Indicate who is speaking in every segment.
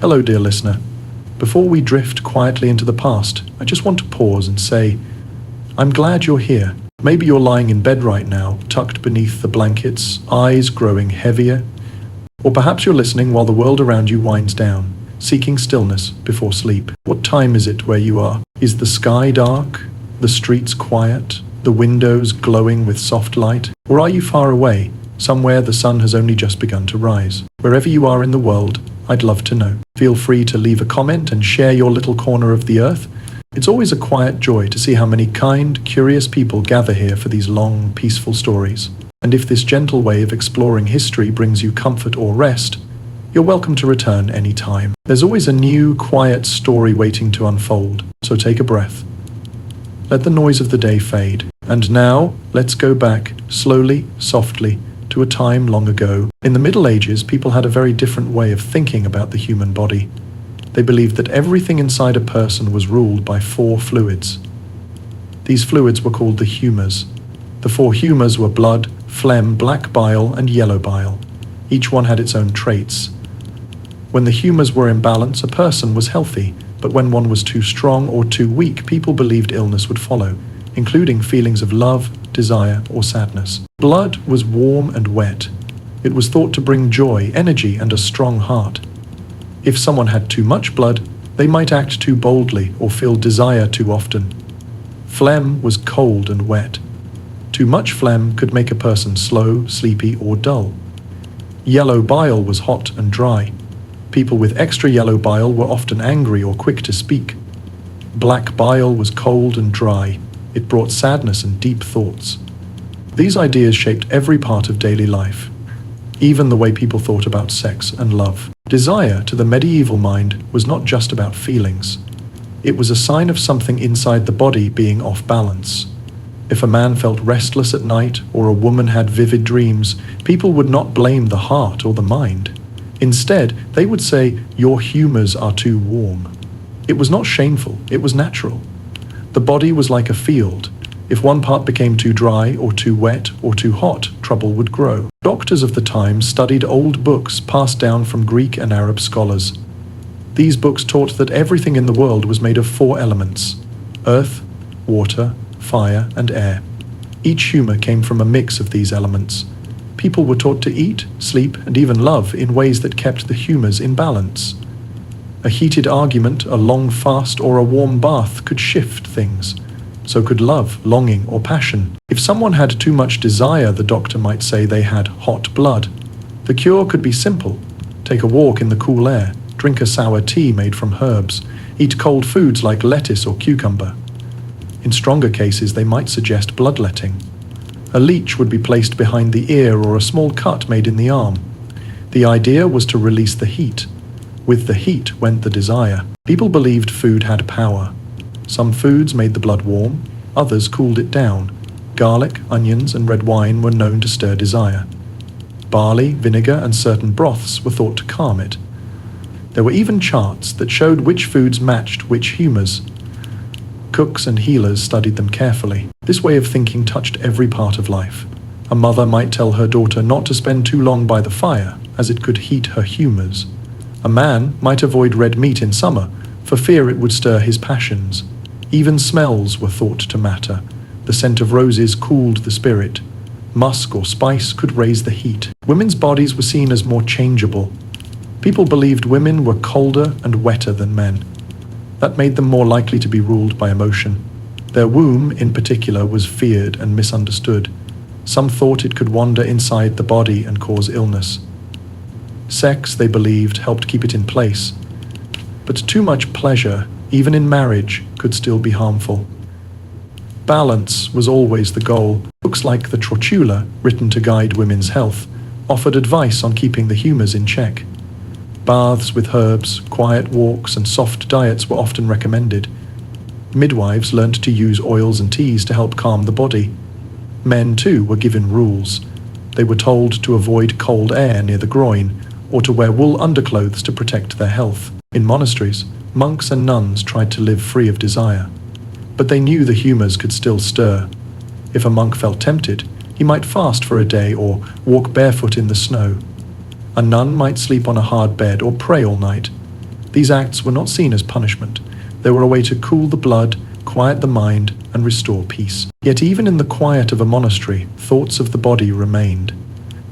Speaker 1: Hello, dear listener. Before we drift quietly into the past, I just want to pause and say, I'm glad you're here. Maybe you're lying in bed right now, tucked beneath the blankets, eyes growing heavier. Or perhaps you're listening while the world around you winds down, seeking stillness before sleep. What time is it where you are? Is the sky dark? The streets quiet? The windows glowing with soft light? Or are you far away, somewhere the sun has only just begun to rise? Wherever you are in the world, I'd love to know. Feel free to leave a comment and share your little corner of the earth. It's always a quiet joy to see how many kind, curious people gather here for these long, peaceful stories. And if this gentle way of exploring history brings you comfort or rest, you're welcome to return any time. There's always a new, quiet story waiting to unfold, so take a breath. Let the noise of the day fade. And now, let's go back, slowly, softly, to a time long ago. In the Middle Ages, people had a very different way of thinking about the human body. They believed that everything inside a person was ruled by 4 fluids. These fluids were called the humours. The 4 humours were blood, phlegm, black bile, and yellow bile. Each one had its own traits. When the humours were in balance, a person was healthy, but when one was too strong or too weak, people believed illness would follow, including feelings of love, desire, or sadness. Blood was warm and wet. It was thought to bring joy, energy, and a strong heart. If someone had too much blood, they might act too boldly or feel desire too often. Phlegm was cold and wet. Too much phlegm could make a person slow, sleepy, or dull. Yellow bile was hot and dry. People with extra yellow bile were often angry or quick to speak. Black bile was cold and dry. It brought sadness and deep thoughts. These ideas shaped every part of daily life, even the way people thought about sex and love. Desire, to the medieval mind, was not just about feelings. It was a sign of something inside the body being off balance. If a man felt restless at night or a woman had vivid dreams, people would not blame the heart or the mind. Instead, they would say, "Your humours are too warm." It was not shameful, it was natural. The body was like a field. If one part became too dry or too wet or too hot, trouble would grow. Doctors of the time studied old books passed down from Greek and Arab scholars. These books taught that everything in the world was made of 4 elements: earth, water, fire, and air. Each humour came from a mix of these elements. People were taught to eat, sleep, and even love in ways that kept the humours in balance. A heated argument, a long fast, or a warm bath could shift things. So could love, longing, or passion. If someone had too much desire, the doctor might say they had hot blood. The cure could be simple. Take a walk in the cool air, drink a sour tea made from herbs, eat cold foods like lettuce or cucumber. In stronger cases, they might suggest bloodletting. A leech would be placed behind the ear or a small cut made in the arm. The idea was to release the heat. With the heat went the desire. People believed food had power. Some foods made the blood warm, others cooled it down. Garlic, onions, and red wine were known to stir desire. Barley, vinegar, and certain broths were thought to calm it. There were even charts that showed which foods matched which humours. Cooks and healers studied them carefully. This way of thinking touched every part of life. A mother might tell her daughter not to spend too long by the fire, as it could heat her humours. A man might avoid red meat in summer, for fear it would stir his passions. Even smells were thought to matter. The scent of roses cooled the spirit. Musk or spice could raise the heat. Women's bodies were seen as more changeable. People believed women were colder and wetter than men. That made them more likely to be ruled by emotion. Their womb, in particular, was feared and misunderstood. Some thought it could wander inside the body and cause illness. Sex, they believed, helped keep it in place. But too much pleasure, even in marriage, could still be harmful. Balance was always the goal. Books like the Trotula, written to guide women's health, offered advice on keeping the humours in check. Baths with herbs, quiet walks, and soft diets were often recommended. Midwives learnt to use oils and teas to help calm the body. Men, too, were given rules. They were told to avoid cold air near the groin, or to wear wool underclothes to protect their health. In monasteries, monks and nuns tried to live free of desire. But they knew the humours could still stir. If a monk felt tempted, he might fast for a day or walk barefoot in the snow. A nun might sleep on a hard bed or pray all night. These acts were not seen as punishment. They were a way to cool the blood, quiet the mind, and restore peace. Yet even in the quiet of a monastery, thoughts of the body remained.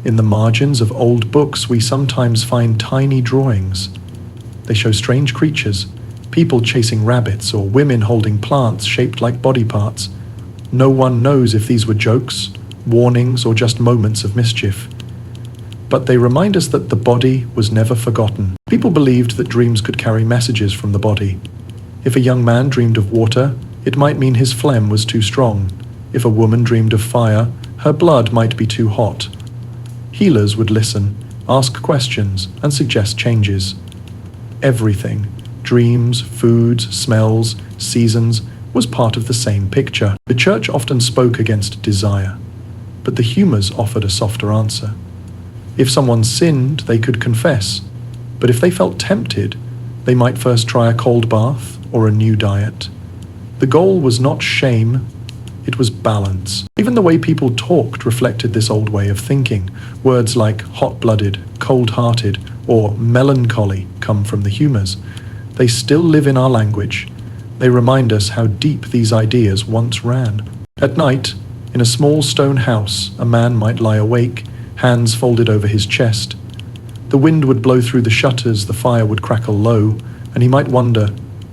Speaker 1: In the margins of old books, we sometimes find tiny drawings. They show strange creatures, people chasing rabbits or women holding plants shaped like body parts. No one knows if these were jokes, warnings, or just moments of mischief. But they remind us that the body was never forgotten. People believed that dreams could carry messages from the body. If a young man dreamed of water, it might mean his phlegm was too strong. If a woman dreamed of fire, her blood might be too hot. Healers would listen, ask questions, and suggest changes. Everything, dreams, foods, smells, seasons, was part of the same picture. The church often spoke against desire, but the humors offered a softer answer. If someone sinned, they could confess, but if they felt tempted, they might first try a cold bath or a new diet. The goal was not shame, it was balance. Even the way people talked reflected this old way of thinking. Words like hot-blooded, cold-hearted, or melancholy come from the humors. They still live in our language. They remind us how deep these ideas once ran. At night, in a small stone house, a man might lie awake, hands folded over his chest. The wind would blow through the shutters, the fire would crackle low, and he might wonder,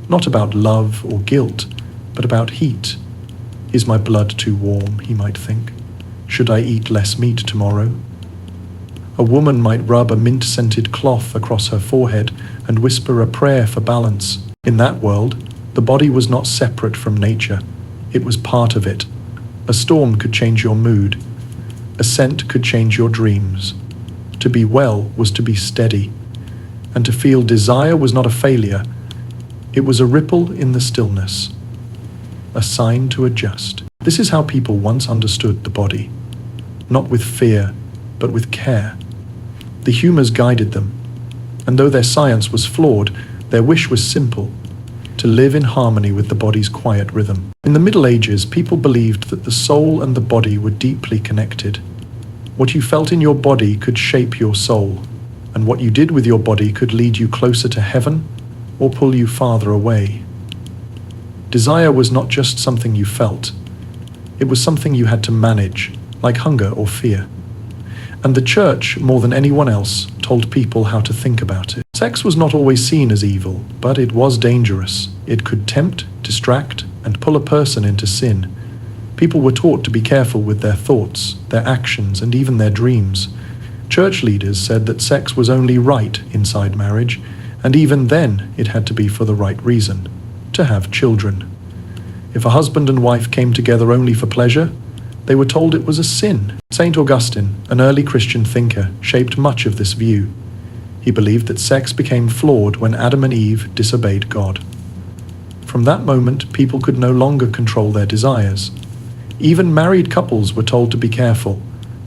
Speaker 1: not about love or guilt, but about heat. Is my blood too warm, he might think. Should I eat less meat tomorrow? A woman might rub a mint-scented cloth across her forehead and whisper a prayer for balance. In that world, the body was not separate from nature. It was part of it. A storm could change your mood. A scent could change your dreams. To be well was to be steady. And to feel desire was not a failure. It was a ripple in the stillness. A sign to adjust. This is how people once understood the body. Not with fear, but with care. The humors guided them. And though their science was flawed, their wish was simple. To live in harmony with the body's quiet rhythm. In the Middle Ages, people believed that the soul and the body were deeply connected. What you felt in your body could shape your soul, and what you did with your body could lead you closer to heaven or pull you farther away. Desire was not just something you felt. It was something you had to manage, like hunger or fear. And the church, more than anyone else, told people how to think about it. Sex was not always seen as evil, but it was dangerous. It could tempt, distract, and pull a person into sin. People were taught to be careful with their thoughts, their actions, and even their dreams. Church leaders said that sex was only right inside marriage, and even then it had to be for the right reason, to have children. If a husband and wife came together only for pleasure, they were told it was a sin. St. Augustine, an early Christian thinker, shaped much of this view. He believed that sex became flawed when Adam and Eve disobeyed God. From that moment, people could no longer control their desires. Even married couples were told to be careful.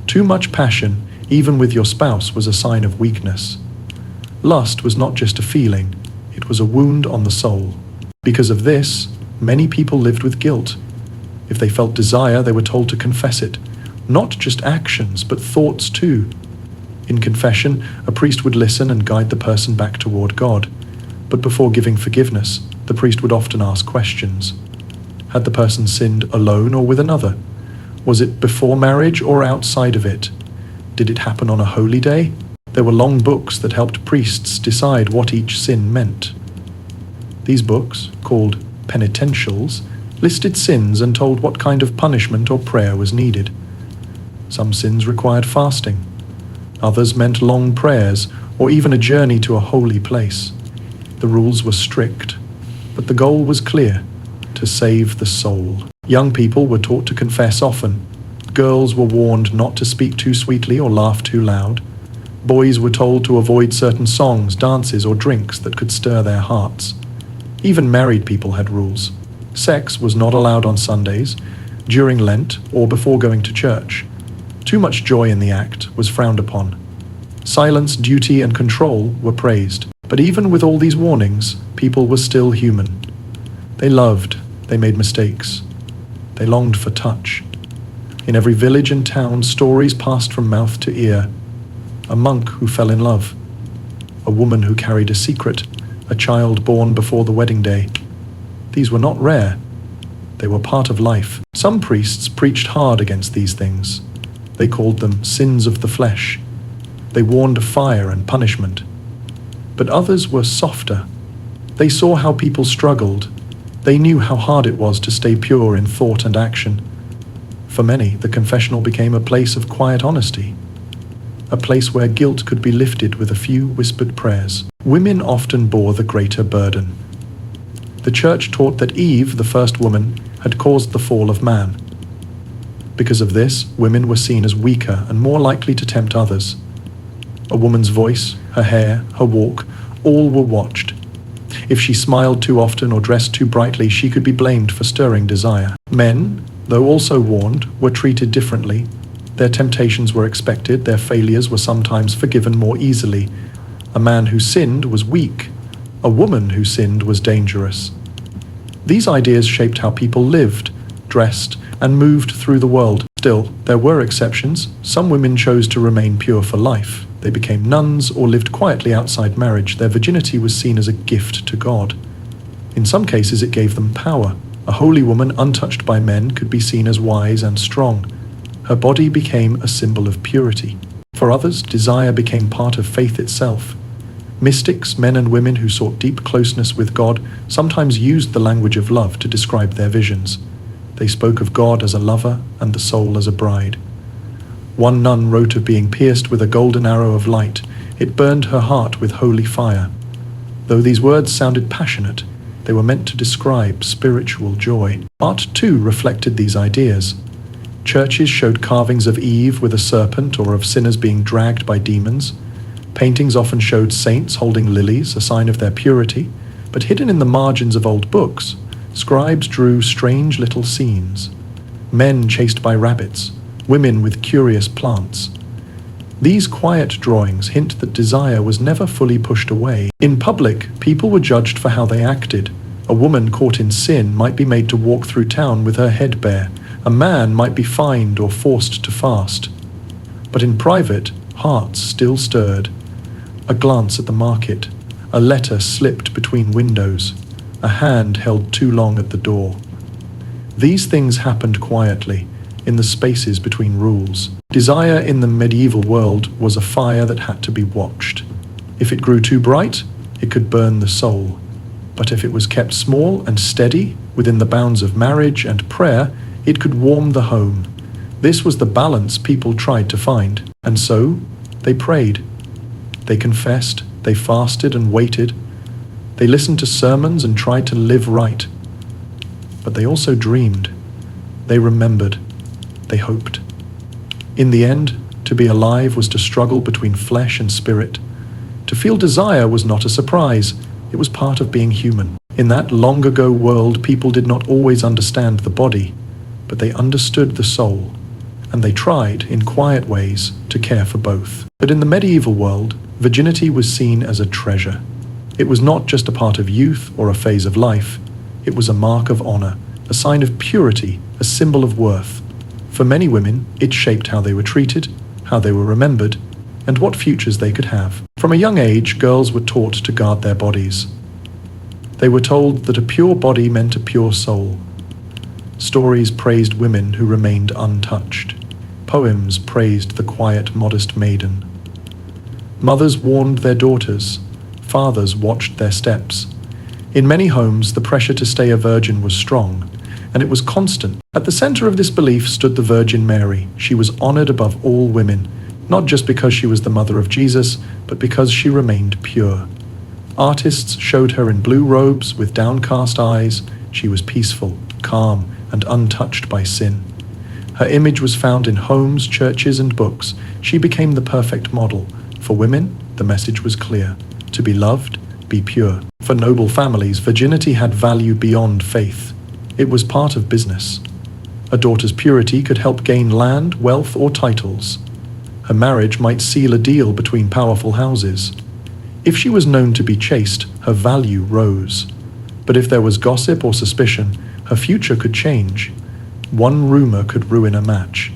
Speaker 1: Too much passion, even with your spouse, was a sign of weakness. Lust was not just a feeling, it was a wound on the soul. Because of this, many people lived with guilt. If they felt desire, they were told to confess it. Not just actions, but thoughts too. In confession, a priest would listen and guide the person back toward God. But before giving forgiveness, the priest would often ask questions. Had the person sinned alone or with another? Was it before marriage or outside of it? Did it happen on a holy day? There were long books that helped priests decide what each sin meant. These books, called penitentials, listed sins and told what kind of punishment or prayer was needed. Some sins required fasting. Others meant long prayers or even a journey to a holy place. The rules were strict, but the goal was clear: to save the soul. Young people were taught to confess often. Girls were warned not to speak too sweetly or laugh too loud. Boys were told to avoid certain songs, dances, or drinks that could stir their hearts. Even married people had rules. Sex was not allowed on Sundays, during Lent, or before going to church. Too much joy in the act was frowned upon. Silence, duty, and control were praised. But even with all these warnings, people were still human. They loved, they made mistakes. They longed for touch. In every village and town, stories passed from mouth to ear. A monk who fell in love. A woman who carried a secret. a child born before the wedding day. These were not rare. They were part of life. Some priests preached hard against these things. They called them sins of the flesh. They warned of fire and punishment. But others were softer. They saw how people struggled. They knew how hard it was to stay pure in thought and action. For many, the confessional became a place of quiet honesty, a place where guilt could be lifted with a few whispered prayers. Women often bore the greater burden. The church taught that Eve, the first woman, had caused the fall of man. Because of this, women were seen as weaker and more likely to tempt others. A woman's voice, her hair, her walk, all were watched. If she smiled too often or dressed too brightly, she could be blamed for stirring desire. Men, though also warned, were treated differently. Their temptations were expected, their failures were sometimes forgiven more easily. A man who sinned was weak. A woman who sinned was dangerous. These ideas shaped how people lived, dressed, and moved through the world. Still, there were exceptions. Some women chose to remain pure for life. They became nuns or lived quietly outside marriage. Their virginity was seen as a gift to God. In some cases, it gave them power. A holy woman untouched by men could be seen as wise and strong. Her body became a symbol of purity. For others, desire became part of faith itself. Mystics, men and women who sought deep closeness with God, sometimes used the language of love to describe their visions. They spoke of God as a lover and the soul as a bride. One nun wrote of being pierced with a golden arrow of light. It burned her heart with holy fire. Though these words sounded passionate, they were meant to describe spiritual joy. Art too reflected these ideas. Churches showed carvings of Eve with a serpent or of sinners being dragged by demons. Paintings often showed saints holding lilies, a sign of their purity, but hidden in the margins of old books, scribes drew strange little scenes. Men chased by rabbits, women with curious plants. These quiet drawings hint that desire was never fully pushed away. In public, people were judged for how they acted. A woman caught in sin might be made to walk through town with her head bare. A man might be fined or forced to fast. But in private, hearts still stirred. A glance at the market, a letter slipped between windows, a hand held too long at the door. These things happened quietly, in the spaces between rules. Desire in the medieval world was a fire that had to be watched. If it grew too bright, it could burn the soul. But if it was kept small and steady, within the bounds of marriage and prayer, it could warm the home. This was the balance people tried to find, and so they prayed. They confessed, they fasted and waited. They listened to sermons and tried to live right. But they also dreamed. They remembered. They hoped. In the end, to be alive was to struggle between flesh and spirit. To feel desire was not a surprise. It was part of being human. In that long-ago world, people did not always understand the body, but they understood the soul, and they tried, in quiet ways, to care for both. But in the medieval world, virginity was seen as a treasure. It was not just a part of youth or a phase of life. It was a mark of honor, a sign of purity, a symbol of worth. For many women, it shaped how they were treated, how they were remembered, and what futures they could have. From a young age, girls were taught to guard their bodies. They were told that a pure body meant a pure soul. Stories praised women who remained untouched. Poems praised the quiet, modest maiden. Mothers warned their daughters. Fathers watched their steps. In many homes, the pressure to stay a virgin was strong, and it was constant. At the center of this belief stood the Virgin Mary. She was honored above all women, not just because she was the mother of Jesus, but because she remained pure. Artists showed her in blue robes with downcast eyes. She was peaceful, calm, and untouched by sin. Her image was found in homes, churches, and books. She became the perfect model. For women, the message was clear: to be loved, be pure. For noble families, virginity had value beyond faith. It was part of business. A daughter's purity could help gain land, wealth, or titles. Her marriage might seal a deal between powerful houses. If she was known to be chaste, her value rose. But if there was gossip or suspicion, her future could change. One rumor could ruin a match.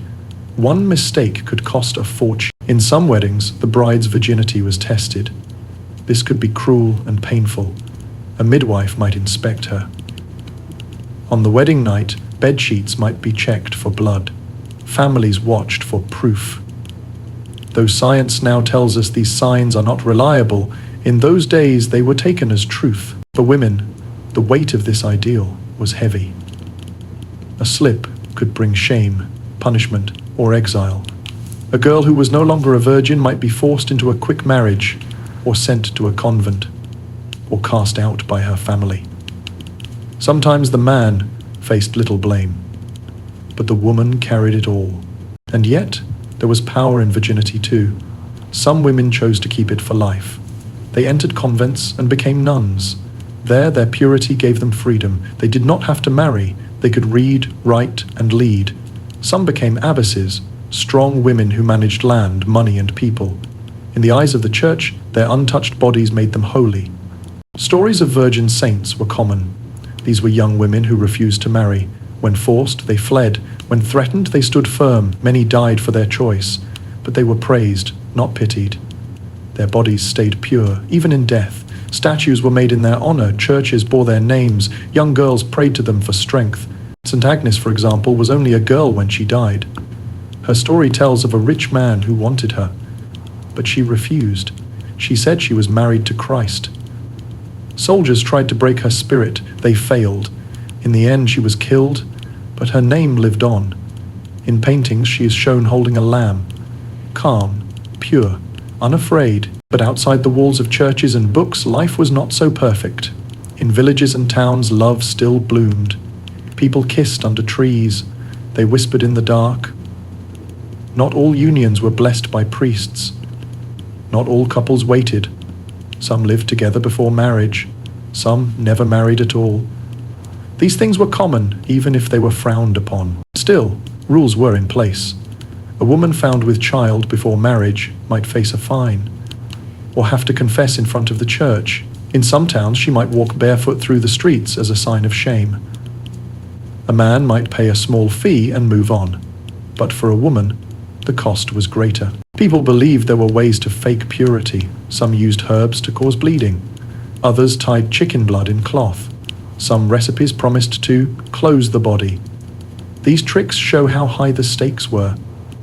Speaker 1: One mistake could cost a fortune. In some weddings, the bride's virginity was tested. This could be cruel and painful. A midwife might inspect her. On the wedding night, bedsheets might be checked for blood. Families watched for proof. Though science now tells us these signs are not reliable, in those days they were taken as truth. For women, the weight of this ideal was heavy. A slip could bring shame, punishment, or exile. A girl who was no longer a virgin might be forced into a quick marriage, or sent to a convent, or cast out by her family. Sometimes the man faced little blame, but the woman carried it all. And yet, there was power in virginity too. Some women chose to keep it for life. They entered convents and became nuns. There, their purity gave them freedom. They did not have to marry. They could read, write, and lead. Some became abbesses, strong women who managed land, money, and people. In the eyes of the church, their untouched bodies made them holy. Stories of virgin saints were common. These were young women who refused to marry. When forced, they fled. When threatened, they stood firm. Many died for their choice, but they were praised, not pitied. Their bodies stayed pure, even in death. Statues were made in their honor. Churches bore their names. Young girls prayed to them for strength. St. Agnes, for example, was only a girl when she died. Her story tells of a rich man who wanted her, but she refused. She said she was married to Christ. Soldiers tried to break her spirit. They failed. In the end, she was killed, but her name lived on. In paintings, she is shown holding a lamb, calm, pure, unafraid. But outside the walls of churches and books, life was not so perfect. In villages and towns, love still bloomed. People kissed under trees. They whispered in the dark. Not all unions were blessed by priests. Not all couples waited. Some lived together before marriage. Some never married at all. These things were common, even if they were frowned upon. Still, rules were in place. A woman found with child before marriage might face a fine, or have to confess in front of the church. In some towns, she might walk barefoot through the streets as a sign of shame. A man might pay a small fee and move on, but for a woman, the cost was greater. People believed there were ways to fake purity. Some used herbs to cause bleeding. Others tied chicken blood in cloth. Some recipes promised to close the body. These tricks show how high the stakes were.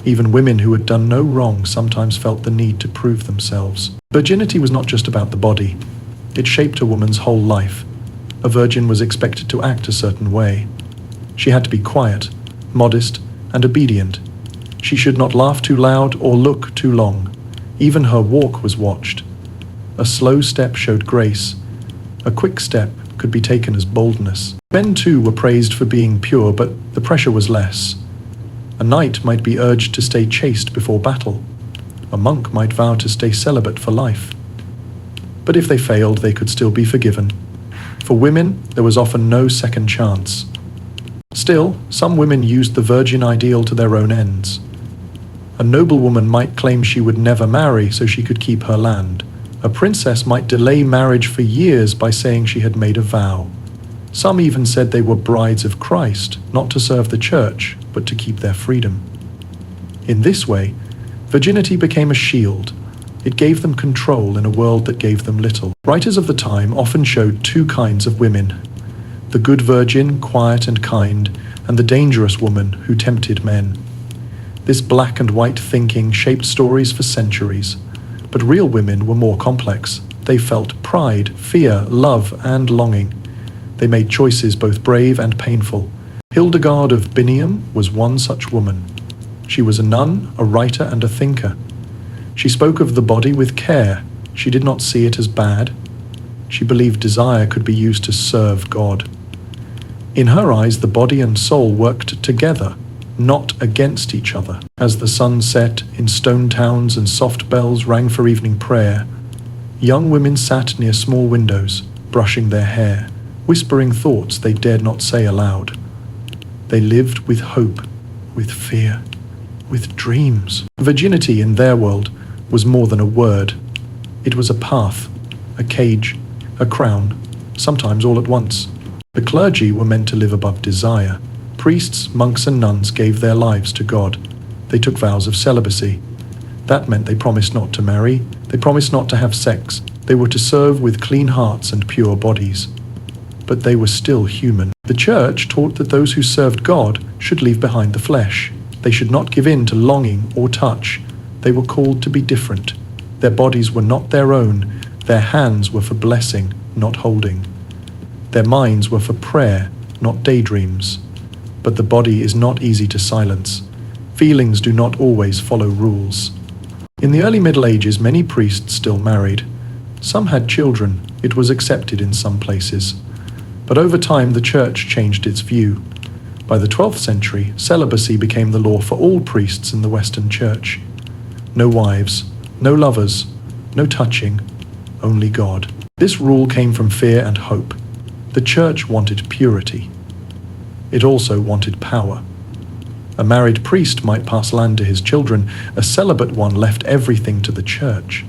Speaker 1: Even women who had done no wrong sometimes felt the need to prove themselves. Virginity was not just about the body. It shaped a woman's whole life. A virgin was expected to act a certain way. She had to be quiet, modest, and obedient. She should not laugh too loud or look too long. Even her walk was watched. A slow step showed grace. A quick step could be taken as boldness. Men too were praised for being pure, but the pressure was less. A knight might be urged to stay chaste before battle. A monk might vow to stay celibate for life. But if they failed, they could still be forgiven. For women, there was often no second chance. Still, some women used the virgin ideal to their own ends. A noblewoman might claim she would never marry so she could keep her land. A princess might delay marriage for years by saying she had made a vow. Some even said they were brides of Christ, not to serve the church, but to keep their freedom. In this way, virginity became a shield. It gave them control in a world that gave them little. Writers of the time often showed two kinds of women: the good virgin, quiet and kind, and the dangerous woman who tempted men. This black and white thinking shaped stories for centuries. But real women were more complex. They felt pride, fear, love, and longing. They made choices both brave and painful. Hildegard of Biniam was one such woman. She was a nun, a writer, and a thinker. She spoke of the body with care. She did not see it as bad. She believed desire could be used to serve God. In her eyes, the body and soul worked together, not against each other. As the sun set in stone towns and soft bells rang for evening prayer, young women sat near small windows, brushing their hair, whispering thoughts they dared not say aloud. They lived with hope, with fear, with dreams. Virginity in their world was more than a word. It was a path, a cage, a crown, sometimes all at once. The clergy were meant to live above desire. Priests, monks, and nuns gave their lives to God. They took vows of celibacy. That meant they promised not to marry, they promised not to have sex, They were to serve with clean hearts and pure bodies. But they were still human. The church taught that those who served God should leave behind the flesh. They should not give in to longing or touch. They were called to be different. Their bodies were not their own. Their hands were for blessing, not holding. Their minds were for prayer, not daydreams. But the body is not easy to silence. Feelings do not always follow rules. In the early Middle Ages, many priests still married. Some had children. It was accepted in some places. But over time, the church changed its view. By the 12th century, celibacy became the law for all priests in the Western Church. No wives, no lovers, no touching, only God. This rule came from fear and hope. The church wanted purity. It also wanted power. A married priest might pass land to his children. A celibate one left everything to the church.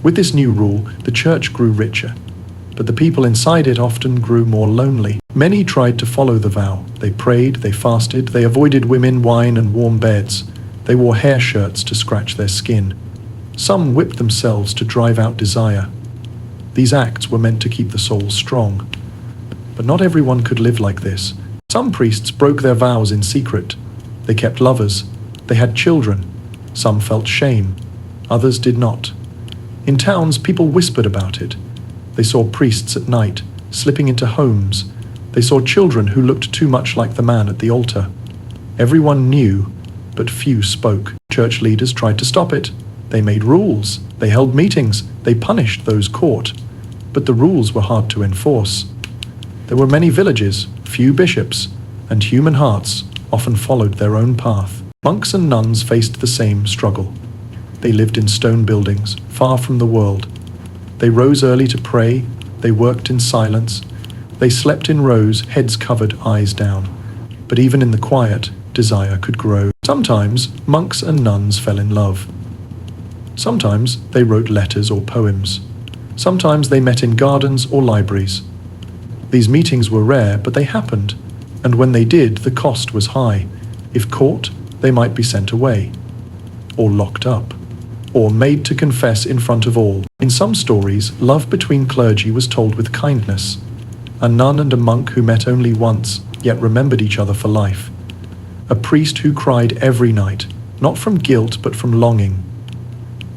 Speaker 1: With this new rule, the church grew richer. But the people inside it often grew more lonely. Many tried to follow the vow. They prayed, they fasted, they avoided women, wine, and warm beds. They wore hair shirts to scratch their skin. Some whipped themselves to drive out desire. These acts were meant to keep the soul strong. But not everyone could live like this. Some priests broke their vows in secret. They kept lovers. They had children. Some felt shame. Others did not. In towns, people whispered about it. They saw priests at night, slipping into homes. They saw children who looked too much like the man at the altar. Everyone knew, but few spoke. Church leaders tried to stop it. They made rules. They held meetings. They punished those caught. But the rules were hard to enforce. There were many villages, few bishops, and human hearts often followed their own path. Monks and nuns faced the same struggle. They lived in stone buildings, far from the world. They rose early to pray. They worked in silence. They slept in rows, heads covered, eyes down. But even in the quiet, desire could grow. Sometimes monks and nuns fell in love. Sometimes they wrote letters or poems. Sometimes they met in gardens or libraries. These meetings were rare, but they happened. And when they did, the cost was high. If caught, they might be sent away, or locked up, or made to confess in front of all. In some stories, love between clergy was told with kindness. A nun and a monk who met only once, yet remembered each other for life. A priest who cried every night, not from guilt but from longing.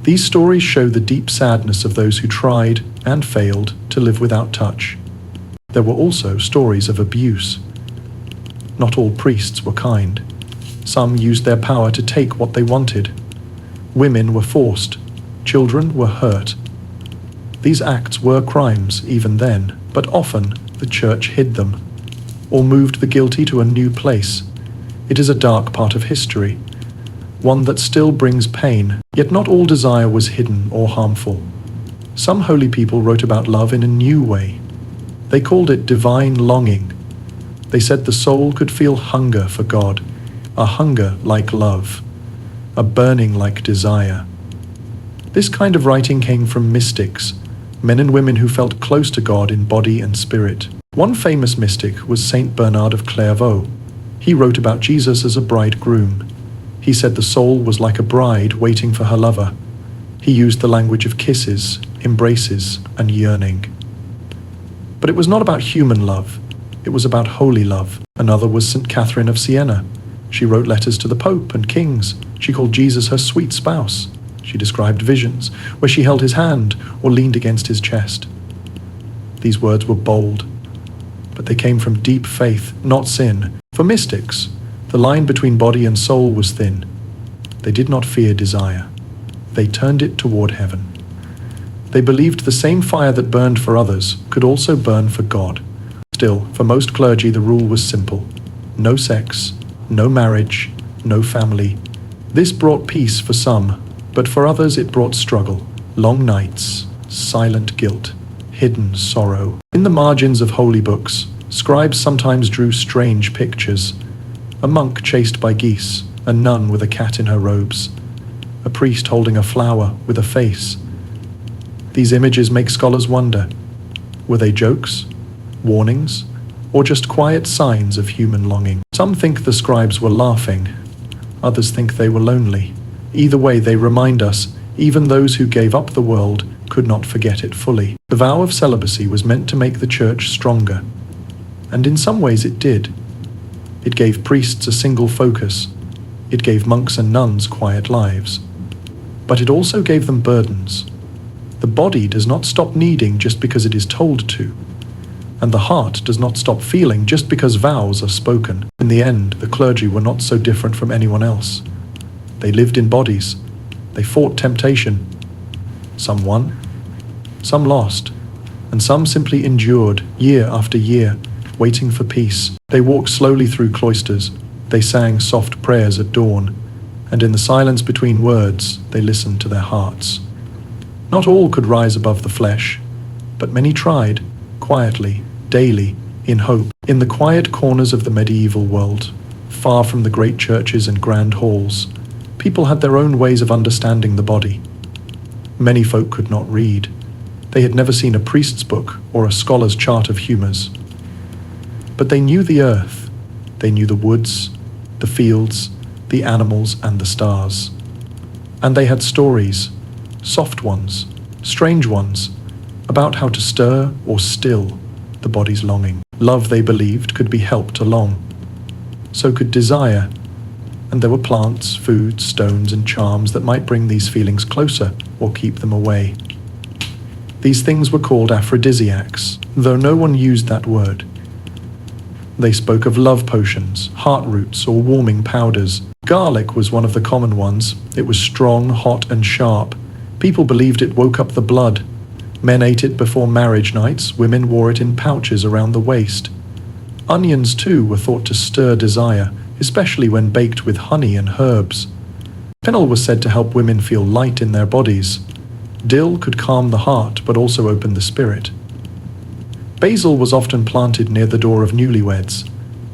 Speaker 1: These stories show the deep sadness of those who tried and failed to live without touch. There were also stories of abuse. Not all priests were kind. Some used their power to take what they wanted. Women were forced. Children were hurt. These acts were crimes even then, but often the church hid them, or moved the guilty to a new place. It is a dark part of history, one that still brings pain, yet not all desire was hidden or harmful. Some holy people wrote about love in a new way. They called it divine longing. They said the soul could feel hunger for God, a hunger like love, a burning like desire. This kind of writing came from mystics, men and women who felt close to God in body and spirit. One famous mystic was Saint Bernard of Clairvaux. He wrote about Jesus as a bridegroom. He said the soul was like a bride waiting for her lover. He used the language of kisses, embraces, and yearning. But it was not about human love. It was about holy love. Another was St. Catherine of Siena. She wrote letters to the Pope and kings. She called Jesus her sweet spouse. She described visions where she held his hand or leaned against his chest. These words were bold, but they came from deep faith, not sin. For mystics, the line between body and soul was thin. They did not fear desire. They turned it toward heaven. They believed the same fire that burned for others could also burn for God. Still, for most clergy, the rule was simple. No sex, no marriage, no family. This brought peace for some, but for others it brought struggle, long nights, silent guilt, hidden sorrow. In the margins of holy books, scribes sometimes drew strange pictures. A monk chased by geese, a nun with a cat in her robes, a priest holding a flower with a face. These images make scholars wonder. Were they jokes, warnings, or just quiet signs of human longing? Some think the scribes were laughing. Others think they were lonely. Either way, they remind us, even those who gave up the world could not forget it fully. The vow of celibacy was meant to make the church stronger, and in some ways it did. It gave priests a single focus. It gave monks and nuns quiet lives. But it also gave them burdens. The body does not stop needing just because it is told to, and the heart does not stop feeling just because vows are spoken. In the end, the clergy were not so different from anyone else. They lived in bodies. They fought temptation. Some won, some lost, and some simply endured year after year, waiting for peace. They walked slowly through cloisters. They sang soft prayers at dawn, and in the silence between words, they listened to their hearts. Not all could rise above the flesh, but many tried, quietly, daily, in hope. In the quiet corners of the medieval world, far from the great churches and grand halls, people had their own ways of understanding the body. Many folk could not read. They had never seen a priest's book or a scholar's chart of humours. But they knew the earth. They knew the woods, the fields, the animals and the stars. And they had stories, soft ones, strange ones, about how to stir or still the body's longing. Love, they believed, could be helped along. So could desire, and there were plants, food, stones and charms that might bring these feelings closer or keep them away. These things were called aphrodisiacs, though no one used that word. They spoke of love potions, heart roots or warming powders. Garlic was one of the common ones. It was strong, hot and sharp. People believed it woke up the blood. Men ate it before marriage nights. Women wore it in pouches around the waist. Onions, too, were thought to stir desire, especially when baked with honey and herbs. Fennel was said to help women feel light in their bodies. Dill could calm the heart, but also open the spirit. Basil was often planted near the door of newlyweds.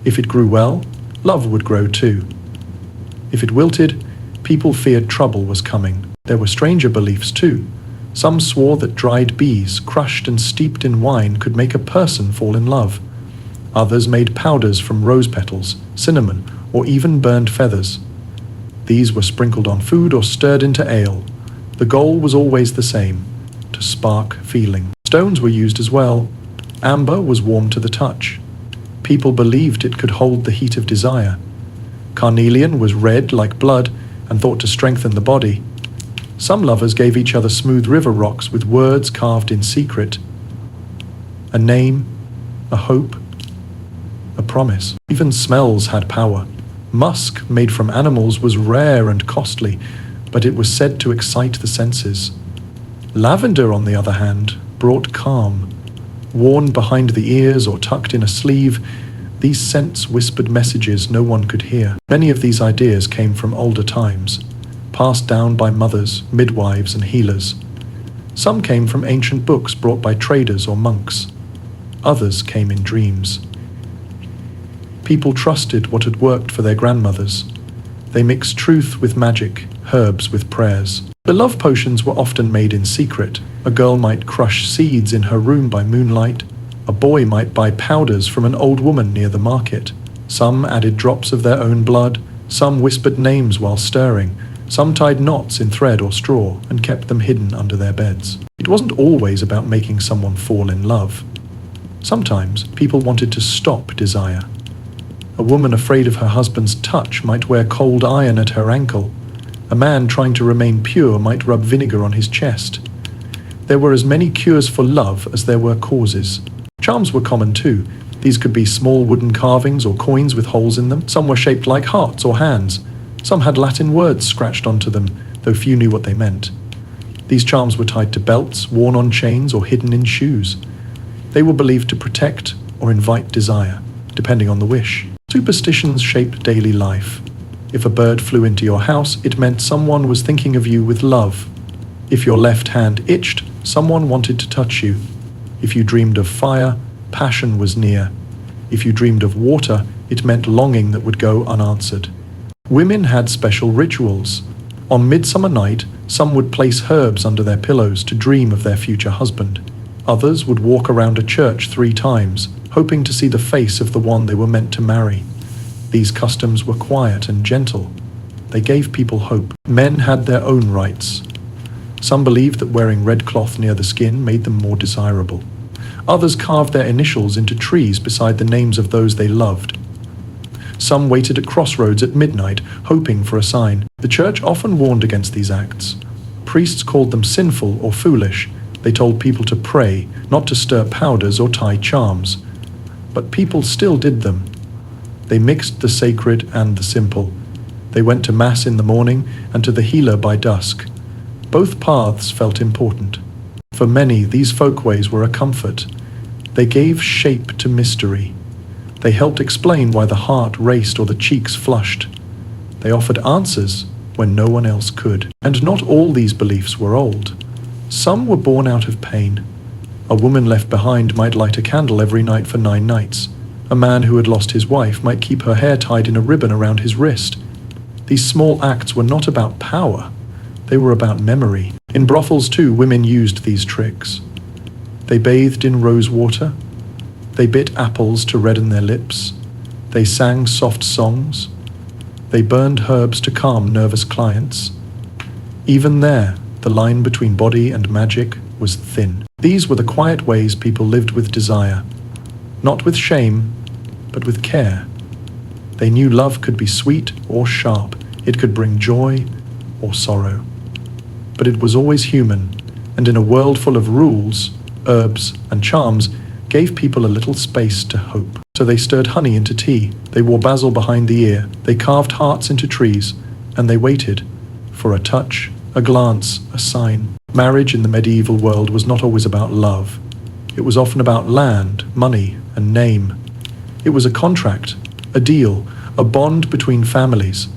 Speaker 1: If it grew well, love would grow too. If it wilted, people feared trouble was coming. There were stranger beliefs too. Some swore that dried bees, crushed and steeped in wine, could make a person fall in love. Others made powders from rose petals, cinnamon, or even burned feathers. These were sprinkled on food or stirred into ale. The goal was always the same, to spark feeling. Stones were used as well. Amber was warm to the touch. People believed it could hold the heat of desire. Carnelian was red like blood and thought to strengthen the body. Some lovers gave each other smooth river rocks with words carved in secret. A name, a hope, a promise. Even smells had power. Musk made from animals was rare and costly, but it was said to excite the senses. Lavender, on the other hand, brought calm. Worn behind the ears or tucked in a sleeve, these scents whispered messages no one could hear. Many of these ideas came from older times, passed down by mothers, midwives, and healers. Some came from ancient books brought by traders or monks. Others came in dreams. People trusted what had worked for their grandmothers. They mixed truth with magic, herbs with prayers. The love potions were often made in secret. A girl might crush seeds in her room by moonlight. A boy might buy powders from an old woman near the market. Some added drops of their own blood. Some whispered names while stirring. Some tied knots in thread or straw and kept them hidden under their beds. It wasn't always about making someone fall in love. Sometimes people wanted to stop desire. A woman afraid of her husband's touch might wear cold iron at her ankle. A man trying to remain pure might rub vinegar on his chest. There were as many cures for love as there were causes. Charms were common too. These could be small wooden carvings or coins with holes in them. Some were shaped like hearts or hands. Some had Latin words scratched onto them, though few knew what they meant. These charms were tied to belts, worn on chains, or hidden in shoes. They were believed to protect or invite desire, depending on the wish. Superstitions shaped daily life. If a bird flew into your house, it meant someone was thinking of you with love. If your left hand itched, someone wanted to touch you. If you dreamed of fire, passion was near. If you dreamed of water, it meant longing that would go unanswered. Women had special rituals. On Midsummer Night, some would place herbs under their pillows to dream of their future husband. Others would walk around a church 3 times, hoping to see the face of the one they were meant to marry. These customs were quiet and gentle. They gave people hope. Men had their own rites. Some believed that wearing red cloth near the skin made them more desirable. Others carved their initials into trees beside the names of those they loved. Some waited at crossroads at midnight, hoping for a sign. The church often warned against these acts. Priests called them sinful or foolish. They told people to pray, not to stir powders or tie charms. But people still did them. They mixed the sacred and the simple. They went to Mass in the morning and to the healer by dusk. Both paths felt important. For many, these folkways were a comfort. They gave shape to mystery. They helped explain why the heart raced or the cheeks flushed. They offered answers when no one else could. And not all these beliefs were old. Some were born out of pain. A woman left behind might light a candle every night for 9 nights. A man who had lost his wife might keep her hair tied in a ribbon around his wrist. These small acts were not about power. They were about memory. In brothels too, women used these tricks. They bathed in rose water. They bit apples to redden their lips. They sang soft songs. They burned herbs to calm nervous clients. Even there, the line between body and magic was thin. These were the quiet ways people lived with desire. Not with shame, but with care. They knew love could be sweet or sharp. It could bring joy or sorrow. But it was always human, and in a world full of rules, herbs, and charms, gave people a little space to hope. So they stirred honey into tea, they wore basil behind the ear, they carved hearts into trees, and they waited for a touch, a glance, a sign. Marriage in the medieval world was not always about love. It was often about land, money, and name. It was a contract, a deal, a bond between families.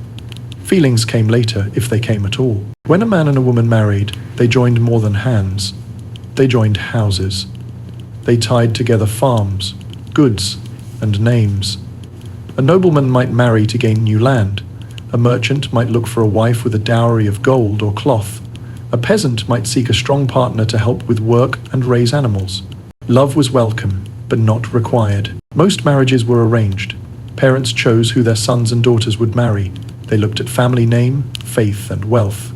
Speaker 1: Feelings came later, if they came at all. When a man and a woman married, they joined more than hands. They joined houses. They tied together farms, goods, and names. A nobleman might marry to gain new land. A merchant might look for a wife with a dowry of gold or cloth. A peasant might seek a strong partner to help with work and raise animals. Love was welcome, but not required. Most marriages were arranged. Parents chose who their sons and daughters would marry. They looked at family name, faith, and wealth.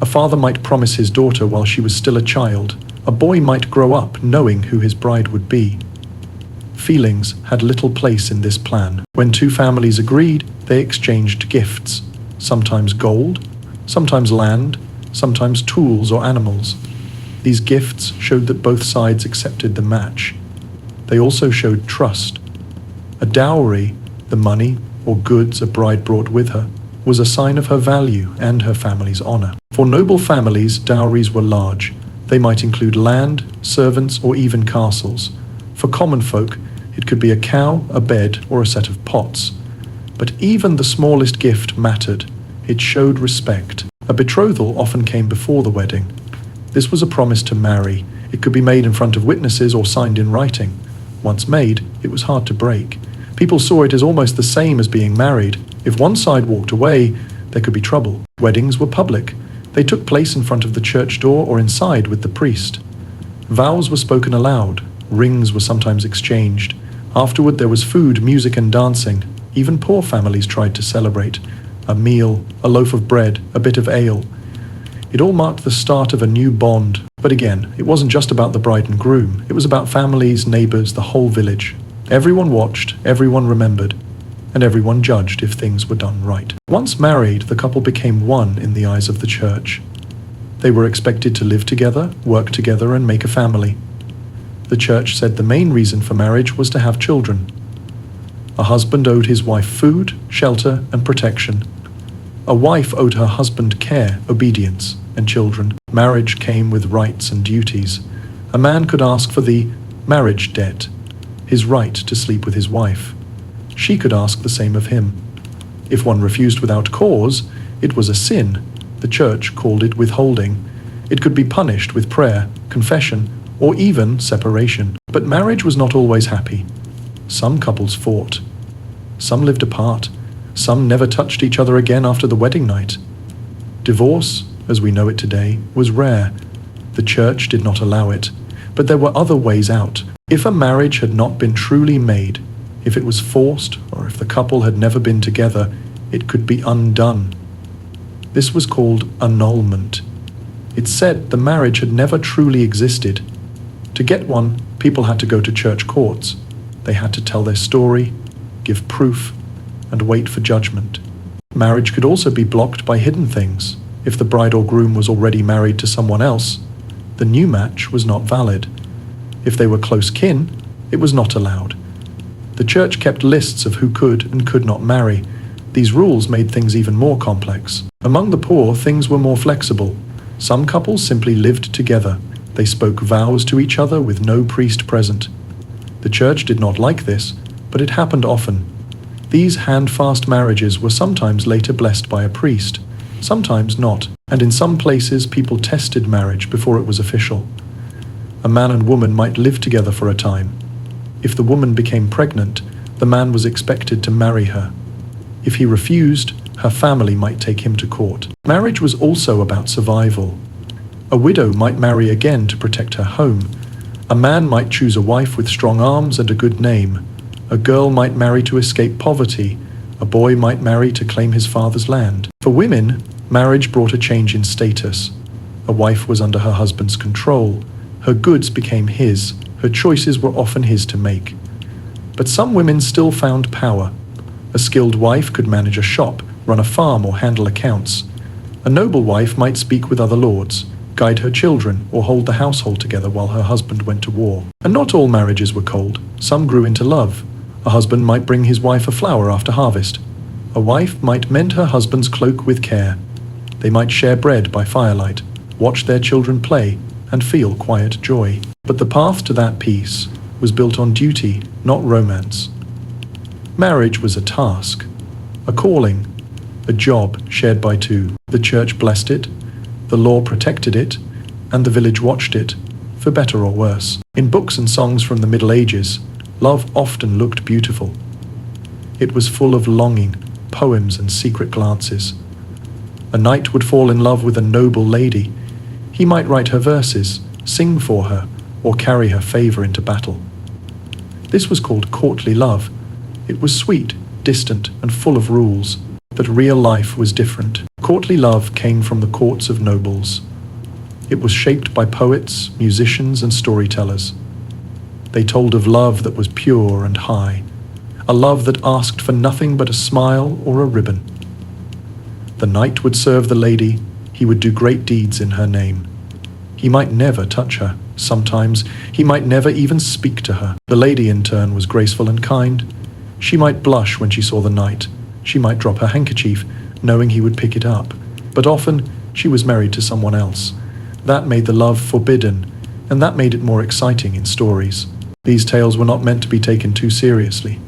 Speaker 1: A father might promise his daughter while she was still a child. A boy might grow up knowing who his bride would be. Feelings had little place in this plan. When two families agreed, they exchanged gifts, sometimes gold, sometimes land, sometimes tools or animals. These gifts showed that both sides accepted the match. They also showed trust. A dowry, the money or goods a bride brought with her, was a sign of her value and her family's honor. For noble families, dowries were large. They might include land, servants, or even castles. For common folk, it could be a cow, a bed, or a set of pots. But even the smallest gift mattered. It showed respect. A betrothal often came before the wedding. This was a promise to marry. It could be made in front of witnesses or signed in writing. Once made, it was hard to break. People saw it as almost the same as being married. If one side walked away, there could be trouble. Weddings were public. They took place in front of the church door or inside with the priest. Vows were spoken aloud. Rings were sometimes exchanged. Afterward, there was food, music, and dancing. Even poor families tried to celebrate. A meal, a loaf of bread, a bit of ale. It all marked the start of a new bond. But again, it wasn't just about the bride and groom. It was about families, neighbors, the whole village. Everyone watched, everyone remembered, and everyone judged if things were done right. Once married, the couple became one in the eyes of the church. They were expected to live together, work together, and make a family. The church said the main reason for marriage was to have children. A husband owed his wife food, shelter, and protection. A wife owed her husband care, obedience, and children. Marriage came with rights and duties. A man could ask for the marriage debt, his right to sleep with his wife. She could ask the same of him. If one refused without cause, it was a sin. The church called it withholding. It could be punished with prayer, confession, or even separation. But marriage was not always happy. Some couples fought. Some lived apart. Some never touched each other again after the wedding night. Divorce, as we know it today, was rare. The church did not allow it. But there were other ways out. If a marriage had not been truly made, if it was forced, or if the couple had never been together, it could be undone. This was called annulment. It's said the marriage had never truly existed. To get one, people had to go to church courts. They had to tell their story, give proof, and wait for judgment. Marriage could also be blocked by hidden things. If the bride or groom was already married to someone else, the new match was not valid. If they were close kin, it was not allowed. The church kept lists of who could and could not marry. These rules made things even more complex. Among the poor, things were more flexible. Some couples simply lived together. They spoke vows to each other with no priest present. The church did not like this, but it happened often. These hand-fast marriages were sometimes later blessed by a priest, sometimes not, and in some places people tested marriage before it was official. A man and woman might live together for a time. If the woman became pregnant, the man was expected to marry her. If he refused, her family might take him to court. Marriage was also about survival. A widow might marry again to protect her home. A man might choose a wife with strong arms and a good name. A girl might marry to escape poverty. A boy might marry to claim his father's land. For women, marriage brought a change in status. A wife was under her husband's control. Her goods became his. Her choices were often his to make. But some women still found power. A skilled wife could manage a shop, run a farm, or handle accounts. A noble wife might speak with other lords, guide her children, or hold the household together while her husband went to war. And not all marriages were cold. Some grew into love. A husband might bring his wife a flower after harvest. A wife might mend her husband's cloak with care. They might share bread by firelight, watch their children play, and feel quiet joy. But the path to that peace was built on duty, not romance. Marriage was a task, a calling, a job shared by two. The church blessed it, the law protected it, and the village watched it, for better or worse. In books and songs from the Middle Ages, love often looked beautiful. It was full of longing, poems, and secret glances. A knight would fall in love with a noble lady. He might write her verses, sing for her, or carry her favor into battle. This was called courtly love. It was sweet, distant, and full of rules. But real life was different. Courtly love came from the courts of nobles. It was shaped by poets, musicians, and storytellers. They told of love that was pure and high, a love that asked for nothing but a smile or a ribbon. The knight would serve the lady. He would do great deeds in her name. He might never touch her. Sometimes he might never even speak to her. The lady, in turn, was graceful and kind. She might blush when she saw the knight. She might drop her handkerchief, knowing he would pick it up. But often, she was married to someone else. That made the love forbidden, and that made it more exciting in stories. These tales were not meant to be taken too seriously.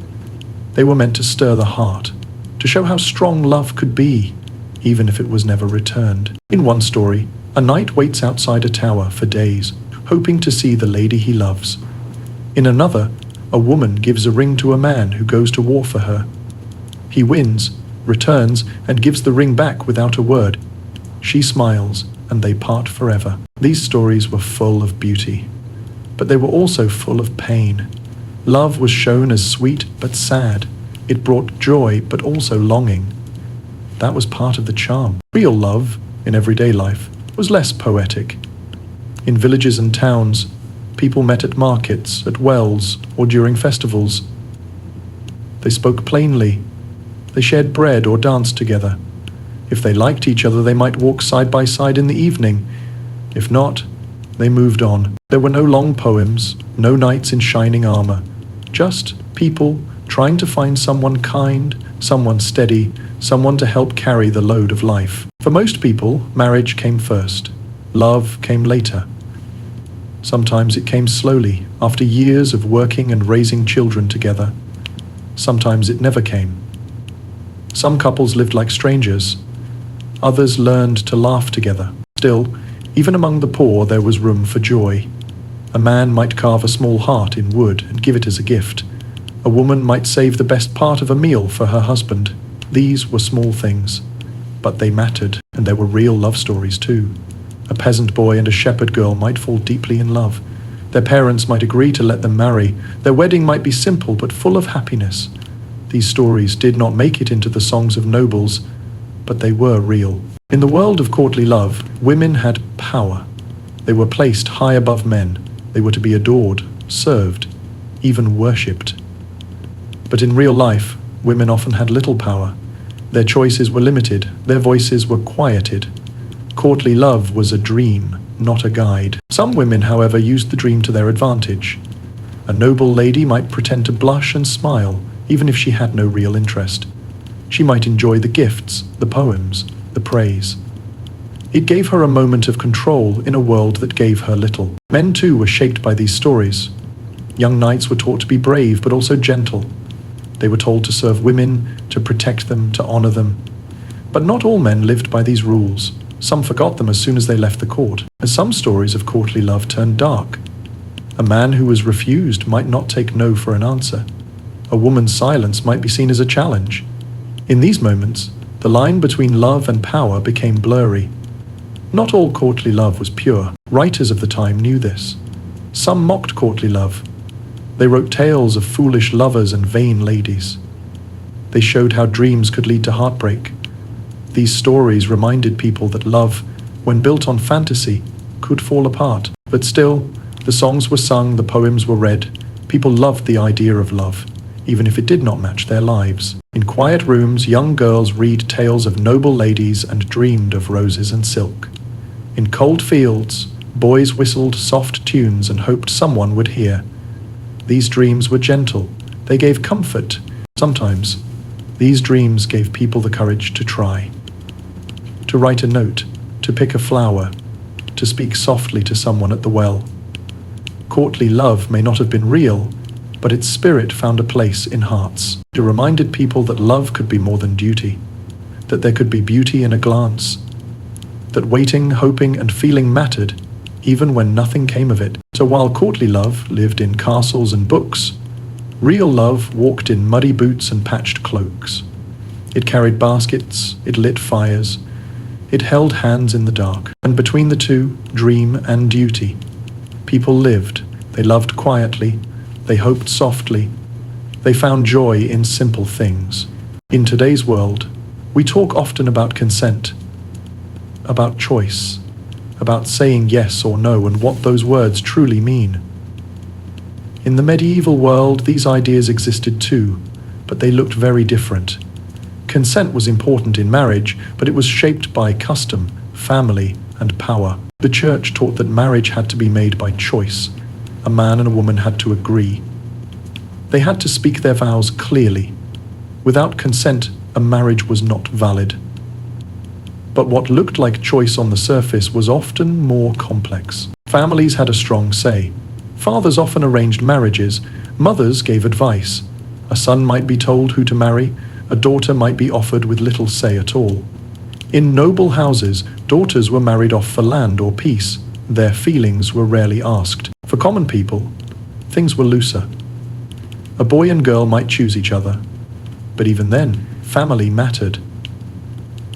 Speaker 1: They were meant to stir the heart, to show how strong love could be, even if it was never returned. In one story, a knight waits outside a tower for days, hoping to see the lady he loves. In another, a woman gives a ring to a man who goes to war for her. He wins, returns, and gives the ring back without a word. She smiles, and they part forever. These stories were full of beauty, but they were also full of pain. Love was shown as sweet but sad. It brought joy but also longing. That was part of the charm. Real love, in everyday life, was less poetic. In villages and towns, people met at markets, at wells, or during festivals. They spoke plainly. They shared bread or danced together. If they liked each other, they might walk side by side in the evening. If not, they moved on. There were no long poems, no knights in shining armor. Just people trying to find someone kind, someone steady, someone to help carry the load of life. For most people, marriage came first. Love came later. Sometimes it came slowly, after years of working and raising children together. Sometimes it never came. Some couples lived like strangers. Others learned to laugh together. Still, even among the poor, there was room for joy. A man might carve a small heart in wood and give it as a gift. A woman might save the best part of a meal for her husband. These were small things, but they mattered, and there were real love stories too. A peasant boy and a shepherd girl might fall deeply in love. Their parents might agree to let them marry. Their wedding might be simple but full of happiness. These stories did not make it into the songs of nobles, but they were real. In the world of courtly love, women had power. They were placed high above men. They were to be adored, served, even worshipped. But in real life, women often had little power. Their choices were limited, their voices were quieted. Courtly love was a dream, not a guide. Some women, however, used the dream to their advantage. A noble lady might pretend to blush and smile, even if she had no real interest. She might enjoy the gifts, the poems, the praise. It gave her a moment of control in a world that gave her little. Men too were shaped by these stories. Young knights were taught to be brave but also gentle. They were told to serve women, to protect them, to honor them. But not all men lived by these rules. Some forgot them as soon as they left the court, as some stories of courtly love turned dark. A man who was refused might not take no for an answer. A woman's silence might be seen as a challenge. In these moments, the line between love and power became blurry. Not all courtly love was pure. Writers of the time knew this. Some mocked courtly love. They wrote tales of foolish lovers and vain ladies. They showed how dreams could lead to heartbreak. These stories reminded people that love, when built on fantasy, could fall apart. But still, the songs were sung, the poems were read. People loved the idea of love, even if it did not match their lives. In quiet rooms, young girls read tales of noble ladies and dreamed of roses and silk. In cold fields, boys whistled soft tunes and hoped someone would hear. These dreams were gentle. They gave comfort. Sometimes, these dreams gave people the courage to try. To write a note, to pick a flower, to speak softly to someone at the well. Courtly love may not have been real, but its spirit found a place in hearts. It reminded people that love could be more than duty, that there could be beauty in a glance, that waiting, hoping, and feeling mattered, even when nothing came of it. So while courtly love lived in castles and books, real love walked in muddy boots and patched cloaks. It carried baskets, it lit fires, it held hands in the dark, and between the two, dream and duty. People lived, they loved quietly, they hoped softly, they found joy in simple things. In today's world, we talk often about consent, about choice, about saying yes or no and what those words truly mean. In the medieval world, these ideas existed too, but they looked very different. Consent was important in marriage, but it was shaped by custom, family, and power. The church taught that marriage had to be made by choice. A man and a woman had to agree. They had to speak their vows clearly. Without consent, a marriage was not valid. But what looked like choice on the surface was often more complex. Families had a strong say. Fathers often arranged marriages. Mothers gave advice. A son might be told who to marry. A daughter might be offered with little say at all. In noble houses, daughters were married off for land or peace. Their feelings were rarely asked. For common people, things were looser. A boy and girl might choose each other. But even then, family mattered.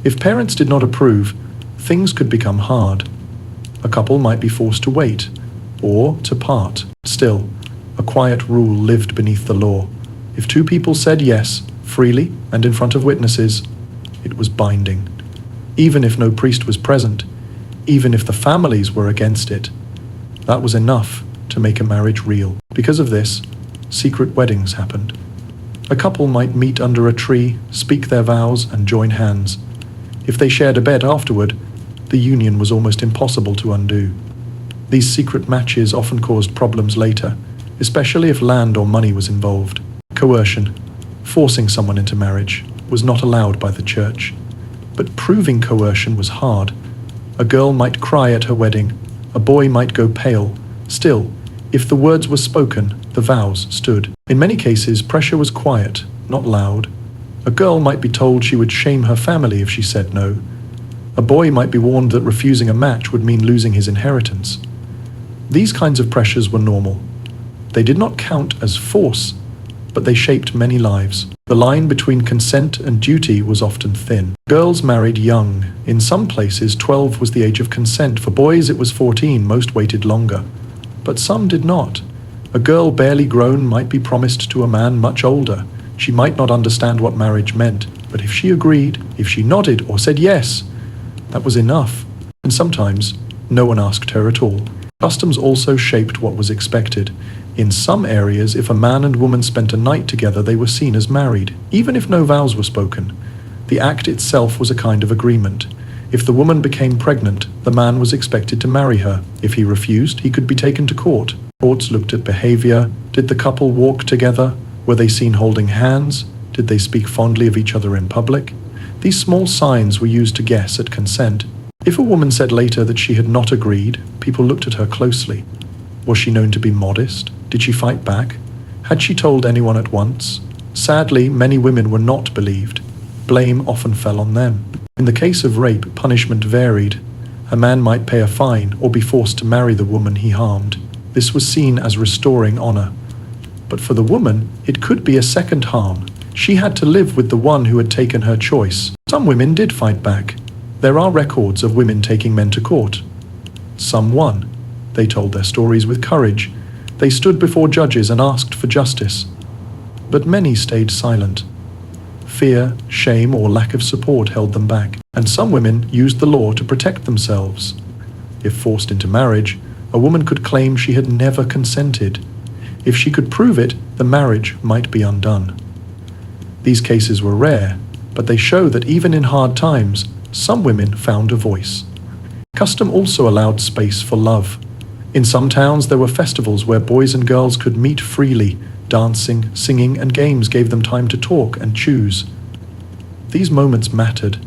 Speaker 1: If parents did not approve, things could become hard. A couple might be forced to wait, or to part. Still, a quiet rule lived beneath the law. If two people said yes, freely and in front of witnesses, it was binding. Even if no priest was present, even if the families were against it, that was enough to make a marriage real. Because of this, secret weddings happened. A couple might meet under a tree, speak their vows, and join hands. If they shared a bed afterward, the union was almost impossible to undo. These secret matches often caused problems later, especially if land or money was involved. Coercion, forcing someone into marriage, was not allowed by the church. But proving coercion was hard. A girl might cry at her wedding, a boy might go pale. Still, if the words were spoken, the vows stood. In many cases, pressure was quiet, not loud. A girl might be told she would shame her family if she said no. A boy might be warned that refusing a match would mean losing his inheritance. These kinds of pressures were normal. They did not count as force, but they shaped many lives. The line between consent and duty was often thin. Girls married young. In some places, 12 was the age of consent. For boys, it was 14. Most waited longer. But some did not. A girl barely grown might be promised to a man much older. She might not understand what marriage meant, but if she agreed, if she nodded or said yes, That was enough. And sometimes, no one asked her at all. Customs also shaped what was expected. In some areas, if a man and woman spent a night together, they were seen as married, even if no vows were spoken. The act itself was a kind of agreement. If the woman became pregnant, the man was expected to marry her. If he refused, he could be taken to court. Courts looked at behavior. Did the couple walk together? Were they seen holding hands? Did they speak fondly of each other in public? These small signs were used to guess at consent. If a woman said later that she had not agreed, people looked at her closely. Was she known to be modest? Did she fight back? Had she told anyone at once? Sadly, many women were not believed. Blame often fell on them. In the case of rape, punishment varied. A man might pay a fine or be forced to marry the woman he harmed. This was seen as restoring honor. But for the woman, it could be a second harm. She had to live with the one who had taken her choice. Some women did fight back. There are records of women taking men to court. Some won. They told their stories with courage. They stood before judges and asked for justice. But many stayed silent. Fear, shame, or lack of support held them back, and some women used the law to protect themselves. If forced into marriage, a woman could claim she had never consented. If she could prove it, the marriage might be undone. These cases were rare, but they show that even in hard times, some women found a voice. Custom also allowed space for love. In some towns, there were festivals where boys and girls could meet freely. Dancing, singing, and games gave them time to talk and choose. These moments mattered.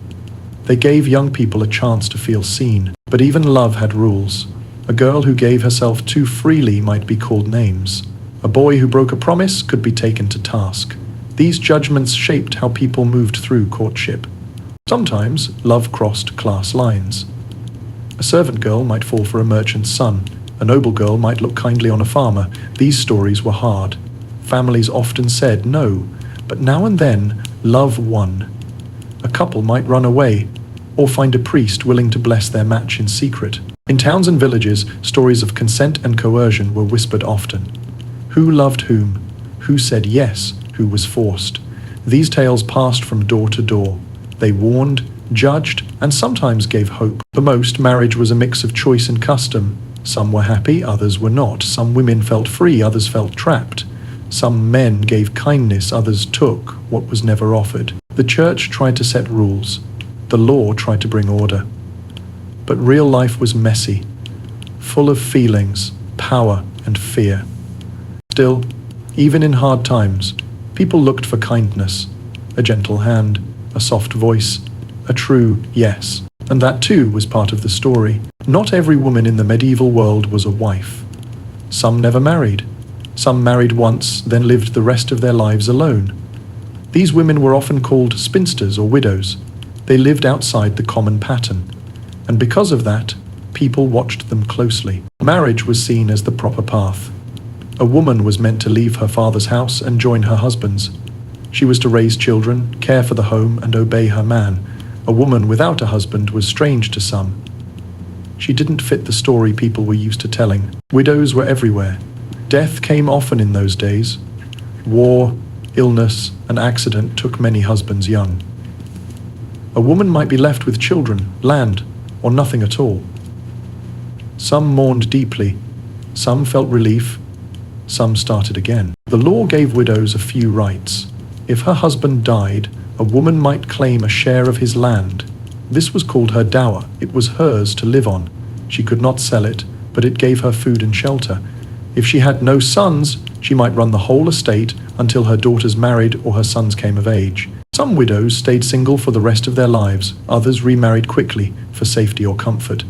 Speaker 1: They gave young people a chance to feel seen. But even love had rules. A girl who gave herself too freely might be called names. A boy who broke a promise could be taken to task. These judgments shaped how people moved through courtship. Sometimes, love crossed class lines. A servant girl might fall for a merchant's son. A noble girl might look kindly on a farmer. These stories were hard. Families often said no, but now and then, love won. A couple might run away, or find a priest willing to bless their match in secret. In towns and villages, stories of consent and coercion were whispered often. Who loved whom? Who said yes? Who was forced? These tales passed from door to door. They warned, judged, and sometimes gave hope. For most, marriage was a mix of choice and custom. Some were happy, others were not. Some women felt free, others felt trapped. Some men gave kindness, others took what was never offered. The church tried to set rules. The law tried to bring order. But real life was messy, full of feelings, power, and fear. Still, even in hard times, people looked for kindness, a gentle hand, a soft voice, a true yes. And that too was part of the story. Not every woman in the medieval world was a wife. Some never married. Some married once, then lived the rest of their lives alone. These women were often called spinsters or widows. They lived outside the common pattern. And because of that, people watched them closely. Marriage was seen as the proper path. A woman was meant to leave her father's house and join her husband's. She was to raise children, care for the home, and obey her man. A woman without a husband was strange to some. She didn't fit the story people were used to telling. Widows were everywhere. Death came often in those days. War, illness, and accident took many husbands young. A woman might be left with children, land, or nothing at all. Some mourned deeply. Some felt relief. Some started again. The law gave widows a few rights. If her husband died, a woman might claim a share of his land. This was called her dower. It was hers to live on. She could not sell it, but it gave her food and shelter. If she had no sons, she might run the whole estate until her daughters married or her sons came of age. Some widows stayed single for the rest of their lives. Others remarried quickly for safety or comfort.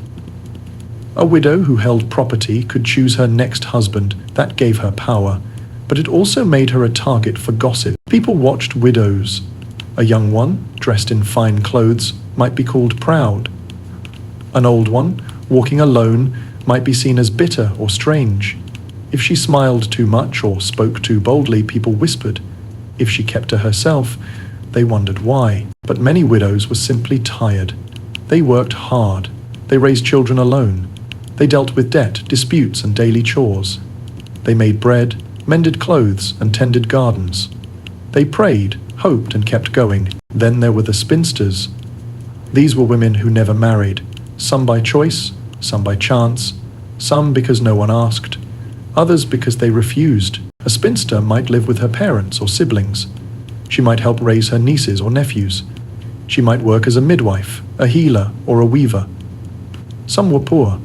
Speaker 1: A widow who held property could choose her next husband. That gave her power, but it also made her a target for gossip. People watched widows. A young one, dressed in fine clothes, might be called proud. An old one, walking alone, might be seen as bitter or strange. If she smiled too much or spoke too boldly, people whispered. If she kept to herself, they wondered why. But many widows were simply tired. They worked hard. They raised children alone. They dealt with debt, disputes, and daily chores. They made bread, mended clothes, and tended gardens. They prayed, hoped, and kept going. Then there were the spinsters. These were women who never married, some by choice, some by chance, some because no one asked, others because they refused. A spinster might live with her parents or siblings. She might help raise her nieces or nephews. She might work as a midwife, a healer, or a weaver. Some were poor.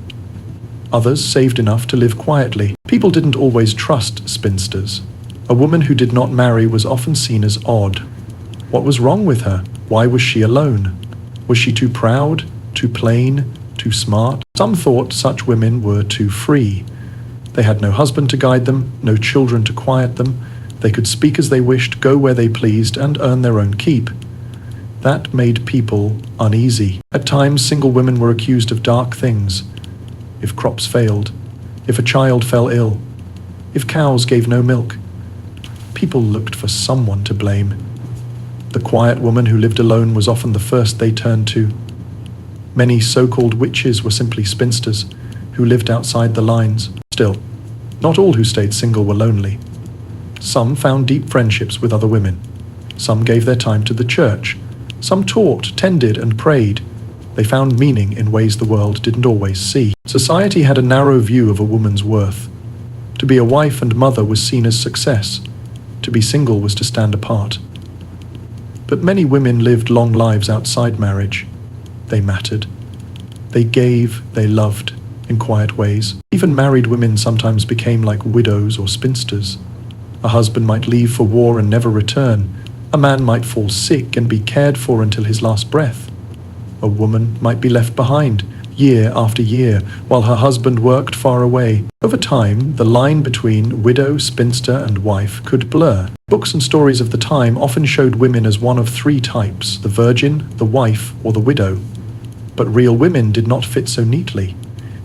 Speaker 1: Others saved enough to live quietly. People didn't always trust spinsters. A woman who did not marry was often seen as odd. What was wrong with her? Why was she alone? Was she too proud, too plain, too smart? Some thought such women were too free. They had no husband to guide them, no children to quiet them. They could speak as they wished, go where they pleased, and earn their own keep. That made people uneasy. At times, single women were accused of dark things. If crops failed, if a child fell ill, if cows gave no milk, people looked for someone to blame. The quiet woman who lived alone was often the first they turned to. Many so-called witches were simply spinsters who lived outside the lines. Still, not all who stayed single were lonely. Some found deep friendships with other women. Some gave their time to the church. Some taught, tended, and prayed. They found meaning in ways the world didn't always see. Society had a narrow view of a woman's worth. To be a wife and mother was seen as success. To be single was to stand apart. But many women lived long lives outside marriage. They mattered. They gave, they loved, in quiet ways. Even married women sometimes became like widows or spinsters. A husband might leave for war and never return. A man might fall sick and be cared for until his last breath. A woman might be left behind, year after year, while her husband worked far away. Over time, the line between widow, spinster, and wife could blur. Books and stories of the time often showed women as one of three types: the virgin, the wife, or the widow. But real women did not fit so neatly.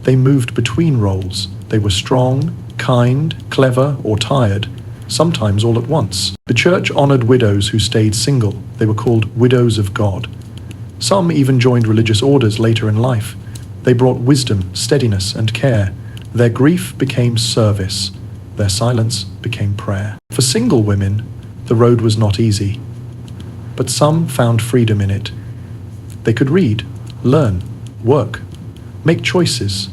Speaker 1: They moved between roles. They were strong, kind, clever, or tired, sometimes all at once. The church honored widows who stayed single. They were called widows of God. Some even joined religious orders later in life. They brought wisdom, steadiness, and care. Their grief became service. Their silence became prayer. For single women, the road was not easy. But some found freedom in it. They could read, learn, work, make choices.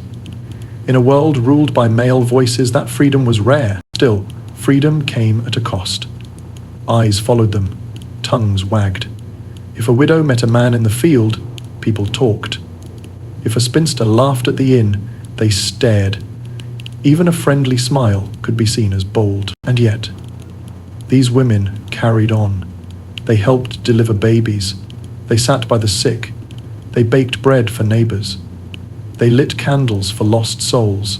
Speaker 1: In a world ruled by male voices, that freedom was rare. Still, freedom came at a cost. Eyes followed them. Tongues wagged. If a widow met a man in the field, people talked. If a spinster laughed at the inn, they stared. Even a friendly smile could be seen as bold. And yet, these women carried on. They helped deliver babies. They sat by the sick. They baked bread for neighbors. They lit candles for lost souls.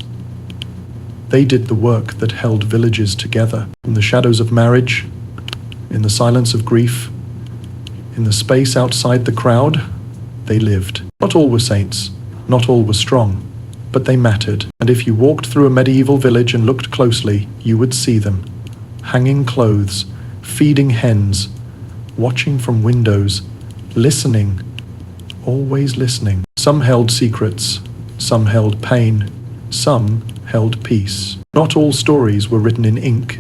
Speaker 1: They did the work that held villages together. In the shadows of marriage, in the silence of grief, in the space outside the crowd, they lived. Not all were saints, not all were strong, but they mattered. And if you walked through a medieval village and looked closely, you would see them, hanging clothes, feeding hens, watching from windows, listening, always listening. Some held secrets, some held pain, some held peace. Not all stories were written in ink.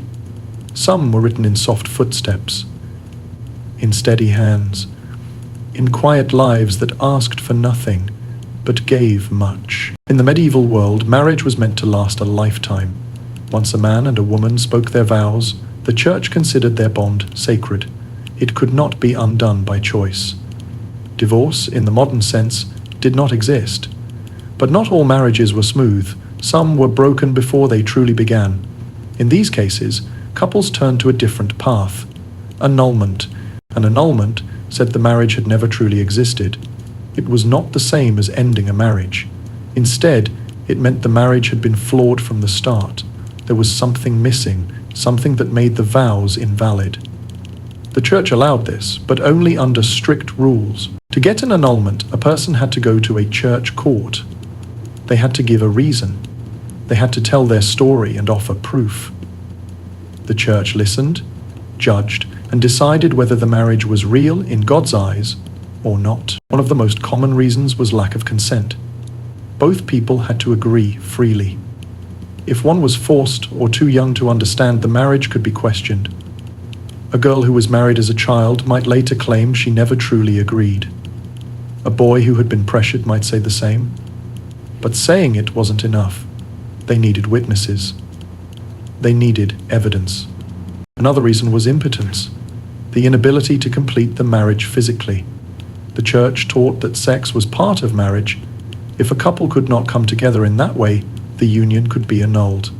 Speaker 1: Some were written in soft footsteps, in steady hands, in quiet lives that asked for nothing, but gave much. In the medieval world, marriage was meant to last a lifetime. Once a man and a woman spoke their vows, the church considered their bond sacred. It could not be undone by choice. Divorce, in the modern sense, did not exist. But not all marriages were smooth. Some were broken before they truly began. In these cases, couples turned to a different path. Annulment. An annulment said the marriage had never truly existed. It was not the same as ending a marriage. Instead, it meant the marriage had been flawed from the start. There was something missing, something that made the vows invalid. The church allowed this, but only under strict rules. To get an annulment, a person had to go to a church court. They had to give a reason. They had to tell their story and offer proof. The church listened, judged, and decided whether the marriage was real in God's eyes or not. One of the most common reasons was lack of consent. Both people had to agree freely. If one was forced or too young to understand, the marriage could be questioned. A girl who was married as a child might later claim she never truly agreed. A boy who had been pressured might say the same. But saying it wasn't enough. They needed witnesses. They needed evidence. Another reason was impotence, the inability to complete the marriage physically. The church taught that sex was part of marriage. If a couple could not come together in that way, the union could be annulled.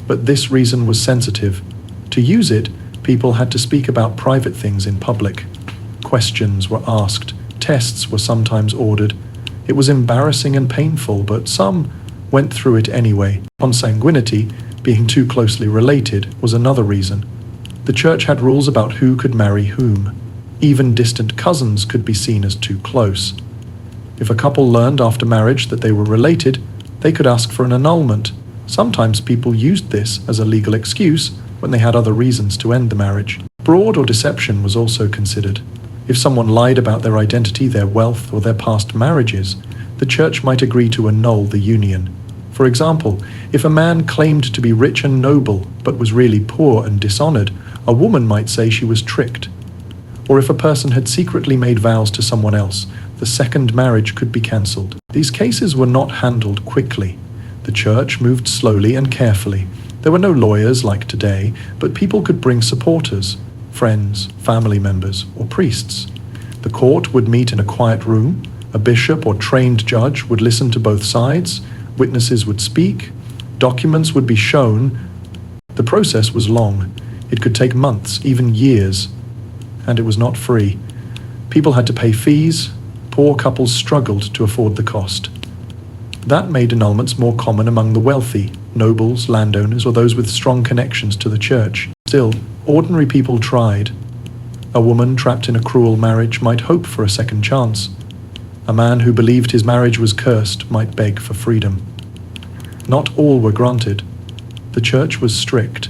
Speaker 1: But this reason was sensitive. To use it, people had to speak about private things in public. Questions were asked, tests were sometimes ordered. It was embarrassing and painful, but some went through it anyway. Consanguinity, being too closely related, was another reason. The church had rules about who could marry whom. Even distant cousins could be seen as too close. If a couple learned after marriage that they were related, they could ask for an annulment. Sometimes people used this as a legal excuse when they had other reasons to end the marriage. Fraud or deception was also considered. If someone lied about their identity, their wealth, or their past marriages, the church might agree to annul the union. For example, if a man claimed to be rich and noble but was really poor and dishonored, a woman might say she was tricked. Or if a person had secretly made vows to someone else, the second marriage could be cancelled. These cases were not handled quickly. The church moved slowly and carefully. There were no lawyers like today, but people could bring supporters, friends, family members, or priests. The court would meet in a quiet room. A bishop or trained judge would listen to both sides. Witnesses would speak. Documents would be shown. The process was long. It could take months, even years. And it was not free. People had to pay fees. Poor couples struggled to afford the cost. That made annulments more common among the wealthy, nobles, landowners, or those with strong connections to the church. Still, ordinary people tried. A woman trapped in a cruel marriage might hope for a second chance. A man who believed his marriage was cursed might beg for freedom. Not all were granted. The church was strict.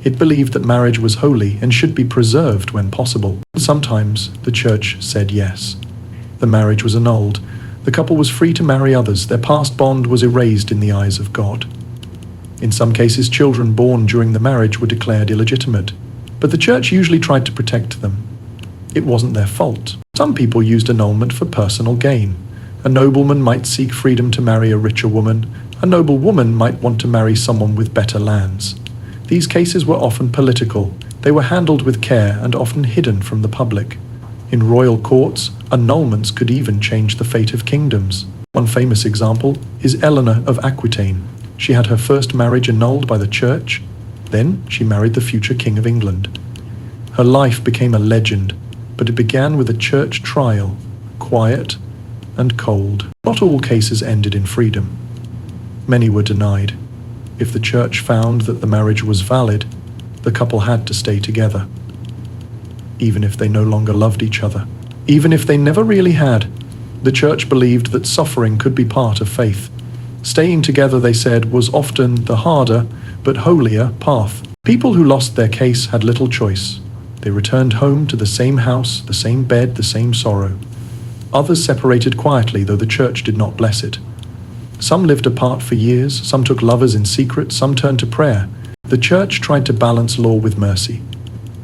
Speaker 1: It believed that marriage was holy and should be preserved when possible. Sometimes the church said yes. The marriage was annulled. The couple was free to marry others. Their past bond was erased in the eyes of God. In some cases, children born during the marriage were declared illegitimate, but the church usually tried to protect them. It wasn't their fault. Some people used annulment for personal gain. A nobleman might seek freedom to marry a richer woman. A noble woman might want to marry someone with better lands. These cases were often political. They were handled with care and often hidden from the public. In royal courts, annulments could even change the fate of kingdoms. One famous example is Eleanor of Aquitaine. She had her first marriage annulled by the church. Then she married the future King of England. Her life became a legend, but it began with a church trial, quiet and cold. Not all cases ended in freedom. Many were denied. If the church found that the marriage was valid, the couple had to stay together. Even if they no longer loved each other. Even if they never really had, the church believed that suffering could be part of faith. Staying together, they said, was often the harder but holier path. People who lost their case had little choice. They returned home to the same house, the same bed, the same sorrow. Others separated quietly, though the church did not bless it. Some lived apart for years, some took lovers in secret, some turned to prayer. The church tried to balance law with mercy.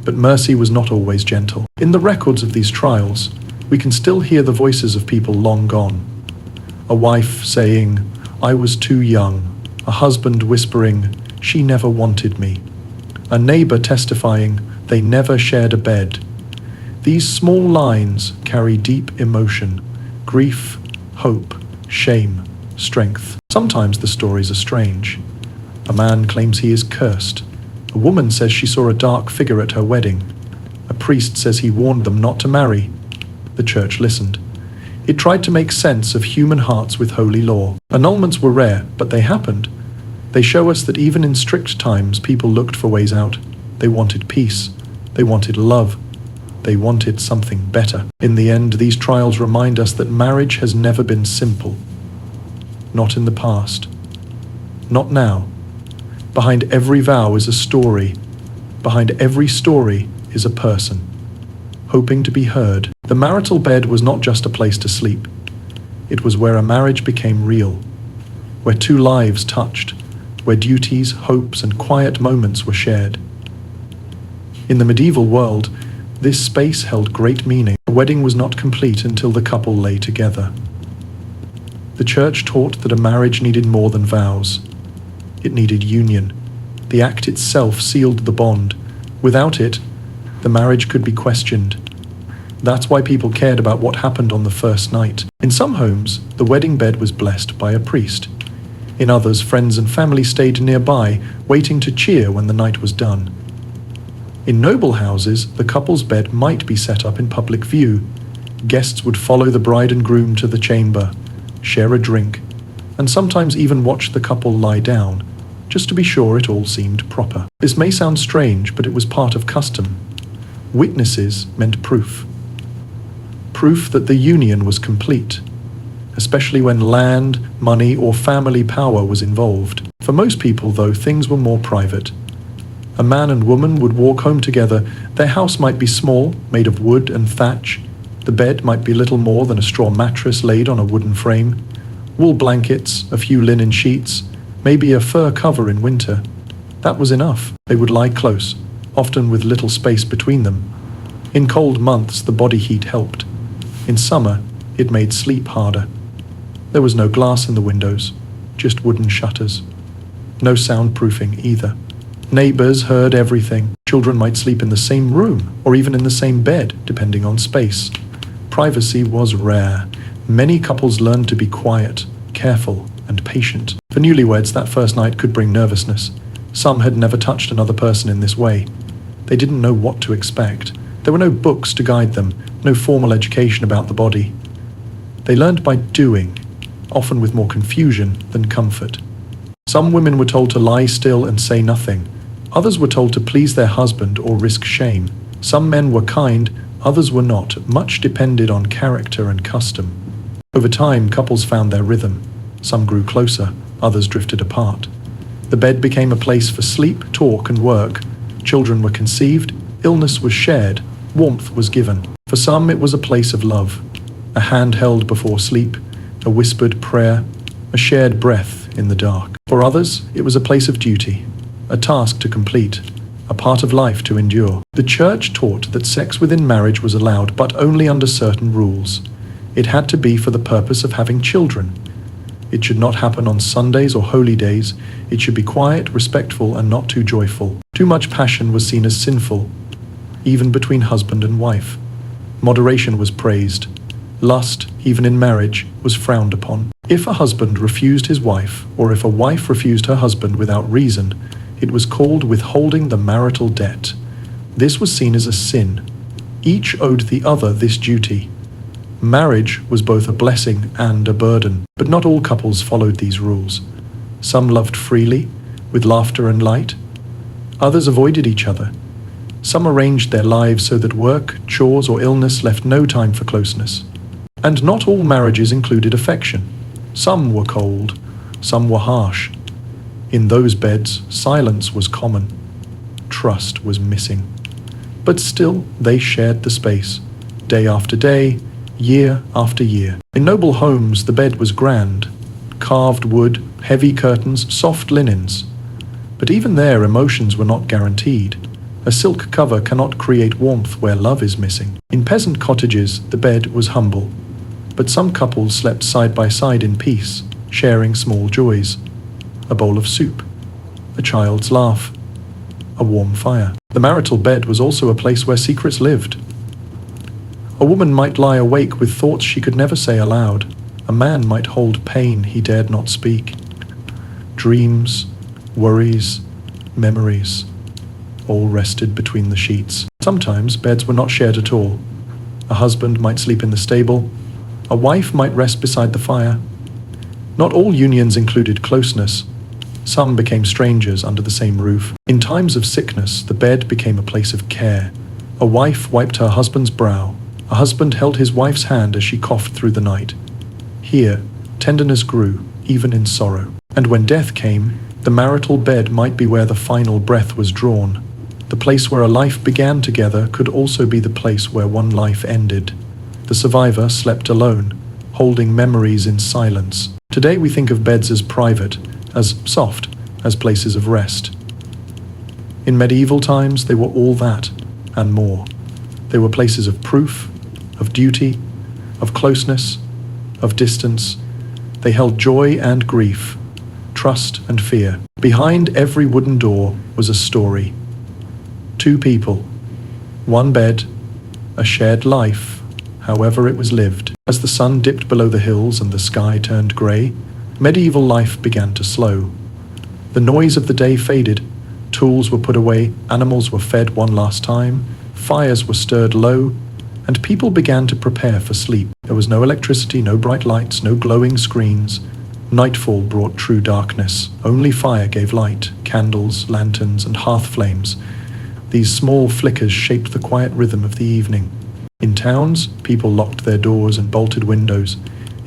Speaker 1: But mercy was not always gentle. In the records of these trials, we can still hear the voices of people long gone. A wife saying, "I was too young." A husband whispering, "She never wanted me." A neighbor testifying, "They never shared a bed." These small lines carry deep emotion, grief, hope, shame, strength. Sometimes the stories are strange. A man claims he is cursed. A woman says she saw a dark figure at her wedding. A priest says he warned them not to marry. The church listened. It tried to make sense of human hearts with holy law. Annulments were rare, but they happened. They show us that even in strict times, people looked for ways out. They wanted peace. They wanted love. They wanted something better. In the end, these trials remind us that marriage has never been simple. Not in the past. Not now. Behind every vow is a story. Behind every story is a person, hoping to be heard. The marital bed was not just a place to sleep. It was where a marriage became real, where two lives touched, where duties, hopes, and quiet moments were shared. In the medieval world, this space held great meaning. The wedding was not complete until the couple lay together. The church taught that a marriage needed more than vows. It needed union. The act itself sealed the bond. Without it, the marriage could be questioned. That's why people cared about what happened on the first night. In some homes, the wedding bed was blessed by a priest. In others, friends and family stayed nearby, waiting to cheer when the night was done. In noble houses, the couple's bed might be set up in public view. Guests would follow the bride and groom to the chamber, share a drink, and sometimes even watch the couple lie down, just to be sure it all seemed proper. This may sound strange, but it was part of custom. Witnesses meant proof. Proof that the union was complete, especially when land, money, or family power was involved. For most people, though, things were more private. A man and woman would walk home together. Their house might be small, made of wood and thatch. The bed might be little more than a straw mattress laid on a wooden frame. Wool blankets, a few linen sheets, maybe a fur cover in winter. That was enough. They would lie close, often with little space between them. In cold months, the body heat helped. In summer, it made sleep harder. There was no glass in the windows, just wooden shutters. No soundproofing either. Neighbors heard everything. Children might sleep in the same room or even in the same bed, depending on space. Privacy was rare. Many couples learned to be quiet, careful, and patient. For newlyweds, that first night could bring nervousness. Some had never touched another person in this way. They didn't know what to expect. There were no books to guide them, no formal education about the body. They learned by doing, often with more confusion than comfort. Some women were told to lie still and say nothing. Others were told to please their husband or risk shame. Some men were kind, others were not. Much depended on character and custom. Over time, couples found their rhythm. Some grew closer, others drifted apart. The bed became a place for sleep, talk, and work. Children were conceived, illness was shared, warmth was given. For some, it was a place of love. A hand held before sleep, a whispered prayer, a shared breath in the dark. For others, it was a place of duty, a task to complete, a part of life to endure. The church taught that sex within marriage was allowed, but only under certain rules. It had to be for the purpose of having children. It should not happen on Sundays or holy days. It should be quiet, respectful, and not too joyful. Too much passion was seen as sinful, even between husband and wife. Moderation was praised. Lust, even in marriage, was frowned upon. If a husband refused his wife, or if a wife refused her husband without reason, it was called withholding the marital debt. This was seen as a sin. Each owed the other this duty. Marriage was both a blessing and a burden, but not all couples followed these rules. Some loved freely, with laughter and light. Others avoided each other. Some arranged their lives so that work, chores, or illness left no time for closeness. And not all marriages included affection. Some were cold, some were harsh. In those beds, silence was common. Trust was missing. But still, they shared the space, day after day, year after year. In noble homes, the bed was grand. Carved wood, heavy curtains, soft linens. But even there, emotions were not guaranteed. A silk cover cannot create warmth where love is missing. In peasant cottages, the bed was humble. But some couples slept side by side in peace, sharing small joys. A bowl of soup, a child's laugh, a warm fire. The marital bed was also a place where secrets lived. A woman might lie awake with thoughts she could never say aloud. A man might hold pain he dared not speak. Dreams, worries, memories, all rested between the sheets. Sometimes beds were not shared at all. A husband might sleep in the stable. A wife might rest beside the fire. Not all unions included closeness. Some became strangers under the same roof. In times of sickness, the bed became a place of care. A wife wiped her husband's brow. A husband held his wife's hand as she coughed through the night. Here, tenderness grew, even in sorrow. And when death came, the marital bed might be where the final breath was drawn. The place where a life began together could also be the place where one life ended. The survivor slept alone, holding memories in silence. Today we think of beds as private, as soft, as places of rest. In medieval times, they were all that, and more. They were places of proof, of duty, of closeness, of distance. They held joy and grief, trust and fear. Behind every wooden door was a story. Two people, one bed, a shared life, however it was lived. As the sun dipped below the hills and the sky turned grey, medieval life began to slow. The noise of the day faded, tools were put away, animals were fed one last time, fires were stirred low, and people began to prepare for sleep. There was no electricity, no bright lights, no glowing screens. Nightfall brought true darkness. Only fire gave light, candles, lanterns, and hearth flames. These small flickers shaped the quiet rhythm of the evening. In towns, people locked their doors and bolted windows.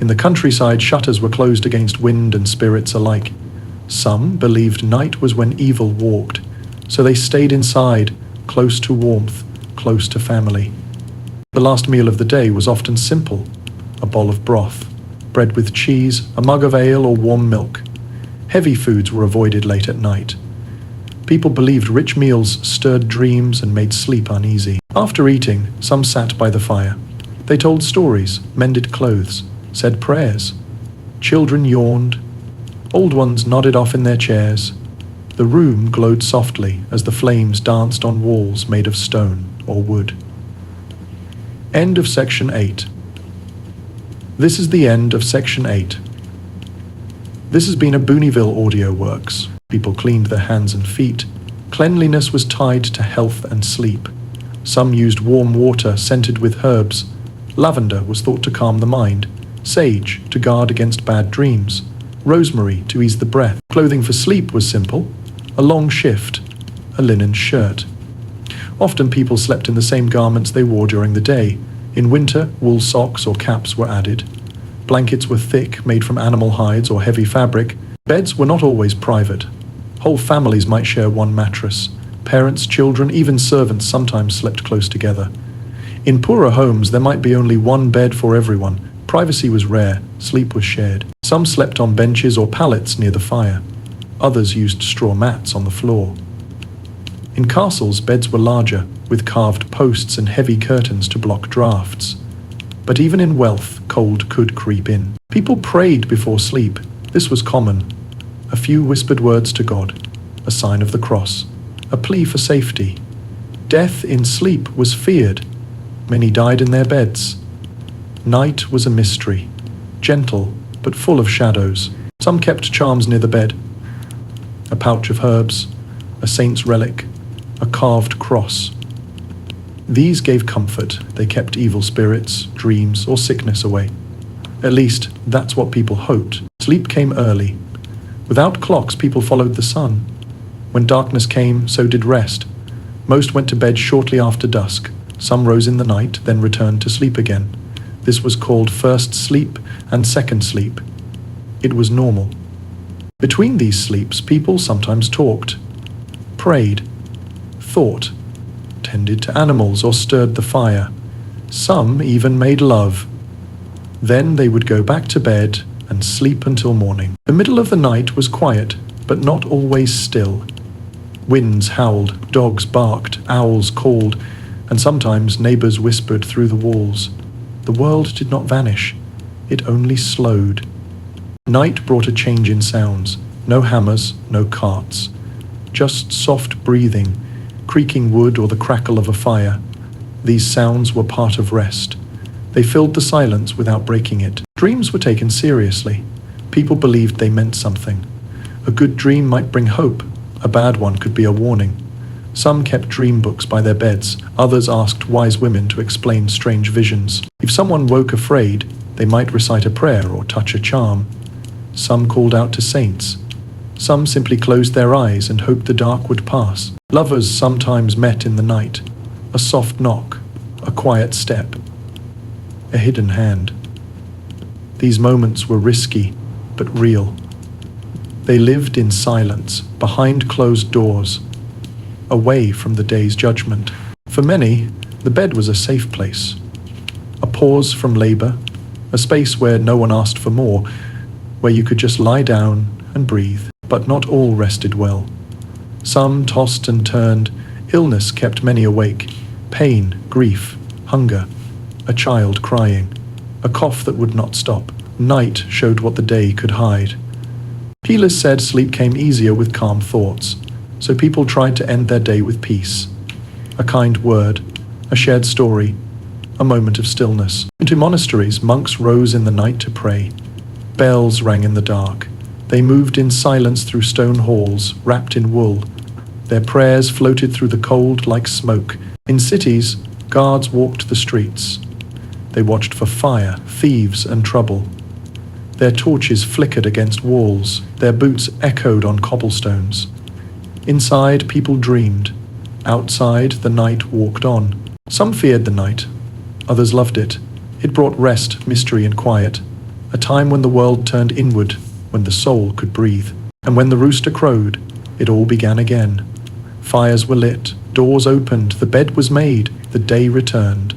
Speaker 1: In the countryside, shutters were closed against wind and spirits alike. Some believed night was when evil walked, so they stayed inside, close to warmth, close to family. The last meal of the day was often simple: a bowl of broth, bread with cheese, a mug of ale or warm milk. Heavy foods were avoided late at night. People believed rich meals stirred dreams and made sleep uneasy. After eating, some sat by the fire. They told stories, mended clothes, said prayers. Children yawned. Old ones nodded off in their chairs. The room glowed softly as the flames danced on walls made of stone or wood. End of section 8. This is the end of section 8. This has been a Booneyville Audio Works. People cleaned their hands and feet. Cleanliness was tied to health and sleep. Some used warm water scented with herbs. Lavender was thought to calm the mind. Sage to guard against bad dreams. Rosemary to ease the breath. Clothing for sleep was simple: a long shift, a linen shirt. Often people slept in the same garments they wore during the day. In winter, wool socks or caps were added. Blankets were thick, made from animal hides or heavy fabric. Beds were not always private. Whole families might share one mattress. Parents, children, even servants sometimes slept close together. In poorer homes, there might be only one bed for everyone. Privacy was rare, sleep was shared. Some slept on benches or pallets near the fire. Others used straw mats on the floor. In castles, beds were larger, with carved posts and heavy curtains to block drafts. But even in wealth, cold could creep in. People prayed before sleep. This was common. A few whispered words to God, a sign of the cross, a plea for safety. Death in sleep was feared. Many died in their beds. Night was a mystery, gentle but full of shadows. Some kept charms near the bed: a pouch of herbs, a saint's relic, a carved cross. These gave comfort. They kept evil spirits, dreams, or sickness away. At least, that's what people hoped. Sleep came early. Without clocks, people followed the sun. When darkness came, so did rest. Most went to bed shortly after dusk. Some rose in the night, then returned to sleep again. This was called first sleep and second sleep. It was normal. Between these sleeps, people sometimes talked, prayed, thought, tended to animals or stirred the fire. Some even made love. Then they would go back to bed and sleep until morning. The middle of the night was quiet, but not always still. Winds howled, dogs barked, owls called, and sometimes neighbors whispered through the walls. The world did not vanish, it only slowed. Night brought a change in sounds. No hammers, no carts. Just soft breathing, creaking wood or the crackle of a fire. These sounds were part of rest. They filled the silence without breaking it. Dreams were taken seriously. People believed they meant something. A good dream might bring hope. A bad one could be a warning. Some kept dream books by their beds. Others asked wise women to explain strange visions. If someone woke afraid, they might recite a prayer or touch a charm. Some called out to saints. Some simply closed their eyes and hoped the dark would pass. Lovers sometimes met in the night. A soft knock, a quiet step, a hidden hand. These moments were risky, but real. They lived in silence, behind closed doors, away from the day's judgment. For many, the bed was a safe place, a pause from labor, a space where no one asked for more, where you could just lie down and breathe. But not all rested well. Some tossed and turned. Illness kept many awake. Pain, grief, hunger. a child crying, a cough that would not stop. Night showed what the day could hide. Healers said sleep came easier with calm thoughts, so people tried to end their day with peace. A kind word, a shared story, a moment of stillness. Into monasteries, monks rose in the night to pray. Bells rang in the dark. They moved in silence through stone halls, wrapped in wool. Their prayers floated through the cold like smoke. In cities, guards walked the streets. They watched for fire, thieves, and trouble. Their torches flickered against walls. Their boots echoed on cobblestones. Inside, people dreamed. Outside, the night walked on. Some feared the night. Others loved it. It brought rest, mystery, and quiet. A time when the world turned inward, when the soul could breathe. And when the rooster crowed, it all began again. Fires were lit, doors opened, the bed was made, the day returned.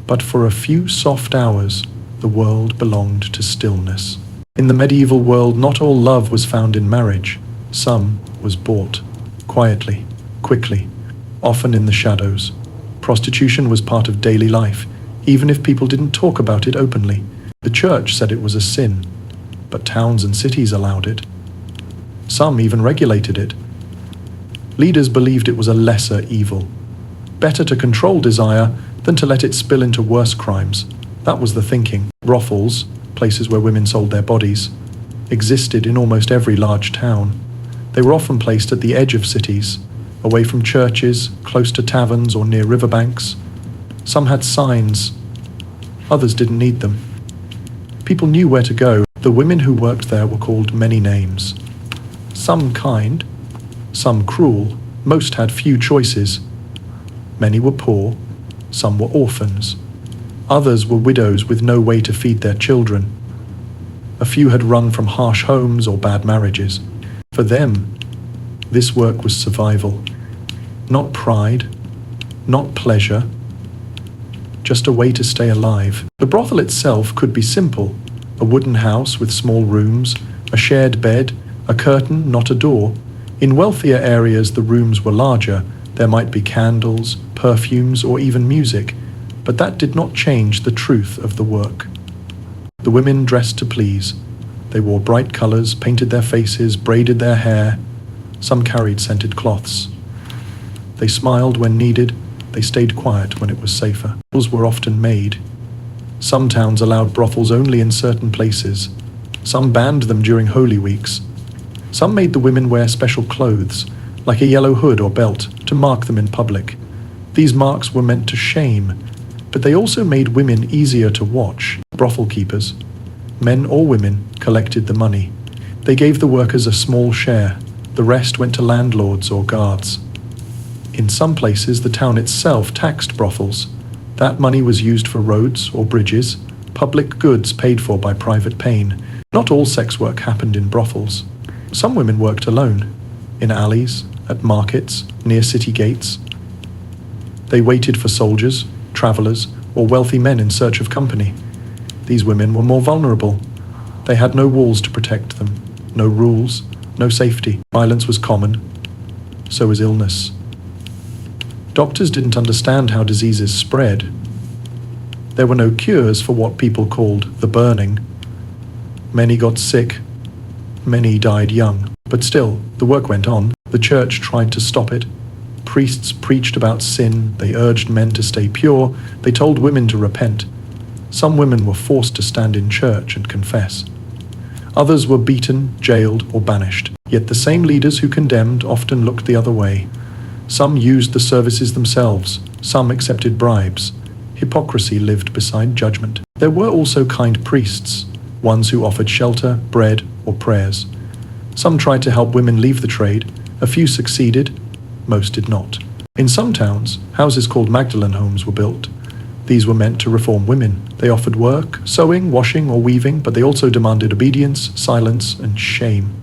Speaker 1: But for a few soft hours, the world belonged to stillness. In the medieval world, not all love was found in marriage. Some was bought, quietly, quickly, often in the shadows. Prostitution was part of daily life, even if people didn't talk about it openly. The church said it was a sin, but towns and cities allowed it. Some even regulated it. Leaders believed it was a lesser evil. Better to control desire than to let it spill into worse crimes. That was the thinking. Brothels, places where women sold their bodies, existed in almost every large town. They were often placed at the edge of cities, away from churches, close to taverns or near riverbanks. Some had signs, others didn't need them. People knew where to go. The women who worked there were called many names. Some kind, some cruel, most had few choices. Many were poor, some were orphans. Others were widows with no way to feed their children. A few had run from harsh homes or bad marriages. For them, this work was survival. Not pride, not pleasure, just a way to stay alive. The brothel itself could be simple: a wooden house with small rooms, a shared bed, a curtain, not a door. In wealthier areas, the rooms were larger. There might be candles, perfumes, or even music, but that did not change the truth of the work. The women dressed to please. They wore bright colors, painted their faces, braided their hair. Some carried scented cloths. They smiled when needed. They stayed quiet when it was safer. Brothels were often made. Some towns allowed brothels only in certain places. Some banned them during holy weeks. Some made the women wear special clothes, like a yellow hood or belt, to mark them in public. These marks were meant to shame, but they also made women easier to watch. Brothel keepers, men or women, collected the money. They gave the workers a small share. The rest went to landlords or guards. In some places, the town itself taxed brothels. That money was used for roads or bridges, public goods paid for by private pain. Not all sex work happened in brothels. Some women worked alone, in alleys, at markets, near city gates. They waited for soldiers, travelers, or wealthy men in search of company. These women were more vulnerable. They had no walls to protect them, no rules, no safety. Violence was common. So was illness. Doctors didn't understand how diseases spread. There were no cures for what people called the burning. Many got sick. Many died young. But still, the work went on. The church tried to stop it. Priests preached about sin. They urged men to stay pure. They told women to repent. Some women were forced to stand in church and confess. Others were beaten, jailed, or banished. Yet the same leaders who condemned often looked the other way. Some used the services themselves. Some accepted bribes. Hypocrisy lived beside judgment. There were also kind priests, ones who offered shelter, bread, or prayers. Some tried to help women leave the trade. A few succeeded. Most did not. In some towns, houses called Magdalene homes were built. These were meant to reform women. They offered work, sewing, washing, or weaving, but they also demanded obedience, silence, and shame.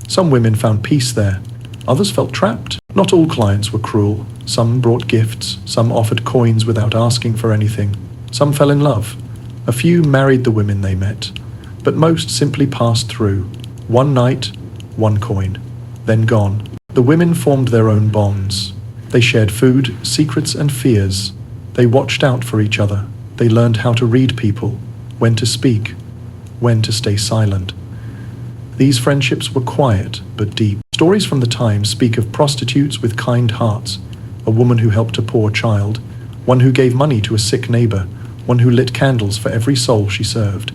Speaker 1: Some women found peace there. Others felt trapped. Not all clients were cruel. Some brought gifts. Some offered coins without asking for anything. Some fell in love. A few married the women they met. But most simply passed through. One night, one coin. Then gone. The women formed their own bonds. They shared food, secrets, and fears. They watched out for each other. They learned how to read people, when to speak, when to stay silent. These friendships were quiet but deep. Stories from the time speak of prostitutes with kind hearts, a woman who helped a poor child, one who gave money to a sick neighbor, one who lit candles for every soul she served.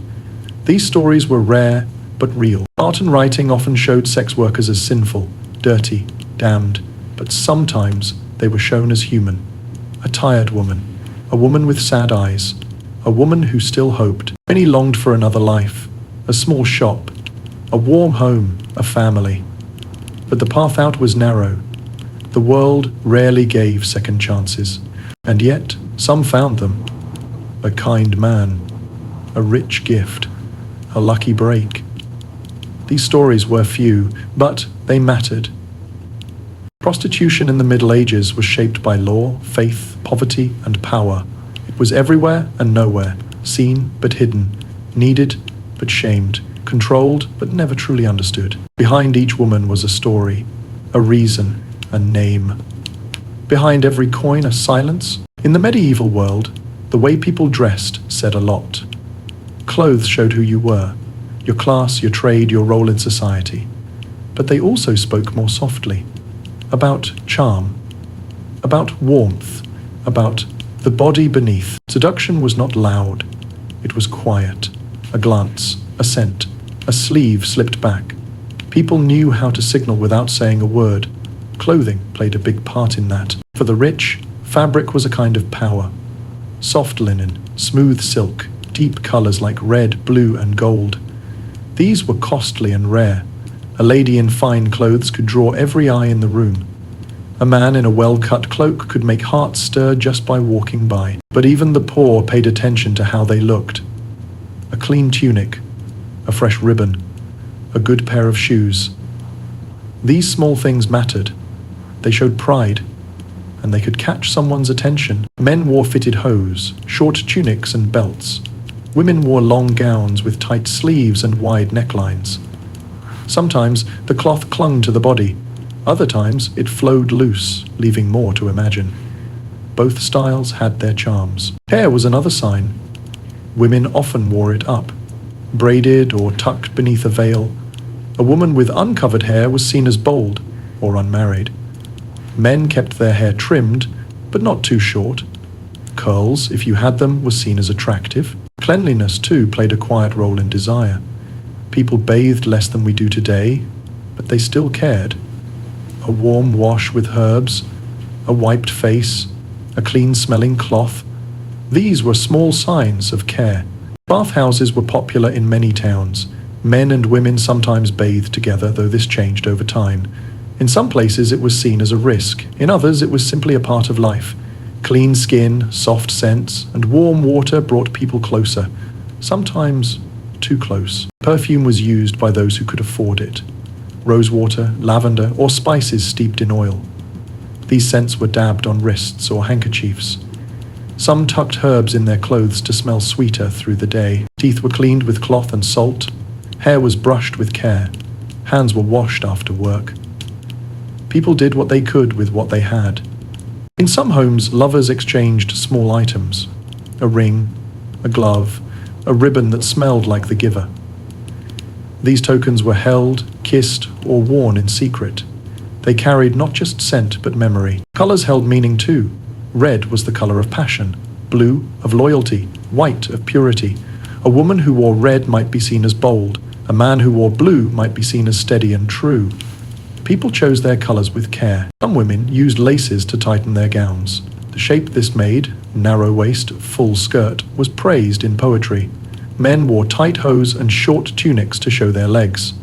Speaker 1: These stories were rare but real. Art and writing often showed sex workers as sinful, dirty, damned, but sometimes they were shown as human. A tired woman, a woman with sad eyes, a woman who still hoped. Many longed for another life, a small shop, a warm home, a family. But the path out was narrow. The world rarely gave second chances, and yet some found them. A kind man, a rich gift, a lucky break. These stories were few, but they mattered. Prostitution in the Middle Ages was shaped by law, faith, poverty, and power. It was everywhere and nowhere, seen but hidden, needed but shamed, controlled but never truly understood. Behind each woman was a story, a reason, a name. Behind every coin, a silence. In the medieval world, the way people dressed said a lot. Clothes showed who you were, your class, your trade, your role in society. But they also spoke more softly, about charm, about warmth, about the body beneath. Seduction was not loud. It was quiet. A glance, a scent, a sleeve slipped back. People knew how to signal without saying a word. Clothing played a big part in that. For the rich, fabric was a kind of power. Soft linen, smooth silk, deep colors like red, blue, and gold. These were costly and rare. A lady in fine clothes could draw every eye in the room. A man in a well-cut cloak could make hearts stir just by walking by. But even the poor paid attention to how they looked. A clean tunic, a fresh ribbon, a good pair of shoes. These small things mattered. They showed pride, and they could catch someone's attention. Men wore fitted hose, short tunics and belts. Women wore long gowns with tight sleeves and wide necklines. Sometimes the cloth clung to the body. Other times it flowed loose, leaving more to imagine. Both styles had their charms. Hair was another sign. Women often wore it up, braided or tucked beneath a veil. A woman with uncovered hair was seen as bold or unmarried. Men kept their hair trimmed, but not too short. Curls, if you had them, were seen as attractive. Cleanliness, too, played a quiet role in desire. People bathed less than we do today, but they still cared. A warm wash with herbs, a wiped face, a clean-smelling cloth. These were small signs of care. Bathhouses were popular in many towns. Men and women sometimes bathed together, though this changed over time. In some places it was seen as a risk. In others it was simply a part of life. Clean skin, soft scents, and warm water brought people closer, sometimes too close. Perfume was used by those who could afford it. Rosewater, lavender, or spices steeped in oil. These scents were dabbed on wrists or handkerchiefs. Some tucked herbs in their clothes to smell sweeter through the day. Teeth were cleaned with cloth and salt. Hair was brushed with care. Hands were washed after work. People did what they could with what they had. In some homes, lovers exchanged small items. A ring, a glove, a ribbon that smelled like the giver. These tokens were held, kissed, or worn in secret. They carried not just scent but memory. Colors held meaning too. Red was the color of passion, blue of loyalty, white of purity. A woman who wore red might be seen as bold. A man who wore blue might be seen as steady and true. People chose their colors with care. Some women used laces to tighten their gowns. The shape this made, narrow waist, full skirt, was praised in poetry. Men wore tight hose and short tunics to show their legs.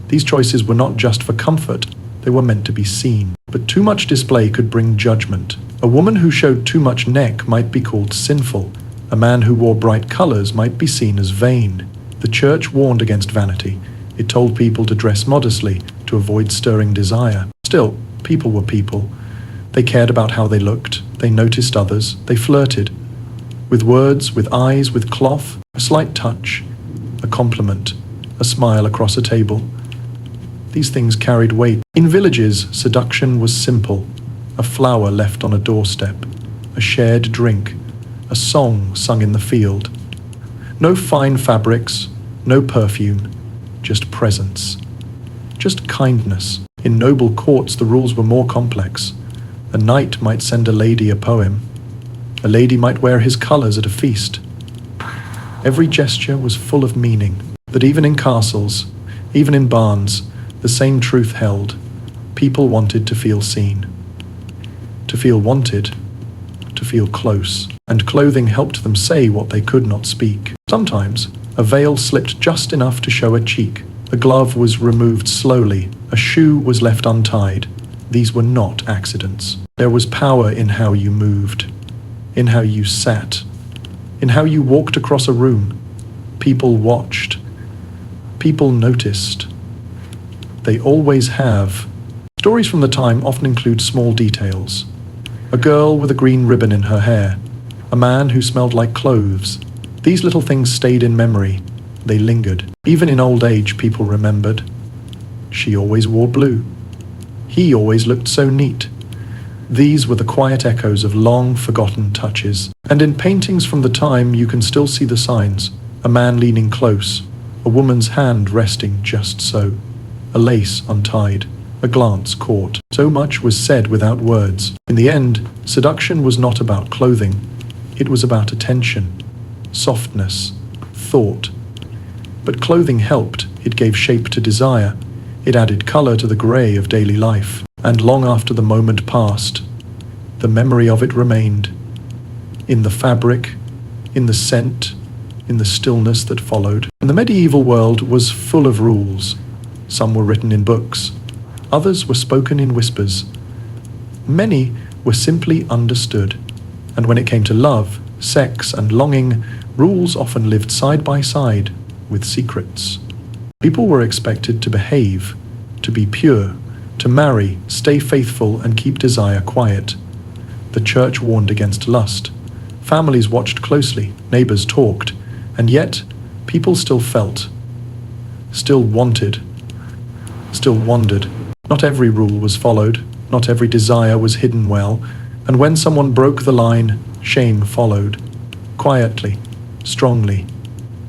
Speaker 1: These choices were not just for comfort, they were meant to be seen. But too much display could bring judgment. A woman who showed too much neck might be called sinful. A man who wore bright colors might be seen as vain. The church warned against vanity. It told people to dress modestly, to avoid stirring desire. Still, people were people. They cared about how they looked, they noticed others, they flirted. With words, with eyes, with cloth, a slight touch, a compliment, a smile across a table. These things carried weight. In villages, seduction was simple. A flower left on a doorstep, a shared drink, a song sung in the field. No fine fabrics, no perfume, just presence. Just kindness. In noble courts the rules were more complex. A knight might send a lady a poem. A lady might wear his colours at a feast. Every gesture was full of meaning, that even in castles, even in barns, the same truth held. People wanted to feel seen. To feel wanted, to feel close, and clothing helped them say what they could not speak. Sometimes, a veil slipped just enough to show a cheek. A glove was removed slowly, a shoe was left untied. These were not accidents. There was power in how you moved, in how you sat, in how you walked across a room. People watched. People noticed. They always have. Stories from the time often include small details. A girl with a green ribbon in her hair. A man who smelled like cloves. These little things stayed in memory. They lingered. Even in old age, people remembered. She always wore blue. He always looked so neat. These were the quiet echoes of long forgotten touches. And in paintings from the time you can still see the signs. A man leaning close, a woman's hand resting just so, a lace untied, a glance caught. So much was said without words. In the end, seduction was not about clothing. It was about attention, softness, thought. But clothing helped. It gave shape to desire. It added color to the gray of daily life. And long after the moment passed, the memory of it remained. In the fabric, in the scent, in the stillness that followed. And the medieval world was full of rules. Some were written in books. Others were spoken in whispers. Many were simply understood. And when it came to love, sex, and longing, rules often lived side by side with secrets. People were expected to behave, to be pure, to marry, stay faithful, and keep desire quiet. The church warned against lust. Families watched closely, neighbors talked, and yet people still felt, still wanted, still wondered. Not every rule was followed, not every desire was hidden well, and when someone broke the line, shame followed, quietly, strongly,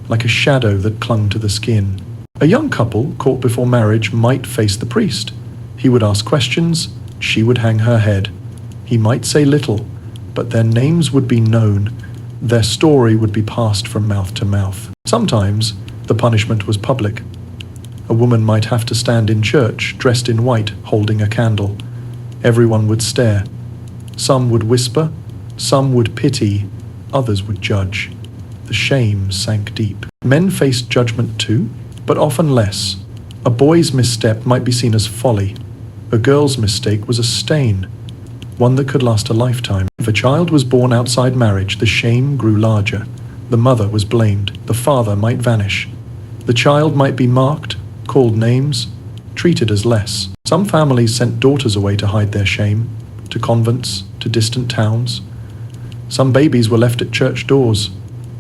Speaker 1: like a shadow that clung to the skin. A young couple caught before marriage might face the priest. He would ask questions, she would hang her head. He might say little, but their names would be known. Their story would be passed from mouth to mouth. Sometimes the punishment was public. A woman might have to stand in church, dressed in white, holding a candle. Everyone would stare. Some would whisper, some would pity, others would judge. The shame sank deep. Men faced judgment too, but often less. A boy's misstep might be seen as folly. A girl's mistake was a stain, one that could last a lifetime. If a child was born outside marriage, the shame grew larger. The mother was blamed. The father might vanish. The child might be marked, called names, treated as less. Some families sent daughters away to hide their shame, to convents, to distant towns. Some babies were left at church doors.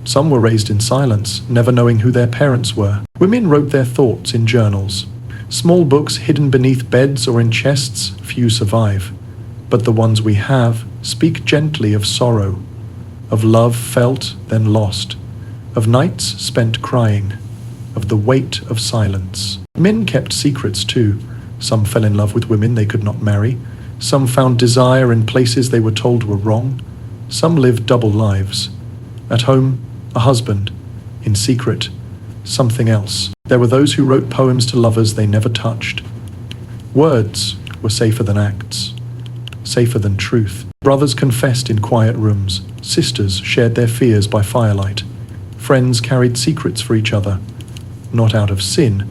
Speaker 1: Some were raised in silence, never knowing who their parents were. Women wrote their thoughts in journals. Small books hidden beneath beds or in chests, few survive. But the ones we have speak gently of sorrow, of love felt then lost, of nights spent crying, of the weight of silence. Men kept secrets too. Some fell in love with women they could not marry. Some found desire in places they were told were wrong. Some lived double lives. At home, a husband. In secret, something else. There were those who wrote poems to lovers they never touched. Words were safer than acts, safer than truth. Brothers confessed in quiet rooms. Sisters shared their fears by firelight. Friends carried secrets for each other, not out of sin,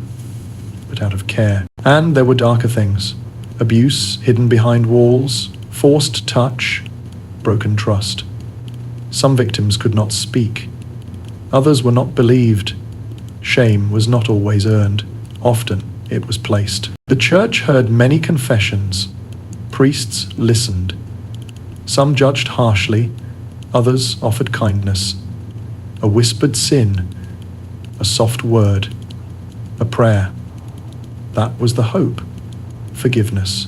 Speaker 1: but out of care. And there were darker things. Abuse hidden behind walls, forced touch, broken trust. Some victims could not speak. Others were not believed. Shame was not always earned. Often it was placed. The church heard many confessions. Priests listened. Some judged harshly, others offered kindness. A whispered sin, a soft word, a prayer. That was the hope. Forgiveness.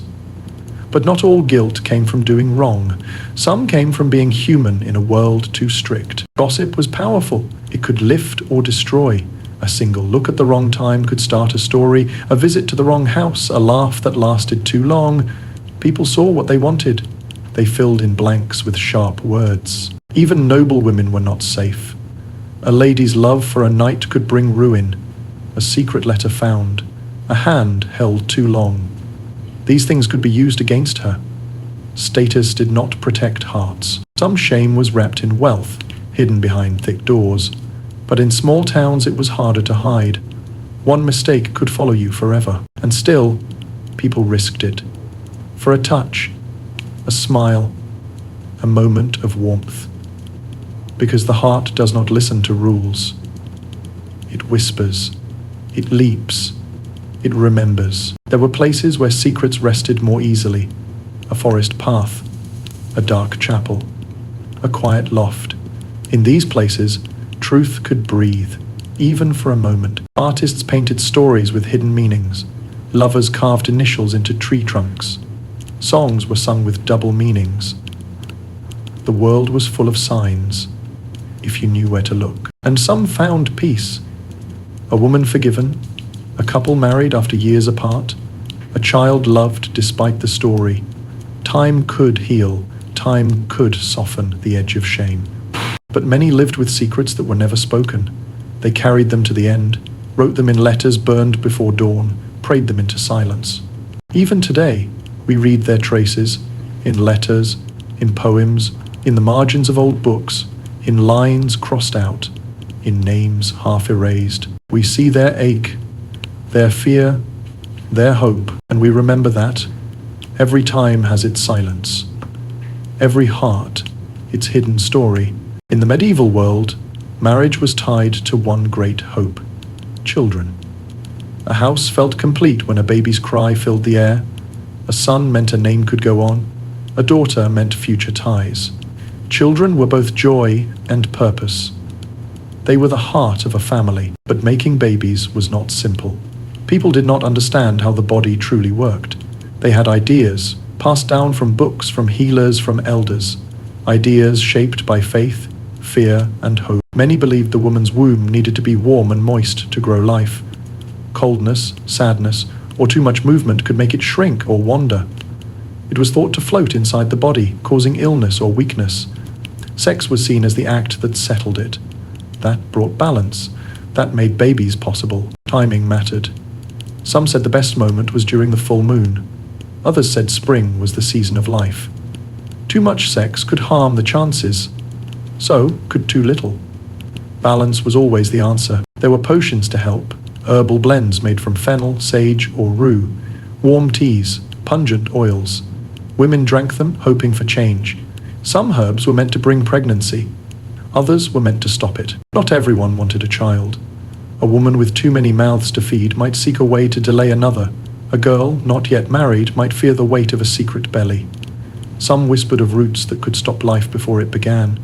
Speaker 1: But not all guilt came from doing wrong. Some came from being human in a world too strict. Gossip was powerful. It could lift or destroy. A single look at the wrong time could start a story, a visit to the wrong house, a laugh that lasted too long. People saw what they wanted. They filled in blanks with sharp words. Even noble women were not safe. A lady's love for a knight could bring ruin. A secret letter found. A hand held too long. These things could be used against her. Status did not protect hearts. Some shame was wrapped in wealth, hidden behind thick doors. But in small towns it was harder to hide. One mistake could follow you forever. And still, people risked it. For a touch, a smile, a moment of warmth. Because the heart does not listen to rules. It whispers. It leaps. It remembers. There were places where secrets rested more easily. A forest path. A dark chapel. A quiet loft. In these places, truth could breathe, even for a moment. Artists painted stories with hidden meanings. Lovers carved initials into tree trunks. Songs were sung with double meanings. The world was full of signs, if you knew where to look. And some found peace. A woman forgiven, a couple married after years apart, a child loved despite the story. Time could heal, time could soften the edge of shame. But many lived with secrets that were never spoken. They carried them to the end, wrote them in letters burned before dawn, prayed them into silence. Even today, we read their traces, in letters, in poems, in the margins of old books, in lines crossed out, in names half erased. We see their ache, their fear, their hope, and we remember that every time has its silence. Every heart, its hidden story. In the medieval world, marriage was tied to one great hope: children. A house felt complete when a baby's cry filled the air. A son meant a name could go on. A daughter meant future ties. Children were both joy and purpose. They were the heart of a family, but making babies was not simple. People did not understand how the body truly worked. They had ideas, passed down from books, from healers, from elders. Ideas shaped by faith, fear, and hope. Many believed the woman's womb needed to be warm and moist to grow life. Coldness, sadness, or too much movement could make it shrink or wander. It was thought to float inside the body, causing illness or weakness. Sex was seen as the act that settled it. That brought balance. That made babies possible. Timing mattered. Some said the best moment was during the full moon. Others said spring was the season of life. Too much sex could harm the chances. So could too little. Balance was always the answer. There were potions to help. Herbal blends made from fennel, sage, or rue. Warm teas, pungent oils. Women drank them, hoping for change. Some herbs were meant to bring pregnancy. Others were meant to stop it. Not everyone wanted a child. A woman with too many mouths to feed might seek a way to delay another. A girl, not yet married, might fear the weight of a secret belly. Some whispered of roots that could stop life before it began.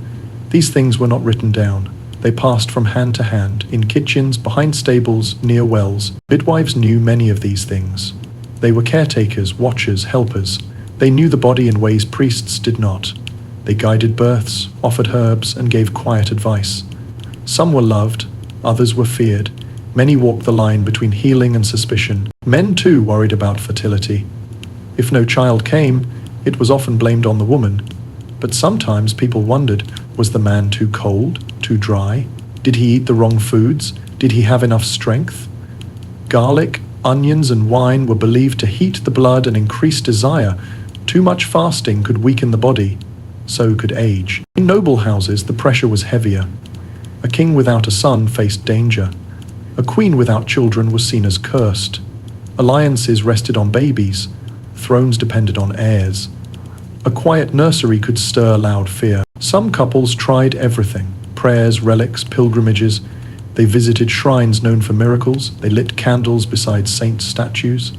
Speaker 1: These things were not written down. They passed from hand to hand, in kitchens, behind stables, near wells. Midwives knew many of these things. They were caretakers, watchers, helpers. They knew the body in ways priests did not. They guided births, offered herbs, and gave quiet advice. Some were loved, others were feared. Many walked the line between healing and suspicion. Men too worried about fertility. If no child came, it was often blamed on the woman. But sometimes people wondered, was the man too cold, too dry? Did he eat the wrong foods? Did he have enough strength? Garlic, onions, and wine were believed to heat the blood and increase desire. Too much fasting could weaken the body. So could age. In noble houses, the pressure was heavier. A king without a son faced danger. A queen without children was seen as cursed. Alliances rested on babies. Thrones depended on heirs. A quiet nursery could stir loud fear. Some couples tried everything: prayers, relics, pilgrimages. They visited shrines known for miracles. They lit candles beside saints' statues.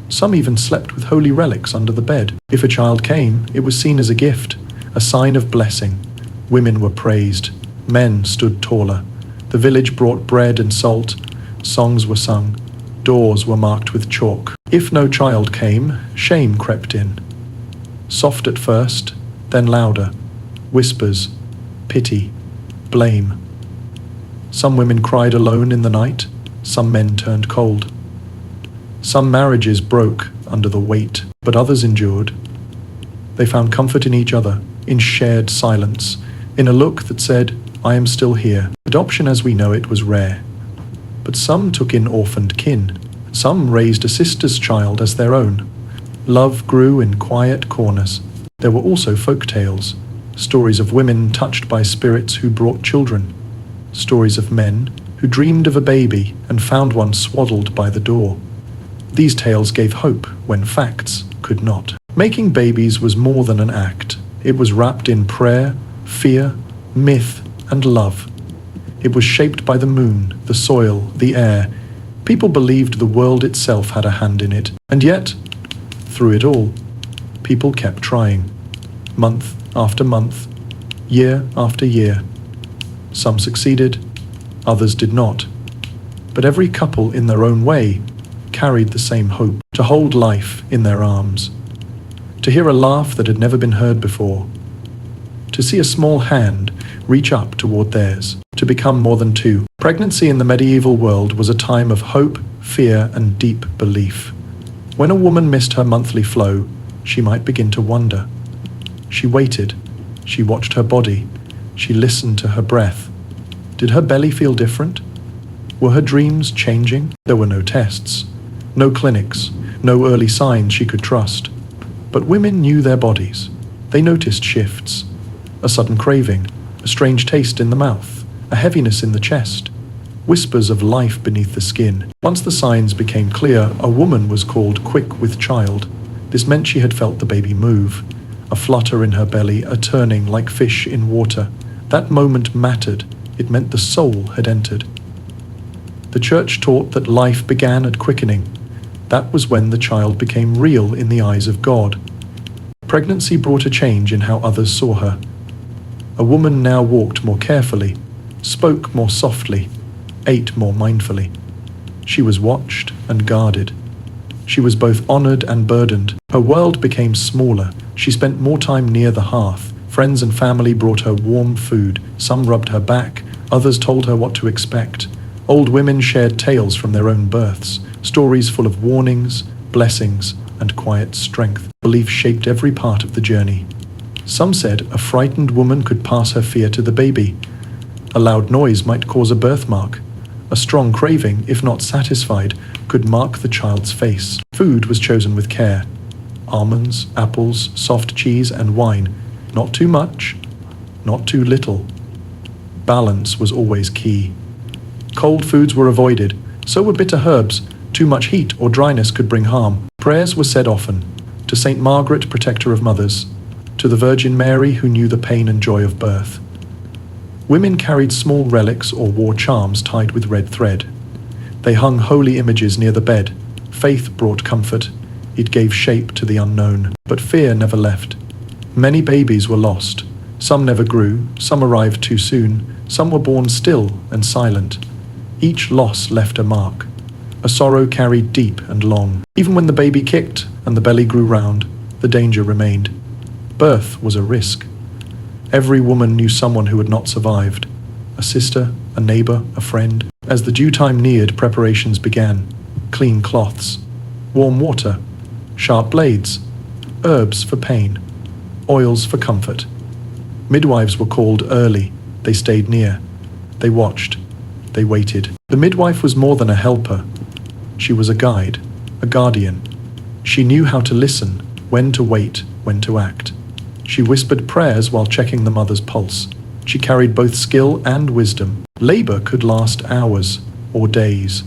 Speaker 1: Some even slept with holy relics under the bed. If a child came, it was seen as a gift, a sign of blessing. Women were praised. Men stood taller. The village brought bread and salt. Songs were sung. Doors were marked with chalk. If no child came, shame crept in. soft at first, then louder, whispers, pity, blame. Some women cried alone in the night, some men turned cold. Some marriages broke under the weight, but others endured. They found comfort in each other, in shared silence, in a look that said, "I am still here." Adoption as we know it was rare. But some took in orphaned kin. Some raised a sister's child as their own. Love grew in quiet corners. There were also folk tales, stories of women touched by spirits who brought children, stories of men who dreamed of a baby and found one swaddled by the door. These tales gave hope when facts could not. Making babies was more than an act. It was wrapped in prayer, fear, myth, and love. It was shaped by the moon, the soil, the air. People believed the world itself had a hand in it, and yet, through it all, people kept trying. Month after month, year after year. Some succeeded, others did not. But every couple in their own way carried the same hope, to hold life in their arms, to hear a laugh that had never been heard before, to see a small hand reach up toward theirs, to become more than two. Pregnancy in the medieval world was a time of hope, fear, and deep belief. When a woman missed her monthly flow, she might begin to wonder. She waited. She watched her body. She listened to her breath. Did her belly feel different? Were her dreams changing? There were no tests, no clinics, no early signs she could trust. But women knew their bodies. They noticed shifts. A sudden craving, a strange taste in the mouth, a heaviness in the chest, whispers of life beneath the skin. Once the signs became clear, a woman was called quick with child. This meant she had felt the baby move, a flutter in her belly, a turning like fish in water. That moment mattered. It meant the soul had entered. The church taught that life began at quickening. That was when the child became real in the eyes of God. Pregnancy brought a change in how others saw her. A woman now walked more carefully, spoke more softly, ate more mindfully. She was watched and guarded. She was both honored and burdened. Her world became smaller. She spent more time near the hearth. Friends and family brought her warm food. Some rubbed her back. Others told her what to expect. Old women shared tales from their own births, stories full of warnings, blessings, and quiet strength. Belief shaped every part of the journey. Some said a frightened woman could pass her fear to the baby. A loud noise might cause a birthmark. A strong craving, if not satisfied, could mark the child's face. Food was chosen with care. Almonds, apples, soft cheese, and wine. Not too much, not too little. Balance was always key. Cold foods were avoided, so were bitter herbs. Too much heat or dryness could bring harm. Prayers were said often, to Saint Margaret, protector of mothers, to the Virgin Mary who knew the pain and joy of birth. Women carried small relics or wore charms tied with red thread. They hung holy images near the bed. Faith brought comfort. It gave shape to the unknown, but fear never left. Many babies were lost. Some never grew, some arrived too soon, some were born still and silent. Each loss left a mark, a sorrow carried deep and long. Even when the baby kicked and the belly grew round, the danger remained. Birth was a risk. Every woman knew someone who had not survived, a sister, a neighbor, a friend. As the due time neared, preparations began. Clean cloths, warm water, sharp blades, herbs for pain, oils for comfort. Midwives were called early. They stayed near. They watched. They waited. The midwife was more than a helper. She was a guide, a guardian. She knew how to listen, when to wait, when to act. She whispered prayers while checking the mother's pulse. She carried both skill and wisdom. Labor could last hours or days.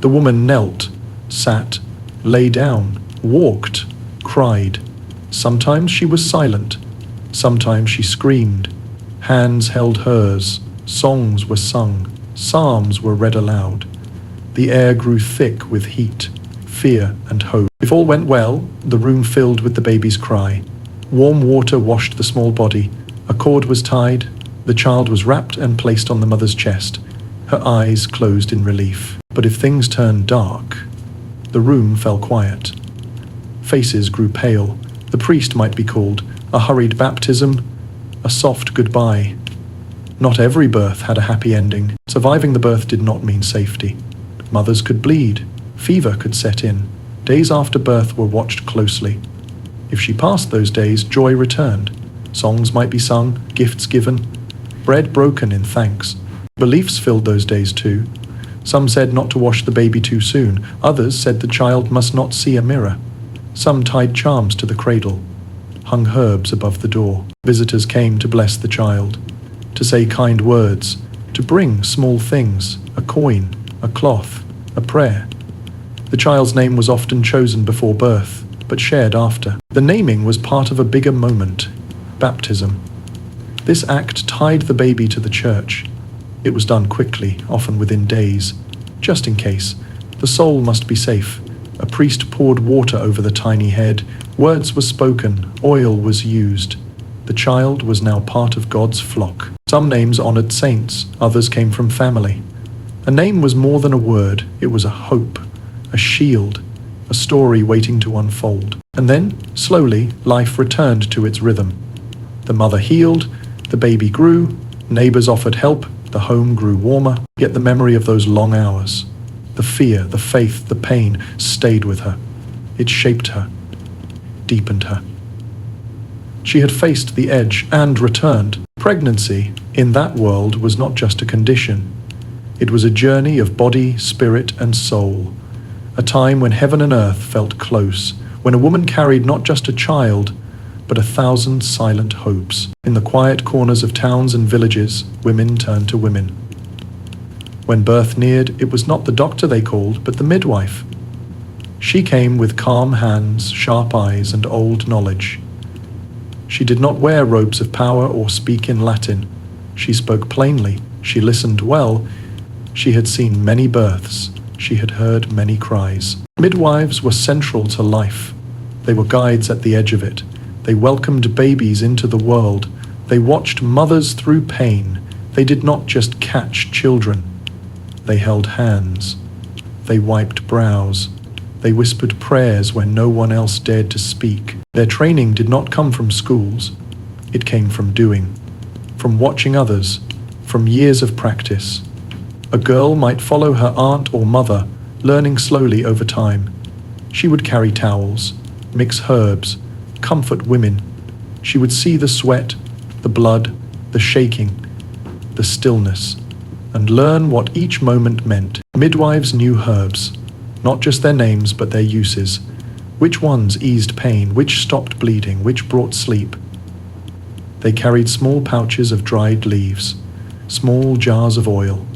Speaker 1: The woman knelt, sat, lay down, walked, cried. Sometimes she was silent. Sometimes she screamed. Hands held hers. Songs were sung. Psalms were read aloud. The air grew thick with heat, fear, and hope. If all went well, the room filled with the baby's cry. Warm water washed the small body. A cord was tied. The child was wrapped and placed on the mother's chest. Her eyes closed in relief. But if things turned dark, the room fell quiet. Faces grew pale. The priest might be called a hurried baptism, a soft goodbye. Not every birth had a happy ending. Surviving the birth did not mean safety. Mothers could bleed. Fever could set in. Days after birth were watched closely. If she passed those days, joy returned. Songs might be sung, gifts given, bread broken in thanks. Beliefs filled those days too. Some said not to wash the baby too soon. Others said the child must not see a mirror. Some tied charms to the cradle, hung herbs above the door. Visitors came to bless the child, to say kind words, to bring small things, a coin, a cloth, a prayer. The child's name was often chosen before birth, but shared after. The naming was part of a bigger moment, baptism. This act tied the baby to the church. It was done quickly, often within days. Just in case, the soul must be safe. A priest poured water over the tiny head. Words were spoken, oil was used. The child was now part of God's flock. Some names honored saints, others came from family. A name was more than a word, it was a hope, a shield, a story waiting to unfold. And then, slowly, life returned to its rhythm. The mother healed, the baby grew, neighbors offered help, the home grew warmer, yet the memory of those long hours, the fear, the faith, the pain, stayed with her. It shaped her, deepened her. She had faced the edge and returned. Pregnancy, in that world, was not just a condition. It was a journey of body, spirit, and soul. A time when heaven and earth felt close, when a woman carried not just a child, but 1,000 silent hopes. In the quiet corners of towns and villages, women turned to women. When birth neared, it was not the doctor they called, but the midwife. She came with calm hands, sharp eyes, and old knowledge. She did not wear robes of power or speak in Latin. She spoke plainly. She listened well. She had seen many births. She had heard many cries. Midwives were central to life. They were guides at the edge of it. They welcomed babies into the world. They watched mothers through pain. They did not just catch children. They held hands. They wiped brows. They whispered prayers when no one else dared to speak. Their training did not come from schools. It came from doing, from watching others, from years of practice. A girl might follow her aunt or mother, learning slowly over time. She would carry towels, mix herbs, comfort women. She would see the sweat, the blood, the shaking, the stillness, and learn what each moment meant. Midwives knew herbs, not just their names but their uses. Which ones eased pain, which stopped bleeding, which brought sleep. They carried small pouches of dried leaves, small jars of oil,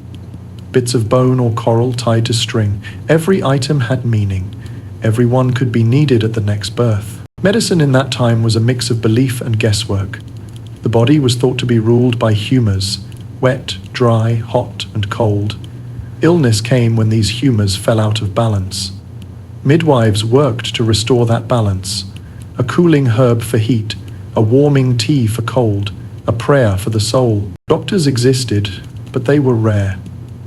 Speaker 1: bits of bone or coral tied to string. Every item had meaning. Every one could be needed at the next birth. Medicine in that time was a mix of belief and guesswork. The body was thought to be ruled by humors, wet, dry, hot, and cold. Illness came when these humors fell out of balance. Midwives worked to restore that balance. A cooling herb for heat, a warming tea for cold, a prayer for the soul. Doctors existed, but they were rare,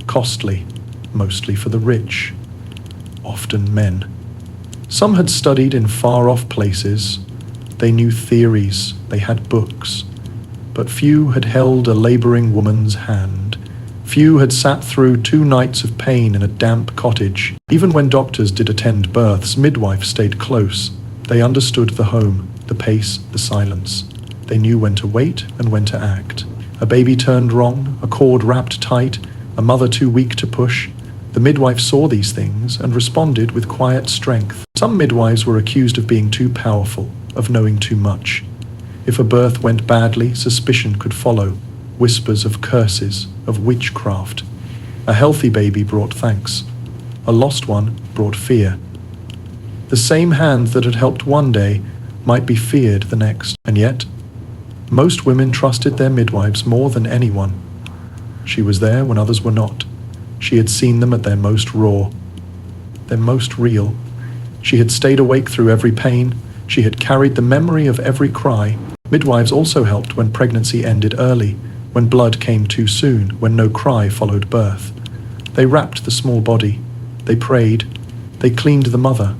Speaker 1: costly, mostly for the rich, often men. Some had studied in far-off places. They knew theories, they had books, but few had held a laboring woman's hand. Few had sat through 2 nights of pain in a damp cottage. Even when doctors did attend births, midwives stayed close. They understood the home, the pace, the silence. They knew when to wait and when to act. A baby turned wrong, a cord wrapped tight, a mother too weak to push. The midwife saw these things and responded with quiet strength. Some midwives were accused of being too powerful, of knowing too much. If a birth went badly, suspicion could follow. Whispers of curses, of witchcraft. A healthy baby brought thanks. A lost one brought fear. The same hand that had helped one day might be feared the next. And yet, most women trusted their midwives more than anyone. She was there when others were not. She had seen them at their most raw, their most real. She had stayed awake through every pain. She had carried the memory of every cry. Midwives also helped when pregnancy ended early, when blood came too soon, when no cry followed birth. They wrapped the small body. They prayed. They cleaned the mother.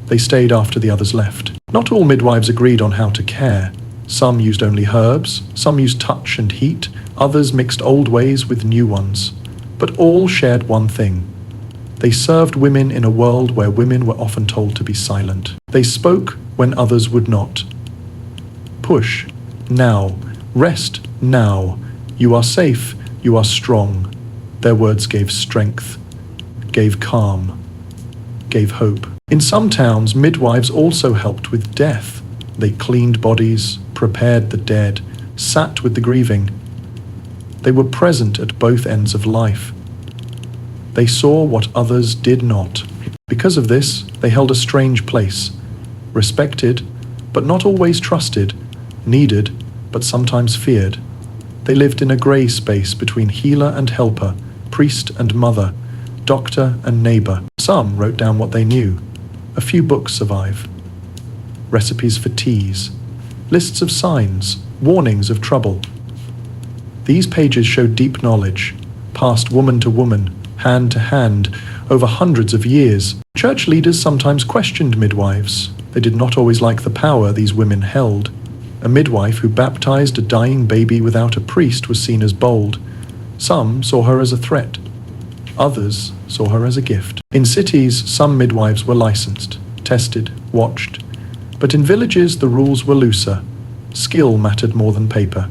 Speaker 1: They stayed after the others left. Not all midwives agreed on how to care. Some used only herbs, some used touch and heat, others mixed old ways with new ones. But all shared one thing. They served women in a world where women were often told to be silent. They spoke when others would not. Push, now. Rest, now. You are safe, you are strong. Their words gave strength, gave calm, gave hope. In some towns, midwives also helped with death. They cleaned bodies, prepared the dead, sat with the grieving. They were present at both ends of life. They saw what others did not. Because of this, they held a strange place, respected, but not always trusted, needed, but sometimes feared. They lived in a grey space between healer and helper, priest and mother, doctor and neighbour. Some wrote down what they knew. A few books survive. Recipes for teas, lists of signs, warnings of trouble. These pages show deep knowledge, passed woman to woman, hand to hand, over hundreds of years. Church leaders sometimes questioned midwives. They did not always like the power these women held. A midwife who baptized a dying baby without a priest was seen as bold. Some saw her as a threat. Others saw her as a gift. In cities, some midwives were licensed, tested, watched. But in villages, the rules were looser. Skill mattered more than paper.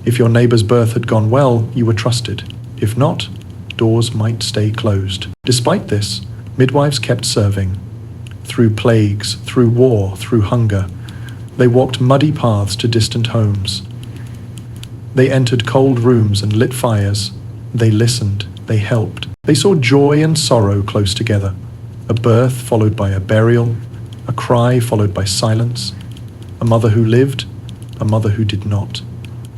Speaker 1: If your neighbor's birth had gone well, you were trusted. If not, doors might stay closed. Despite this, midwives kept serving. Through plagues, through war, through hunger, they walked muddy paths to distant homes. They entered cold rooms and lit fires. They listened, they helped. They saw joy and sorrow close together. A birth followed by a burial, a cry followed by silence, a mother who lived, a mother who did not.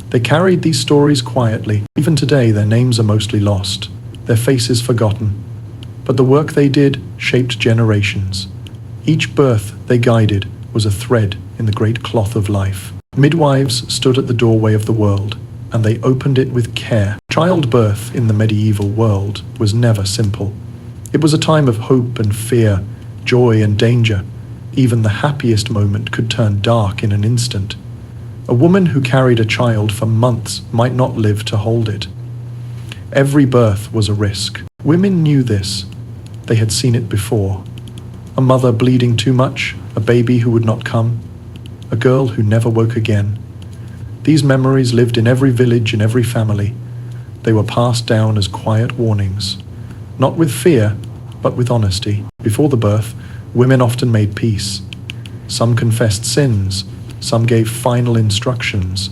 Speaker 1: They carried these stories quietly. Even today, their names are mostly lost, their faces forgotten. But the work they did shaped generations. Each birth they guided was a thread in the great cloth of life. Midwives stood at the doorway of the world, and they opened it with care. Childbirth in the medieval world was never simple. It was a time of hope and fear, joy and danger. Even the happiest moment could turn dark in an instant. A woman who carried a child for months might not live to hold it. Every birth was a risk. Women knew this. They had seen it before. A mother bleeding too much, a baby who would not come, a girl who never woke again. These memories lived in every village, in every family. They were passed down as quiet warnings, not with fear, but with honesty. Before the birth, women often made peace. Some confessed sins, some gave final instructions.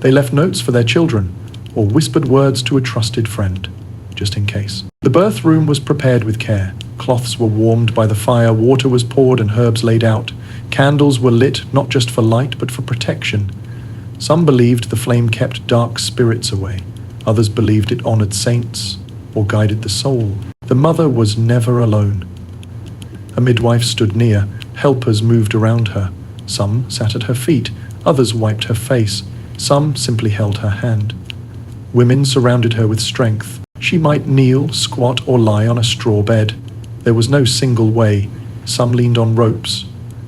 Speaker 1: They left notes for their children, or whispered words to a trusted friend, just in case. The birth room was prepared with care. Cloths were warmed by the fire, water was poured and herbs laid out. Candles were lit not just for light but for protection. Some believed the flame kept dark spirits away. Others believed it honored saints or guided the soul. The mother was never alone. A midwife stood near. Helpers moved around her. Some sat at her feet. Others wiped her face. Some simply held her hand. Women surrounded her with strength. She might kneel, squat, or lie on a straw bed. There was no single way. Some leaned on ropes.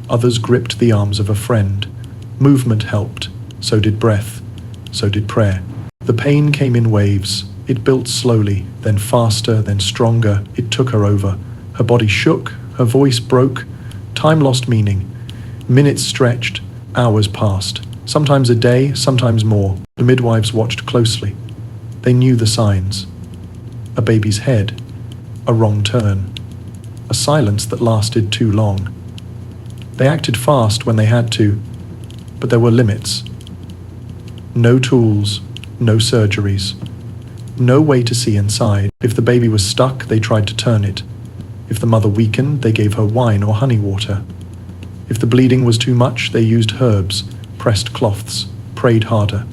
Speaker 1: Others gripped the arms of a friend. Movement helped. So did breath. So did prayer. The pain came in waves. It built slowly, then faster, then stronger. It took her over. Her body shook. Her voice broke. Time lost meaning. Minutes stretched. Hours passed. Sometimes a day, sometimes more. The midwives watched closely. They knew the signs. A baby's head. A wrong turn. A silence that lasted too long. They acted fast when they had to, but there were limits. No tools, no surgeries, no way to see inside. If the baby was stuck, they tried to turn it. If the mother weakened, they gave her wine or honey water. If the bleeding was too much, they used herbs, pressed cloths, prayed harder.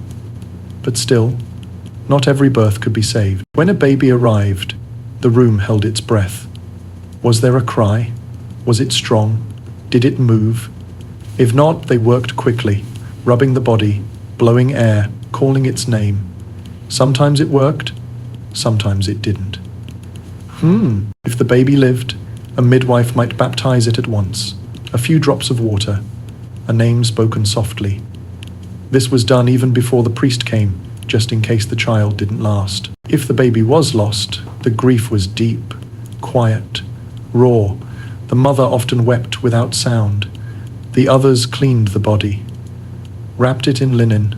Speaker 1: But still, not every birth could be saved. When a baby arrived, the room held its breath. Was there a cry? Was it strong? Did it move? If not, they worked quickly, rubbing the body, blowing air, calling its name. Sometimes it worked, sometimes it didn't. If the baby lived, a midwife might baptize it at once. A few drops of water, a name spoken softly. This was done even before the priest came, just in case the child didn't last. If the baby was lost, the grief was deep, quiet, raw. The mother often wept without sound. The others cleaned the body, wrapped it in linen,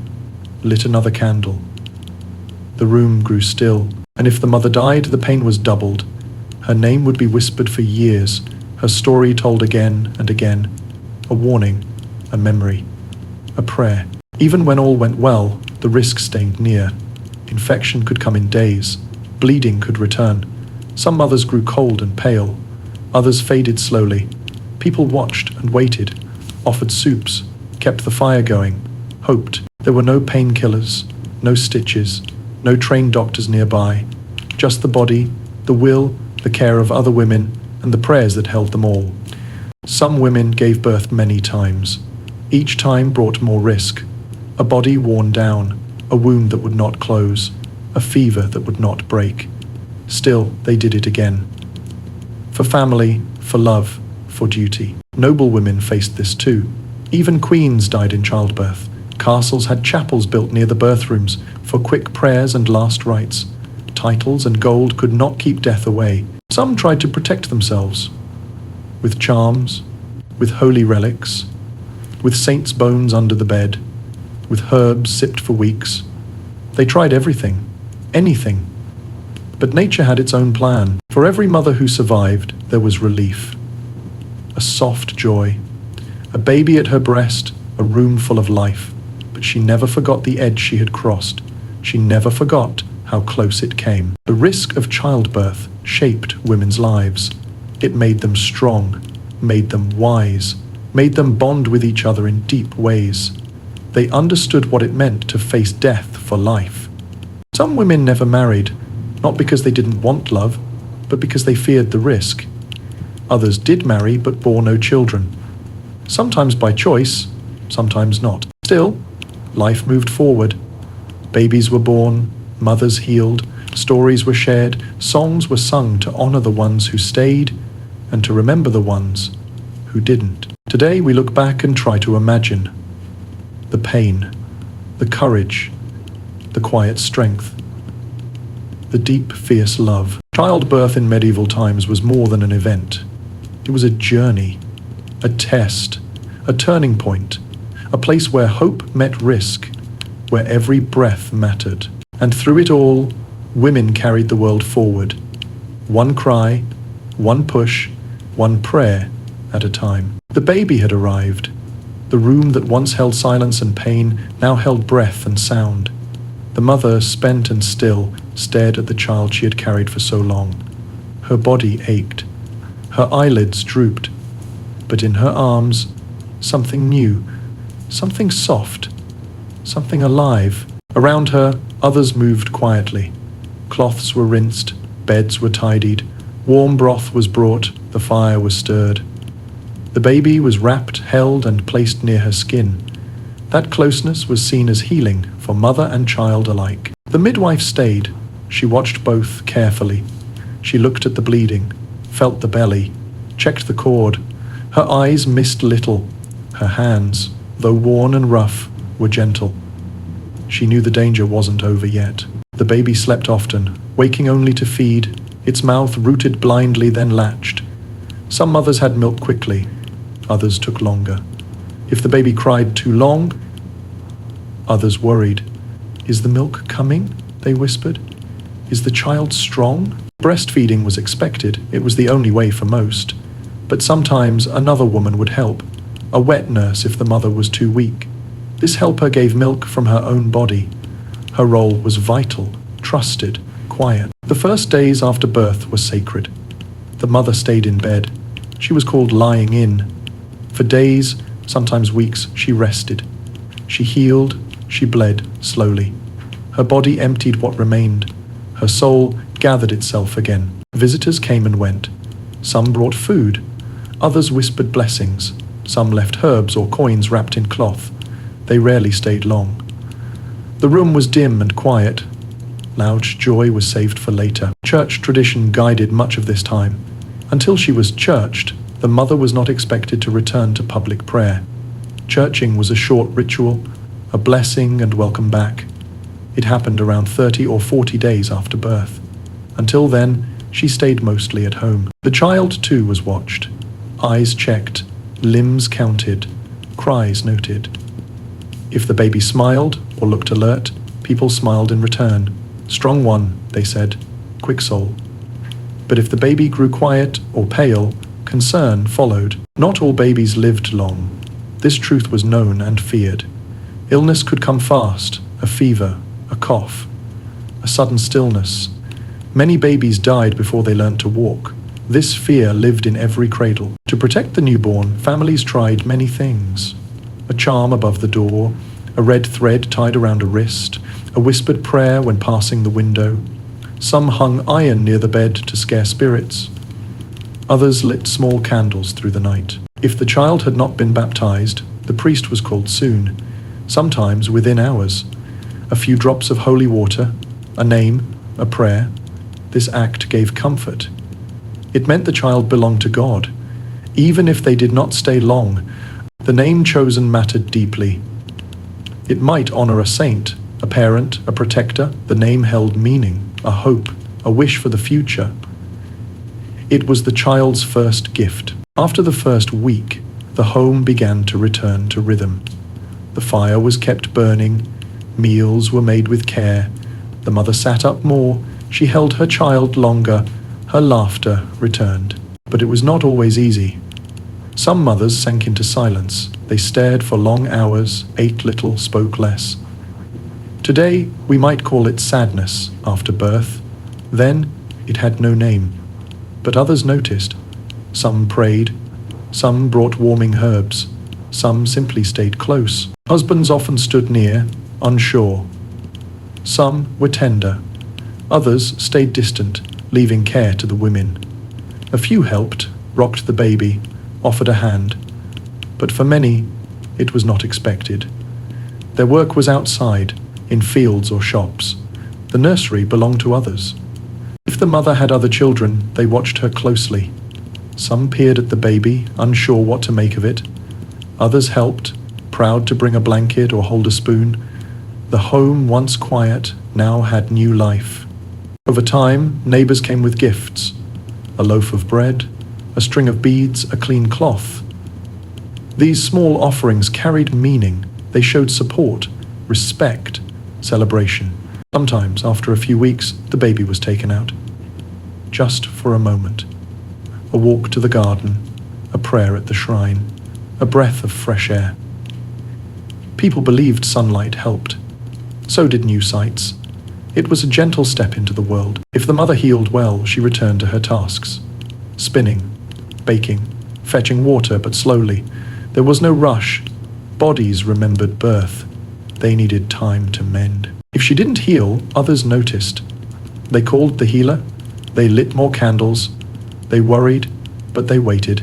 Speaker 1: lit another candle. The room grew still, and if the mother died, the pain was doubled. Her name would be whispered for years, her story told again and again. A warning, a memory, a prayer. Even when all went well, the risk stayed near. Infection could come in days. Bleeding could return. Some mothers grew cold and pale. Others faded slowly. People watched and waited, offered soups, kept the fire going, hoped. There were no painkillers, no stitches, no trained doctors nearby. Just the body, the will, the care of other women, and the prayers that held them all. Some women gave birth many times. Each time brought more risk. A body worn down, a wound that would not close, a fever that would not break. Still, they did it again. For family, for love, for duty. Noble women faced this too. Even queens died in childbirth. Castles had chapels built near the birth rooms for quick prayers and last rites. Titles and gold could not keep death away. Some tried to protect themselves with charms, with holy relics, with saints' bones under the bed, with herbs sipped for weeks. They tried everything, anything. But nature had its own plan. For every mother who survived, there was relief. A soft joy. A baby at her breast, a room full of life. But she never forgot the edge she had crossed. She never forgot how close it came. The risk of childbirth shaped women's lives. It made them strong, made them wise, made them bond with each other in deep ways. They understood what it meant to face death for life. Some women never married, not because they didn't want love, but because they feared the risk. Others did marry but bore no children. Sometimes by choice, sometimes not. Still, life moved forward. Babies were born, mothers healed, stories were shared, songs were sung to honor the ones who stayed and to remember the ones who didn't. Today we look back and try to imagine the pain, the courage, the quiet strength, the deep, fierce love. Childbirth in medieval times was more than an event. It was a journey, a test, a turning point, a place where hope met risk, where every breath mattered. And through it all, women carried the world forward. One cry, one push, one prayer at a time. The baby had arrived. The room that once held silence and pain now held breath and sound. The mother, spent and still, stared at the child she had carried for so long. Her body ached. Her eyelids drooped. But in her arms, something new, something soft, something alive. Around her, others moved quietly. Cloths were rinsed, beds were tidied, warm broth was brought, the fire was stirred. The baby was wrapped, held, and placed near her skin. That closeness was seen as healing for mother and child alike. The midwife stayed. She watched both carefully. She looked at the bleeding, felt the belly, checked the cord. Her eyes missed little. Her hands, though worn and rough, were gentle. She knew the danger wasn't over yet. The baby slept often, waking only to feed, its mouth rooted blindly then latched. Some mothers had milk quickly, others took longer. If the baby cried too long, others worried. "Is the milk coming?" they whispered. "Is the child strong?" Breastfeeding was expected. It was the only way for most. But sometimes another woman would help, a wet nurse if the mother was too weak. This helper gave milk from her own body. Her role was vital, trusted, quiet. The first days after birth were sacred. The mother stayed in bed. She was called lying in. For days, sometimes weeks, she rested. She healed, she bled slowly. Her body emptied what remained. Her soul gathered itself again. Visitors came and went. Some brought food. Others whispered blessings. Some left herbs or coins wrapped in cloth. They rarely stayed long. The room was dim and quiet. Loud joy was saved for later. Church tradition guided much of this time. Until she was churched, the mother was not expected to return to public prayer. Churching was a short ritual, a blessing and welcome back. It happened around 30 or 40 days after birth. Until then, she stayed mostly at home. The child too was watched. Eyes checked, limbs counted, cries noted. If the baby smiled or looked alert, people smiled in return. Strong one, they said, quick soul. But if the baby grew quiet or pale, concern followed. Not all babies lived long. This truth was known and feared. Illness could come fast, a fever, a cough, a sudden stillness. Many babies died before they learned to walk. This fear lived in every cradle. To protect the newborn, families tried many things. A charm above the door, a red thread tied around a wrist, a whispered prayer when passing the window. Some hung iron near the bed to scare spirits. Others lit small candles through the night. If the child had not been baptized, the priest was called soon, sometimes within hours. A few drops of holy water, a name, a prayer. This act gave comfort. It meant the child belonged to God. Even if they did not stay long, the name chosen mattered deeply. It might honor a saint, a parent, a protector. The name held meaning, a hope, a wish for the future. It was the child's first gift. After the first week, the home began to return to rhythm. The fire was kept burning, meals were made with care. The mother sat up more, she held her child longer, her laughter returned. But it was not always easy. Some mothers sank into silence. They stared for long hours, ate little, spoke less. Today, we might call it sadness after birth. Then, it had no name. But others noticed. Some prayed. Some brought warming herbs. Some simply stayed close. Husbands often stood near, unsure. Some were tender. Others stayed distant, leaving care to the women. A few helped, rocked the baby, offered a hand. But for many, it was not expected. Their work was outside, in fields or shops. The nursery belonged to others. If the mother had other children, they watched her closely. Some peered at the baby, unsure what to make of it. Others helped, proud to bring a blanket or hold a spoon. The home, once quiet, now had new life. Over time, neighbors came with gifts. A loaf of bread, a string of beads, a clean cloth. These small offerings carried meaning. They showed support, respect, celebration. Sometimes, after a few weeks, the baby was taken out. Just for a moment. A walk to the garden, a prayer at the shrine, a breath of fresh air. People believed sunlight helped. So did new sights. It was a gentle step into the world. If the mother healed well, she returned to her tasks. Spinning, baking, fetching water, but slowly. There was no rush. Bodies remembered birth. They needed time to mend. If she didn't heal, others noticed. They called the healer. They lit more candles. They worried, but they waited.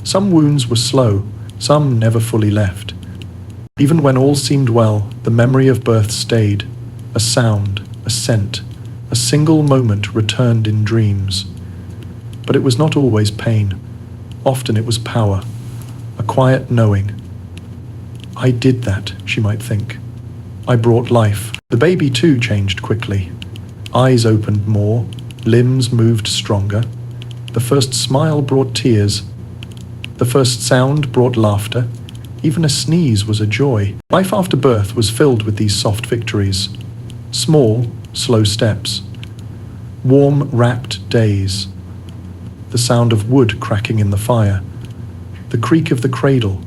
Speaker 1: Some wounds were slow. Some never fully left. Even when all seemed well, the memory of birth stayed. A sound, a scent, a single moment returned in dreams. But it was not always pain. Often it was power, a quiet knowing. I did that, she might think. I brought life. The baby too changed quickly. Eyes opened more, limbs moved stronger. The first smile brought tears. The first sound brought laughter. Even a sneeze was a joy. Life after birth was filled with these soft victories. Small, slow steps. Warm, wrapped days. The sound of wood cracking in the fire. The creak of the cradle.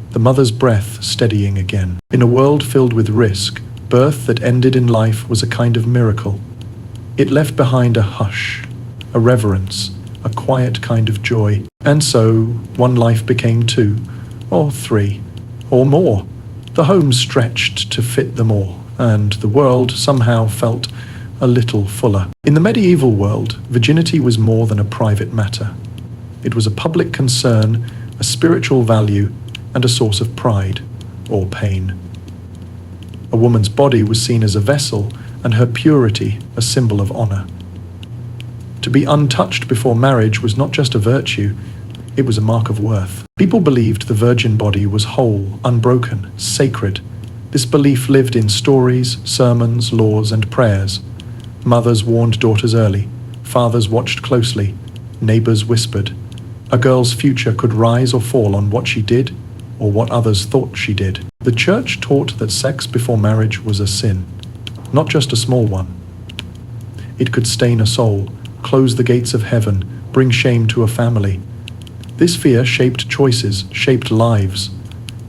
Speaker 1: The mother's breath steadying again. In a world filled with risk, birth that ended in life was a kind of miracle. It left behind a hush, a reverence, a quiet kind of joy. And so, one life became two, or three, or more. The home stretched to fit them all, and the world somehow felt a little fuller. In the medieval world, virginity was more than a private matter. It was a public concern, a spiritual value, and a source of pride, or pain. A woman's body was seen as a vessel, and her purity a symbol of honor. To be untouched before marriage was not just a virtue, It was a mark of worth. People believed the virgin body was whole, unbroken, sacred. This belief lived in stories, sermons, laws, and prayers. Mothers warned daughters early. Fathers watched closely. Neighbors whispered. A girl's future could rise or fall on what she did or what others thought she did. The church taught that sex before marriage was a sin, not just a small one. It could stain a soul, close the gates of heaven, bring shame to a family. This fear shaped choices, shaped lives.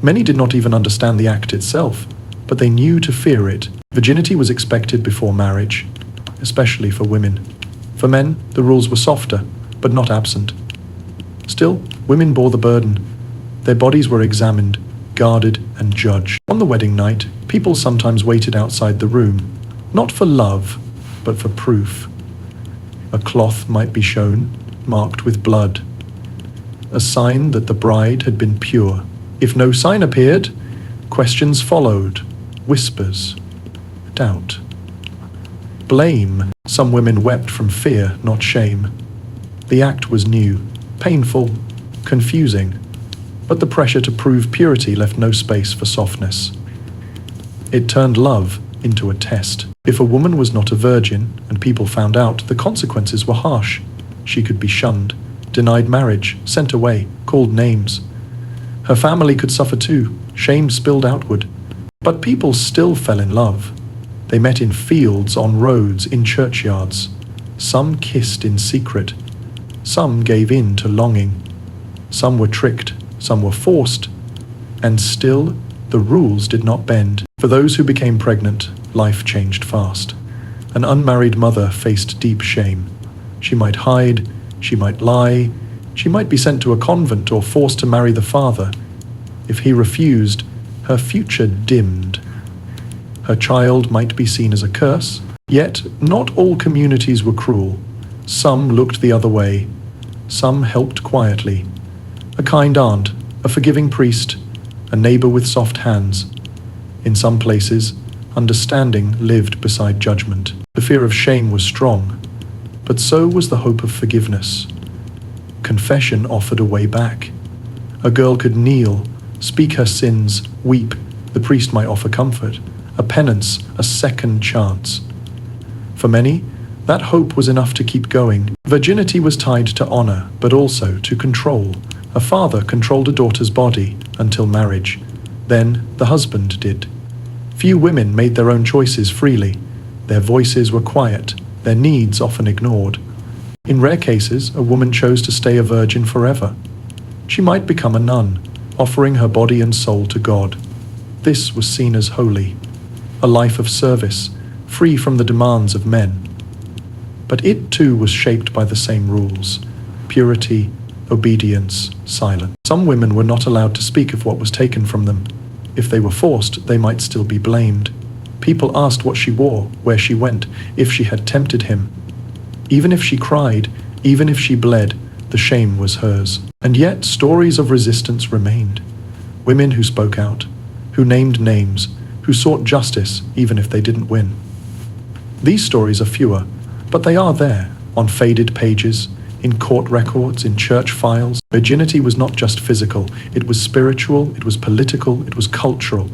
Speaker 1: Many did not even understand the act itself, but they knew to fear it. Virginity was expected before marriage, especially for women. For men, the rules were softer, but not absent. Still, women bore the burden. Their bodies were examined, guarded, and judged. On the wedding night, people sometimes waited outside the room, not for love, but for proof. A cloth might be shown, marked with blood, a sign that the bride had been pure. If no sign appeared, questions followed, whispers, doubt, blame. Some women wept from fear, not shame. The act was new, painful, confusing, but the pressure to prove purity left no space for softness. It turned love into a test. If a woman was not a virgin and people found out, the consequences were harsh. She could be shunned, denied marriage, sent away, called names. Her family could suffer too, shame spilled outward. But people still fell in love. They met in fields, on roads, in churchyards. Some kissed in secret. Some gave in to longing. Some were tricked, some were forced. And still, the rules did not bend. For those who became pregnant, life changed fast. An unmarried mother faced deep shame. She might hide, she might lie, she might be sent to a convent or forced to marry the father. If he refused, her future dimmed. Her child might be seen as a curse, yet not all communities were cruel. Some looked the other way. Some helped quietly. A kind aunt, a forgiving priest, a neighbor with soft hands. In some places, understanding lived beside judgment. The fear of shame was strong, but so was the hope of forgiveness. Confession offered a way back. A girl could kneel, speak her sins, weep. The priest might offer comfort, a penance, a second chance. For many, that hope was enough to keep going. Virginity was tied to honor, but also to control. A father controlled a daughter's body until marriage. Then the husband did. Few women made their own choices freely. Their voices were quiet, their needs often ignored. In rare cases, a woman chose to stay a virgin forever. She might become a nun, offering her body and soul to God. This was seen as holy, a life of service, free from the demands of men. But it too was shaped by the same rules: purity, obedience, silence. Some women were not allowed to speak of what was taken from them. If they were forced, they might still be blamed. People asked what she wore, where she went, if she had tempted him. Even if she cried, even if she bled, the shame was hers. And yet stories of resistance remained. Women who spoke out, who named names, who sought justice even if they didn't win. These stories are fewer, but they are there, on faded pages, in court records, in church files. Virginity was not just physical, it was spiritual, it was political, it was cultural.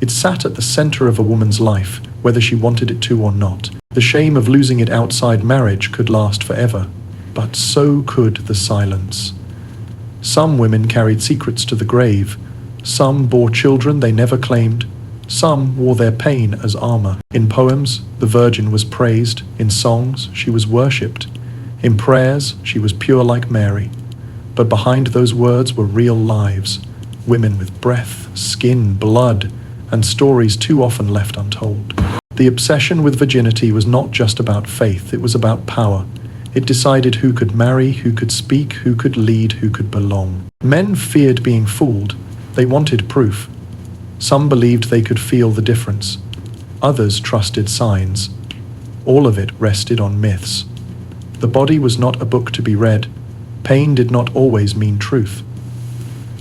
Speaker 1: It sat at the center of a woman's life, whether she wanted it to or not. The shame of losing it outside marriage could last forever, but so could the silence. Some women carried secrets to the grave. Some bore children they never claimed. Some wore their pain as armor. In poems, the Virgin was praised. In songs, she was worshipped. In prayers, she was pure like Mary. But behind those words were real lives, women with breath, skin, blood, and stories too often left untold. The obsession with virginity was not just about faith, it was about power. It decided who could marry, who could speak, who could lead, who could belong. Men feared being fooled. They wanted proof. Some believed they could feel the difference. Others trusted signs. All of it rested on myths. The body was not a book to be read. Pain did not always mean truth.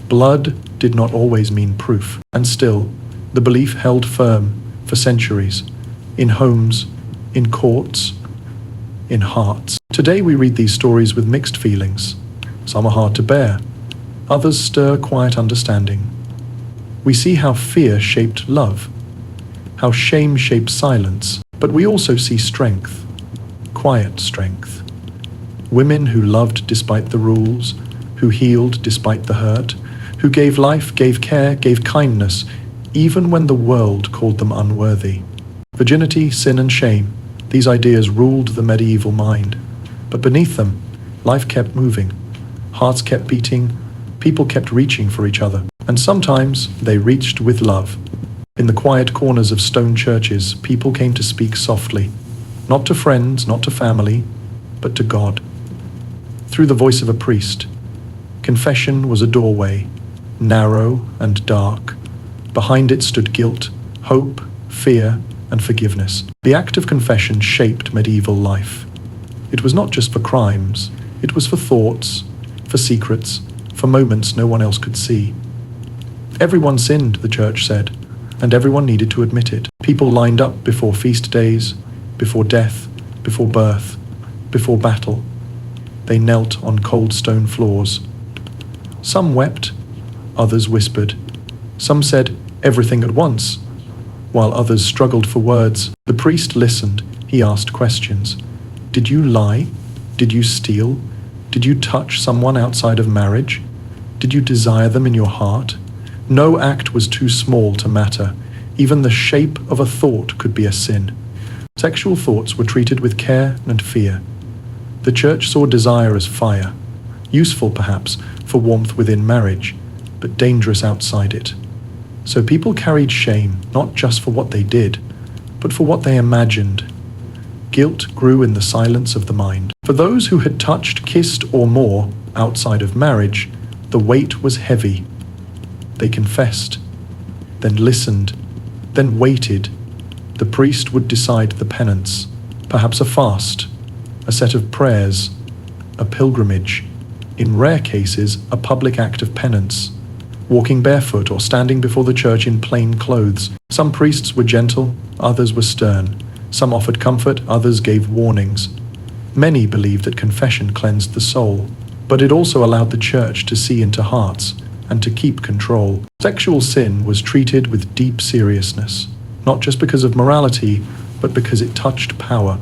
Speaker 1: Blood did not always mean proof. And still, the belief held firm for centuries, in homes, in courts, in hearts. Today we read these stories with mixed feelings. Some are hard to bear. Others stir quiet understanding. We see how fear shaped love, how shame shaped silence, but we also see strength, quiet strength. Women who loved despite the rules, who healed despite the hurt, who gave life, gave care, gave kindness, even when the world called them unworthy. Virginity, sin and shame, these ideas ruled the medieval mind. But beneath them, life kept moving, hearts kept beating, people kept reaching for each other. And sometimes they reached with love. In the quiet corners of stone churches, people came to speak softly, not to friends, not to family, but to God. Through the voice of a priest, confession was a doorway, narrow and dark. Behind it stood guilt, hope, fear, and forgiveness. The act of confession shaped medieval life. It was not just for crimes, it was for thoughts, for secrets, for moments no one else could see. Everyone sinned, the church said, and everyone needed to admit it. People lined up before feast days, before death, before birth, before battle. They knelt on cold stone floors. Some wept, others whispered. Some said everything at once, while others struggled for words. The priest listened. He asked questions. Did you lie? Did you steal? Did you touch someone outside of marriage? Did you desire them in your heart? No act was too small to matter. Even the shape of a thought could be a sin. Sexual thoughts were treated with care and fear. The church saw desire as fire, useful perhaps for warmth within marriage, but dangerous outside it. So people carried shame not just for what they did, but for what they imagined. Guilt grew in the silence of the mind. For those who had touched, kissed, or more outside of marriage, the weight was heavy. They confessed, then listened, then waited. The priest would decide the penance, perhaps a fast, a set of prayers, a pilgrimage, in rare cases a public act of penance, walking barefoot or standing before the church in plain clothes. Some priests were gentle, others were stern. Some offered comfort, others gave warnings. Many believed that confession cleansed the soul, but it also allowed the church to see into hearts and to keep control. Sexual sin was treated with deep seriousness, not just because of morality, but because it touched power.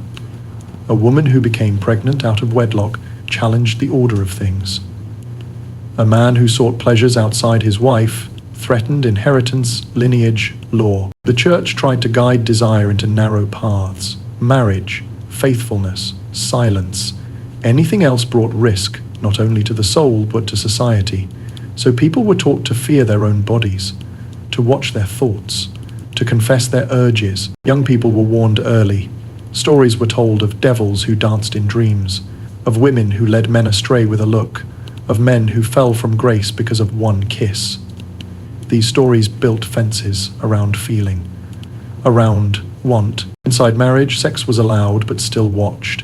Speaker 1: A woman who became pregnant out of wedlock challenged the order of things. A man who sought pleasures outside his wife threatened inheritance, lineage, law. The church tried to guide desire into narrow paths. Marriage, faithfulness, silence. Anything else brought risk, not only to the soul, but to society. So people were taught to fear their own bodies, to watch their thoughts, to confess their urges. Young people were warned early. Stories were told of devils who danced in dreams, of women who led men astray with a look, of men who fell from grace because of one kiss. These stories built fences around feeling, around want. Inside marriage, sex was allowed but still watched.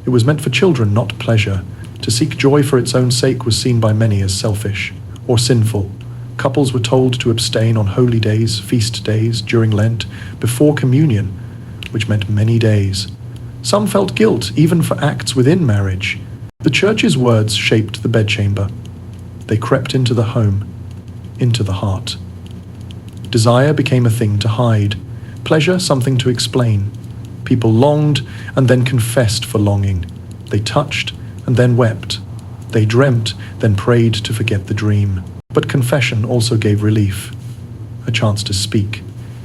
Speaker 1: It was meant for children, not pleasure. To seek joy for its own sake was seen by many as selfish or sinful. Couples were told to abstain on holy days, feast days, during Lent, before communion, which meant many days. Some felt guilt even for acts within marriage. The church's words shaped the bedchamber. They crept into the home, into the heart. Desire became a thing to hide, pleasure something to explain. People longed and then confessed for longing. They touched and then wept. They dreamt, then prayed to forget the dream. But confession also gave relief, a chance to speak,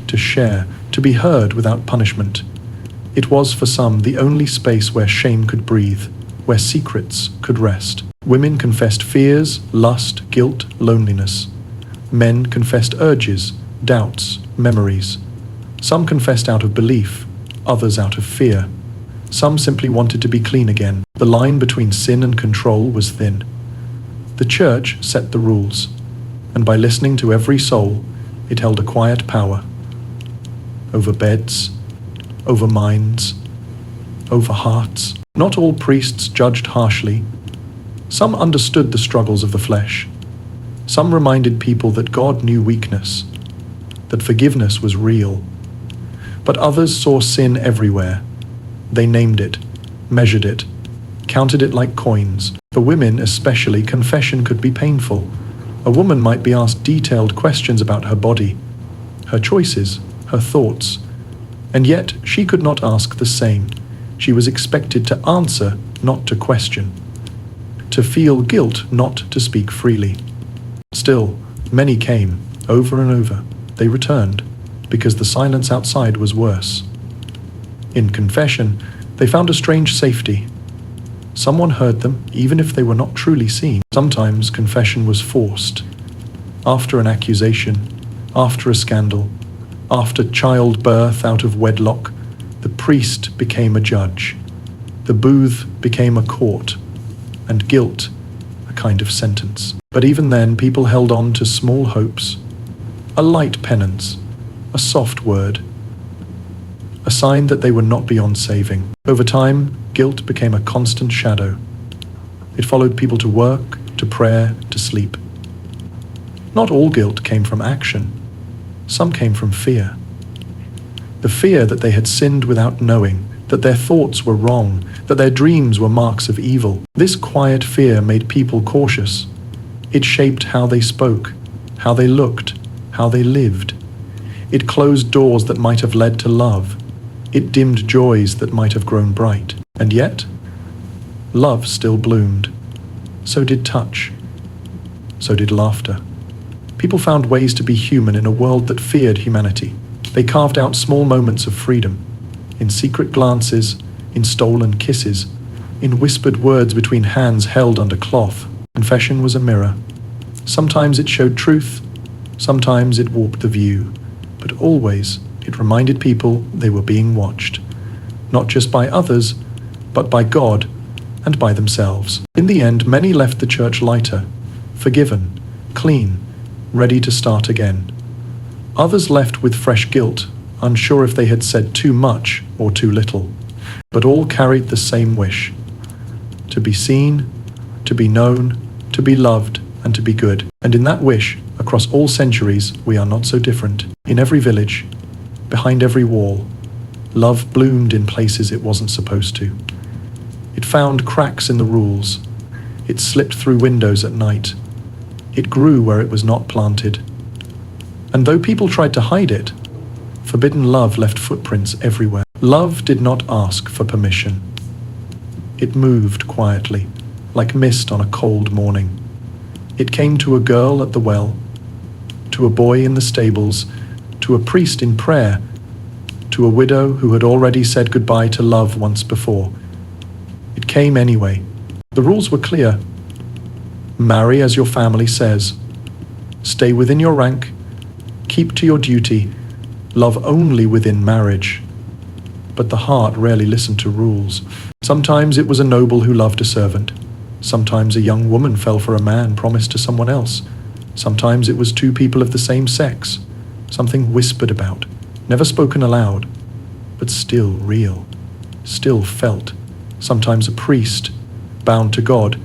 Speaker 1: to share, to be heard without punishment. It was for some the only space where shame could breathe, where secrets could rest. Women confessed fears, lust, guilt, loneliness. Men confessed urges, doubts, memories. Some confessed out of belief, others out of fear. Some simply wanted to be clean again. The line between sin and control was thin. The church set the rules, and by listening to every soul, it held a quiet power over beds, over minds, over hearts. Not all priests judged harshly. Some understood the struggles of the flesh. Some reminded people that God knew weakness, that forgiveness was real. But others saw sin everywhere. They named it, measured it, counted it like coins. For women especially, confession could be painful. A woman might be asked detailed questions about her body, her choices, her thoughts, and yet she could not ask the same. She was expected to answer, not to question, to feel guilt, not to speak freely. Still, many came, over and over. They returned, because the silence outside was worse. In confession, they found a strange safety. Someone heard them, even if they were not truly seen. Sometimes confession was forced. After an accusation, after a scandal, after childbirth out of wedlock, the priest became a judge. The booth became a court, and guilt a kind of sentence. But even then, people held on to small hopes, a light penance, a soft word, a sign that they were not beyond saving. Over time, guilt became a constant shadow. It followed people to work, to prayer, to sleep. Not all guilt came from action. Some came from fear. The fear that they had sinned without knowing, that their thoughts were wrong, that their dreams were marks of evil. This quiet fear made people cautious. It shaped how they spoke, how they looked, how they lived. It closed doors that might have led to love. It dimmed joys that might have grown bright. And yet, love still bloomed. So did touch. So did laughter. People found ways to be human in a world that feared humanity. They carved out small moments of freedom, in secret glances, in stolen kisses, in whispered words between hands held under cloth. Confession was a mirror. Sometimes it showed truth, sometimes it warped the view, but always it reminded people they were being watched, not just by others, but by God and by themselves. In the end, many left the church lighter, forgiven, clean, ready to start again. Others left with fresh guilt, unsure if they had said too much or too little. But all carried the same wish: to be seen, to be known, to be loved, and to be good. And in that wish, across all centuries, we are not so different. In every village, behind every wall, love bloomed in places it wasn't supposed to. It found cracks in the rules. It slipped through windows at night. It grew where it was not planted. And though people tried to hide it, forbidden love left footprints everywhere. Love did not ask for permission. It moved quietly, like mist on a cold morning. It came to a girl at the well, to a boy in the stables, to a priest in prayer, to a widow who had already said goodbye to love once before. It came anyway. The rules were clear. Marry as your family says. Stay within your rank. Keep to your duty. Love only within marriage. But the heart rarely listened to rules. Sometimes it was a noble who loved a servant. Sometimes a young woman fell for a man promised to someone else. Sometimes it was two people of the same sex. Something whispered about, never spoken aloud, but still real, still felt. Sometimes a priest, bound to God,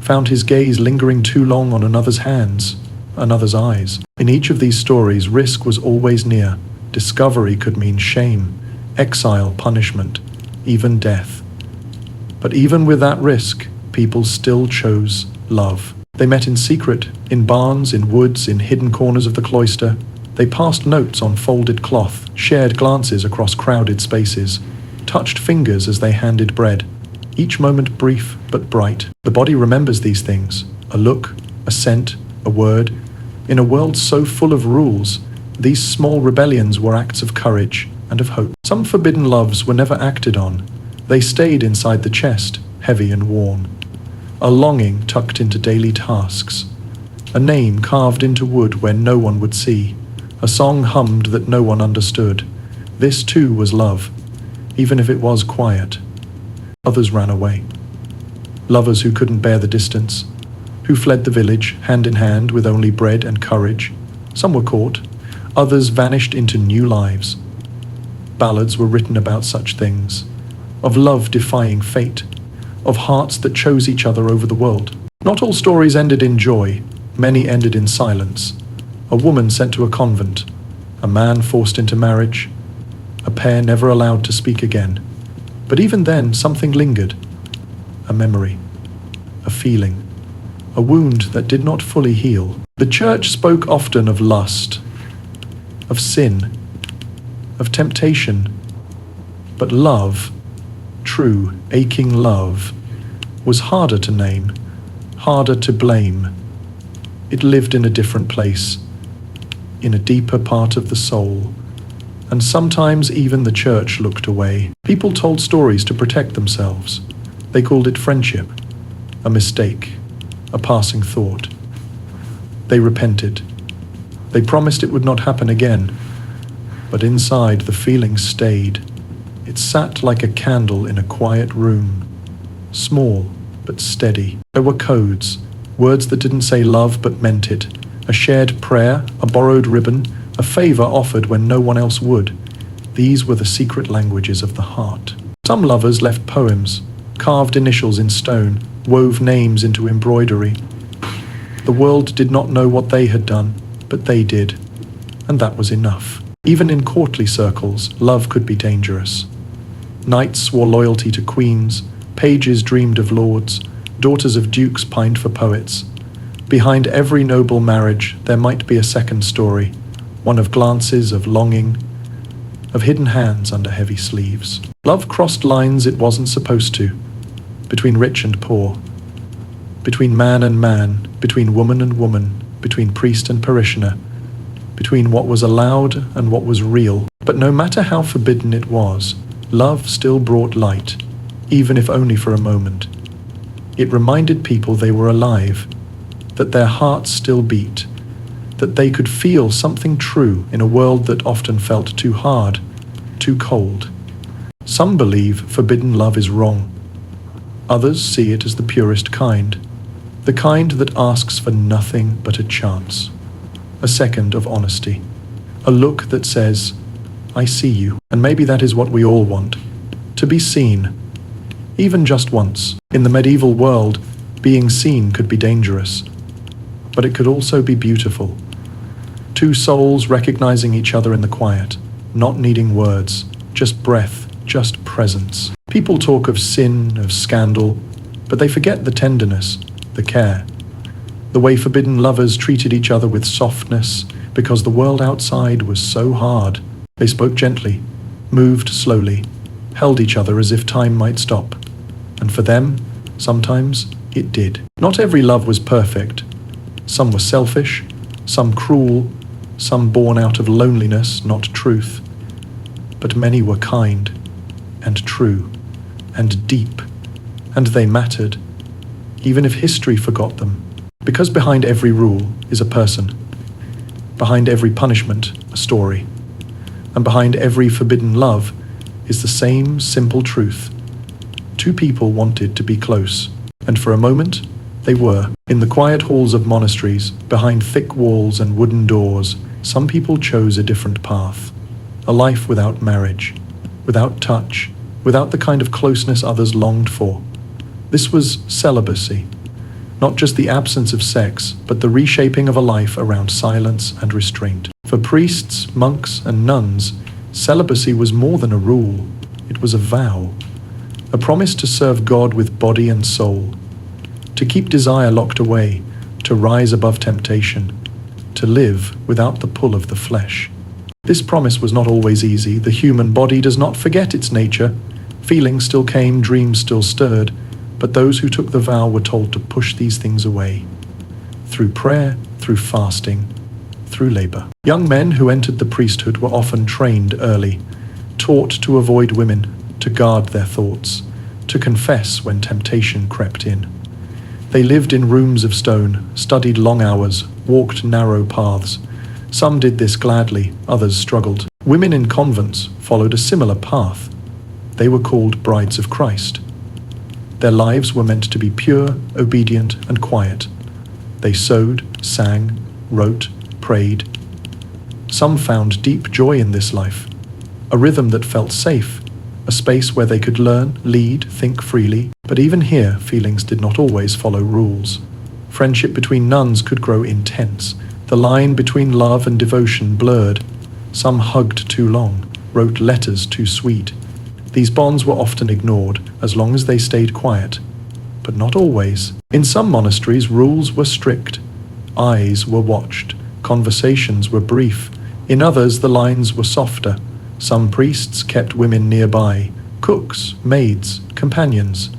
Speaker 1: found his gaze lingering too long on another's hands, another's eyes. In each of these stories, risk was always near. Discovery could mean shame, exile, punishment, even death. But even with that risk, people still chose love. They met in secret, in barns, in woods, in hidden corners of the cloister. They passed notes on folded cloth, shared glances across crowded spaces, touched fingers as they handed bread. Each moment brief but bright. The body remembers these things: a look, a scent, a word. In a world so full of rules, these small rebellions were acts of courage and of hope. Some forbidden loves were never acted on. They stayed inside the chest, heavy and worn. A longing tucked into daily tasks. A name carved into wood where no one would see. A song hummed that no one understood. This too was love, even if it was quiet. Others ran away. Lovers who couldn't bear the distance, who fled the village, hand in hand with only bread and courage. Some were caught, others vanished into new lives. Ballads were written about such things, of love defying fate, of hearts that chose each other over the world. Not all stories ended in joy, many ended in silence. A woman sent to a convent, a man forced into marriage, a pair never allowed to speak again. But even then, something lingered. a memory, a feeling, a wound that did not fully heal. The church spoke often of lust, of sin, of temptation, but love, true, aching love, was harder to name, harder to blame. It lived in a different place, in a deeper part of the soul, and sometimes even the church looked away. People told stories to protect themselves. They called it friendship, a mistake, a passing thought. They repented. They promised it would not happen again, but inside the feeling stayed. It sat like a candle in a quiet room, small but steady. There were codes, words that didn't say love but meant it, a shared prayer, a borrowed ribbon, a favor offered when no one else would. These were the secret languages of the heart. Some lovers left poems, carved initials in stone, wove names into embroidery. The world did not know what they had done, but they did, and that was enough. Even in courtly circles, love could be dangerous. Knights swore loyalty to queens, pages dreamed of lords, daughters of dukes pined for poets. Behind every noble marriage, there might be a second story, one of glances, of longing, of hidden hands under heavy sleeves. Love crossed lines it wasn't supposed to, between rich and poor, between man and man, between woman and woman, between priest and parishioner, between what was allowed and what was real. But no matter how forbidden it was, love still brought light, even if only for a moment. It reminded people they were alive, that their hearts still beat, that they could feel something true in a world that often felt too hard, too cold. Some believe forbidden love is wrong. Others see it as the purest kind, the kind that asks for nothing but a chance, a second of honesty, a look that says, I see you. And maybe that is what we all want, to be seen, even just once. In the medieval world, being seen could be dangerous, but it could also be beautiful. Two souls recognizing each other in the quiet, not needing words, just breath, just presence. People talk of sin, of scandal, but they forget the tenderness, the care, the way forbidden lovers treated each other with softness because the world outside was so hard. They spoke gently, moved slowly, held each other as if time might stop. And for them, sometimes it did. Not every love was perfect. Some were selfish, some cruel, some born out of loneliness, not truth. But many were kind, and true, and deep, and they mattered, even if history forgot them. Because behind every rule is a person, behind every punishment, a story, and behind every forbidden love is the same simple truth. Two people wanted to be close, and for a moment, they were. In the quiet halls of monasteries, behind thick walls and wooden doors, some people chose a different path, a life without marriage, without touch, without the kind of closeness others longed for. This was celibacy, not just the absence of sex, but the reshaping of a life around silence and restraint. For priests, monks, and nuns, celibacy was more than a rule. It was a vow, a promise to serve God with body and soul, to keep desire locked away, to rise above temptation, to live without the pull of the flesh. This promise was not always easy. The human body does not forget its nature. Feelings still came, dreams still stirred, but those who took the vow were told to push these things away. Through prayer, through fasting, through labor. Young men who entered the priesthood were often trained early, taught to avoid women, to guard their thoughts, to confess when temptation crept in. They lived in rooms of stone, studied long hours, walked narrow paths. Some did this gladly, others struggled. Women in convents followed a similar path. They were called brides of Christ. Their lives were meant to be pure, obedient, and quiet. They sewed, sang, wrote, prayed. Some found deep joy in this life, a rhythm that felt safe, a space where they could learn, lead, think freely. But even here, feelings did not always follow rules. Friendship between nuns could grow intense. The line between love and devotion blurred. Some hugged too long, wrote letters too sweet. These bonds were often ignored, as long as they stayed quiet. but not always. In some monasteries, rules were strict. Eyes were watched. Conversations were brief. In others, the lines were softer. Some priests kept women nearby, cooks, maids, companions,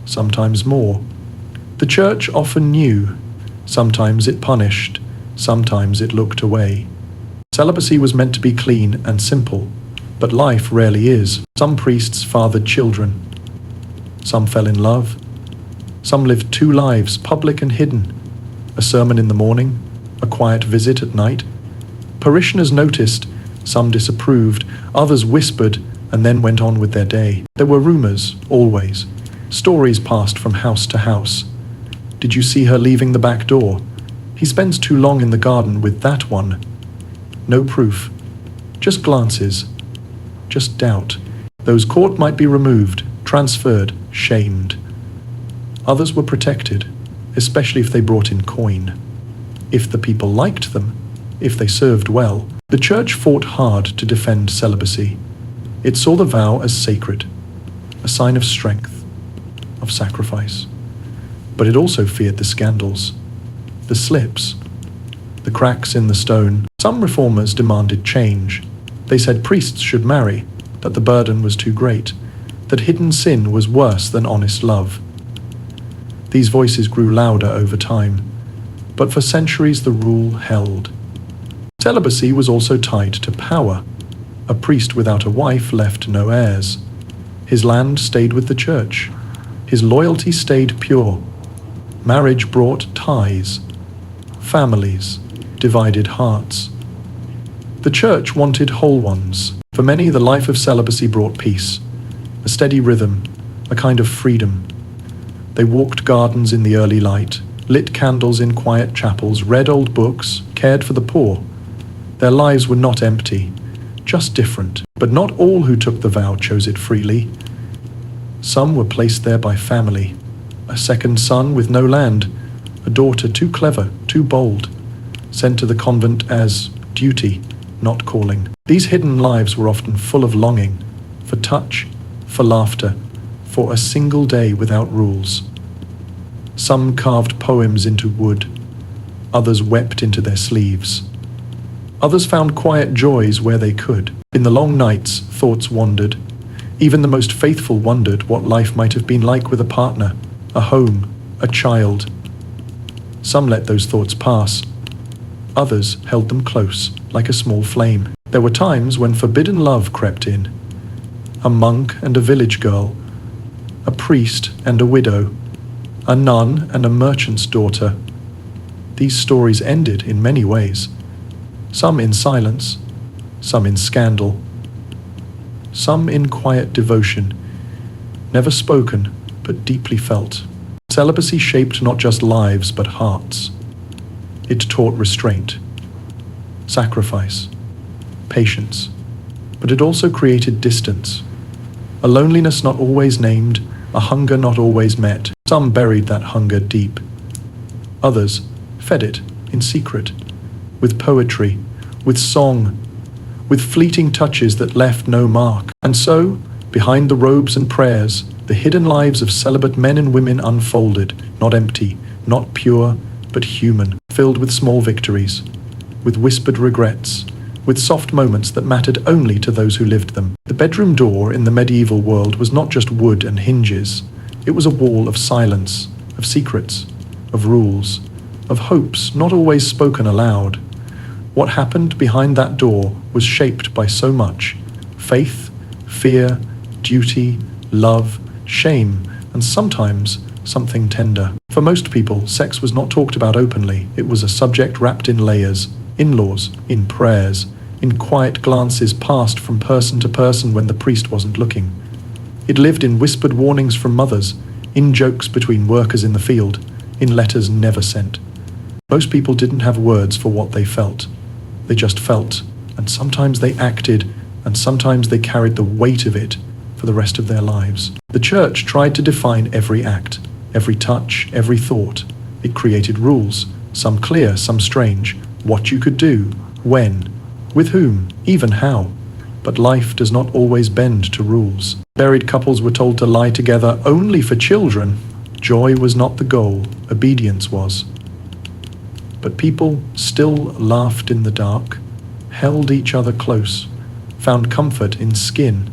Speaker 1: sometimes more. The church often knew. Sometimes it punished. Sometimes it looked away. Celibacy was meant to be clean and simple, but life rarely is. Some priests fathered children. Some fell in love. Some lived two lives, public and hidden. A sermon in the morning, a quiet visit at night. Parishioners noticed, some disapproved, others whispered, and then went on with their day. There were rumors, always. Stories passed from house to house. Did you see her leaving the back door? He spends too long in the garden with that one. No proof. Just glances. Just doubt. Those caught might be removed, transferred, shamed. Others were protected, especially if they brought in coin. If the people liked them, if they served well. The church fought hard to defend celibacy. It saw the vow as sacred, a sign of strength, of sacrifice. But it also feared the scandals, the slips, the cracks in the stone. Some reformers demanded change. They said priests should marry, that the burden was too great, that hidden sin was worse than honest love. These voices grew louder over time, but for centuries the rule held. Celibacy was also tied to power. A priest without a wife left no heirs. His land stayed with the church. His loyalty stayed pure. Marriage brought ties, families, divided hearts. The church wanted whole ones. For many, the life of celibacy brought peace, a steady rhythm, a kind of freedom. They walked gardens in the early light, lit candles in quiet chapels, read old books, cared for the poor. Their lives were not empty, just different. But not all who took the vow chose it freely. Some were placed there by family. A second son with no land, a daughter too clever, too bold, sent to the convent as duty, not calling. These hidden lives were often full of longing, for touch, for laughter, for a single day without rules. Some carved poems into wood, others wept into their sleeves. Others found quiet joys where they could. In the long nights, thoughts wandered. Even the most faithful wondered what life might have been like with a partner, a home, a child. Some let those thoughts pass. Others held them close, like a small flame. There were times when forbidden love crept in. A monk and a village girl, a priest and a widow, a nun and a merchant's daughter. These stories ended in many ways. Some in silence, some in scandal, some in quiet devotion, never spoken but deeply felt. Celibacy shaped not just lives but hearts. It taught restraint, sacrifice, patience, but it also created distance, a loneliness not always named, a hunger not always met. Some buried that hunger deep. Others fed it in secret, with poetry, with song, with fleeting touches that left no mark. And so, behind the robes and prayers, the hidden lives of celibate men and women unfolded, not empty, not pure, but human, filled with small victories, with whispered regrets, with soft moments that mattered only to those who lived them. The bedroom door in the medieval world was not just wood and hinges. It was a wall of silence, of secrets, of rules, of hopes not always spoken aloud. What happened behind that door was shaped by so much: faith, fear, duty, love, shame, and sometimes something tender. For most people, sex was not talked about openly. It was a subject wrapped in layers, in laws, in prayers, in quiet glances passed from person to person when the priest wasn't looking. It lived in whispered warnings from mothers, in jokes between workers in the field, in letters never sent. Most people didn't have words for what they felt. They just felt, and sometimes they acted, and sometimes they carried the weight of it for the rest of their lives. The church tried to define every act, every touch, every thought. It created rules, some clear, some strange, what you could do, when, with whom, even how. But life does not always bend to rules. Married couples were told to lie together only for children. Joy was not the goal, obedience was. But people still laughed in the dark, held each other close, found comfort in skin.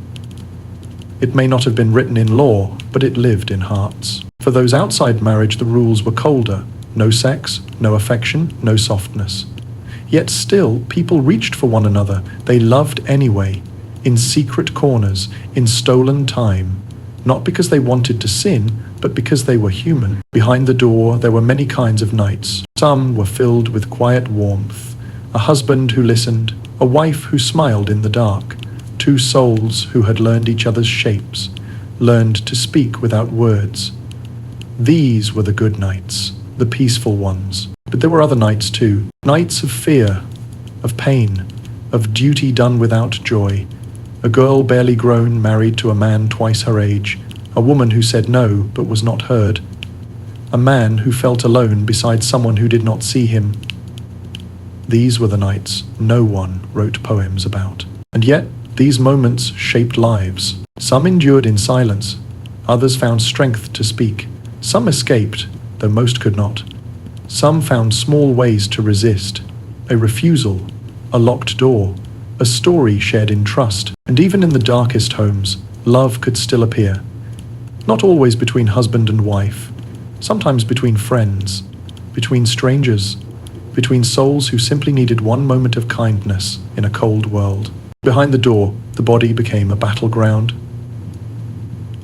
Speaker 1: It may not have been written in law, but it lived in hearts. For those outside marriage, the rules were colder. No sex, no affection, no softness. Yet still, people reached for one another. They loved anyway, in secret corners, in stolen time, not because they wanted to sin, but because they were human. Behind the door, there were many kinds of nights. Some were filled with quiet warmth, a husband who listened, a wife who smiled in the dark, two souls who had learned each other's shapes, learned to speak without words. These were the good nights, the peaceful ones. But there were other nights too, nights of fear, of pain, of duty done without joy. A girl barely grown married to a man twice her age, a woman who said no but was not heard, a man who felt alone beside someone who did not see him. These were the nights no one wrote poems about. And yet, these moments shaped lives. Some endured in silence, others found strength to speak. Some escaped, though most could not. Some found small ways to resist, a refusal, a locked door, a story shared in trust. And even in the darkest homes, love could still appear. Not always between husband and wife, sometimes between friends, between strangers, between souls who simply needed one moment of kindness in a cold world. Behind the door, the body became a battleground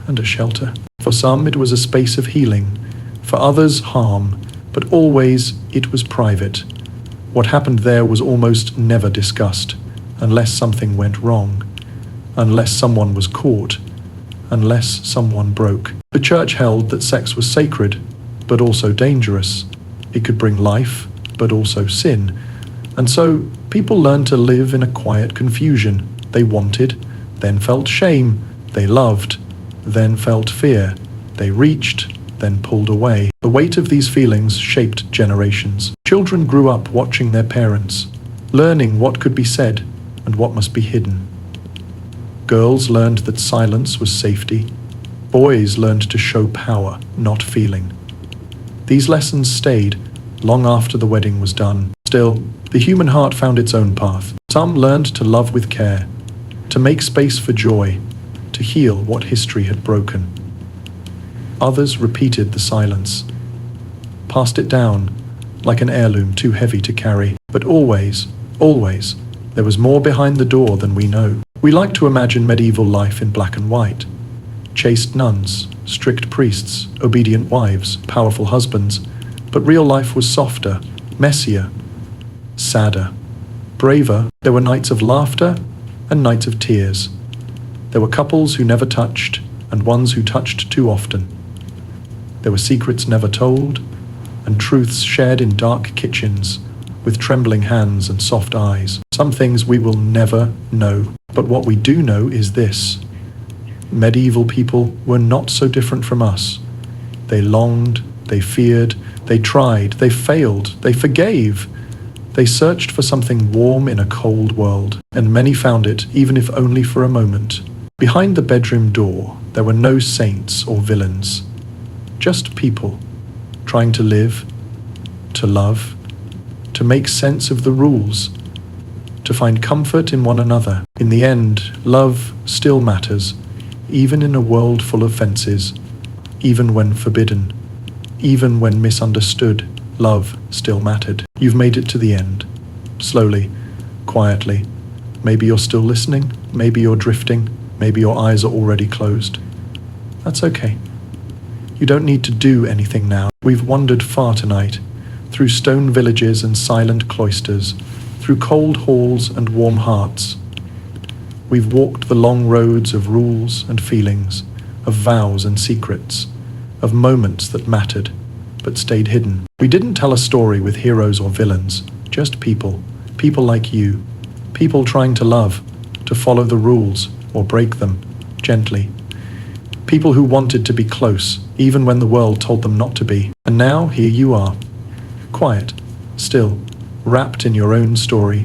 Speaker 1: and a shelter. For some, it was a space of healing, for others, harm, but always it was private. What happened there was almost never discussed, unless something went wrong, unless someone was caught, unless someone broke. The church held that sex was sacred, but also dangerous. It could bring life, but also sin. And so people learned to live in a quiet confusion. They wanted, then felt shame. They loved, then felt fear. They reached, then pulled away. The weight of these feelings shaped generations. Children grew up watching their parents, learning what could be said and what must be hidden. Girls learned that silence was safety. Boys learned to show power, not feeling. These lessons stayed long after the wedding was done. Still, the human heart found its own path. Some learned to love with care, to make space for joy, to heal what history had broken. Others repeated the silence, passed it down like an heirloom too heavy to carry. But always, always, there was more behind the door than we know. We like to imagine medieval life in black and white. Chaste nuns, strict priests, obedient wives, powerful husbands. But real life was softer, messier, sadder, braver. There were nights of laughter and nights of tears. There were couples who never touched and ones who touched too often. There were secrets never told and truths shared in dark kitchens with trembling hands and soft eyes. Some things we will never know. But what we do know is this: medieval people were not so different from us. They longed, they feared, they tried, they failed, they forgave. They searched for something warm in a cold world, and many found it, even if only for a moment. Behind the bedroom door, there were no saints or villains, just people trying to live, to love, to make sense of the rules, to find comfort in one another. In the end, love still matters, even in a world full of fences, even when forbidden, even when misunderstood. Love still mattered. You've made it to the end. Slowly, quietly. Maybe you're still listening, maybe you're drifting, maybe your eyes are already closed. That's okay. You don't need to do anything now. We've wandered far tonight, through stone villages and silent cloisters, through cold halls and warm hearts. We've walked the long roads of rules and feelings, of vows and secrets, of moments that mattered, but stayed hidden. We didn't tell a story with heroes or villains, just people like you, people trying to love, to follow the rules or break them, gently. People who wanted to be close, even when the world told them not to be. And now, here you are, quiet, still, wrapped in your own story,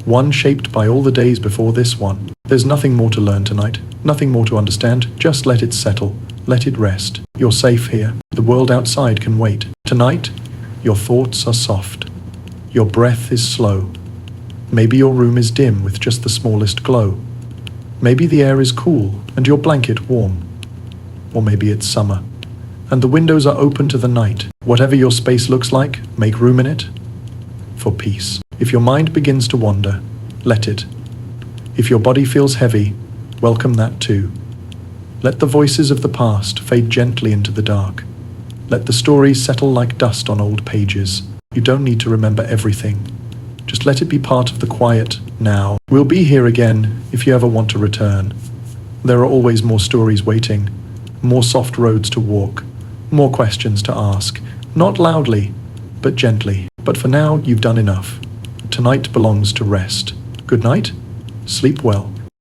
Speaker 1: one shaped by all the days before this one. There's nothing more to learn tonight, nothing more to understand, just let it settle. Let it rest. You're safe here. The world outside can wait. Tonight, your thoughts are soft. Your breath is slow. Maybe your room is dim with just the smallest glow. Maybe the air is cool and your blanket warm. Or maybe it's summer, and the windows are open to the night. Whatever your space looks like, make room in it for peace. If your mind begins to wander, let it. If your body feels heavy, welcome that too. Let the voices of the past fade gently into the dark. Let the stories settle like dust on old pages. You don't need to remember everything. Just let it be part of the quiet now. We'll be here again if you ever want to return. There are always more stories waiting, more soft roads to walk, more questions to ask. Not loudly, but gently. But for now, you've done enough. Tonight belongs to rest. Good night. Sleep well.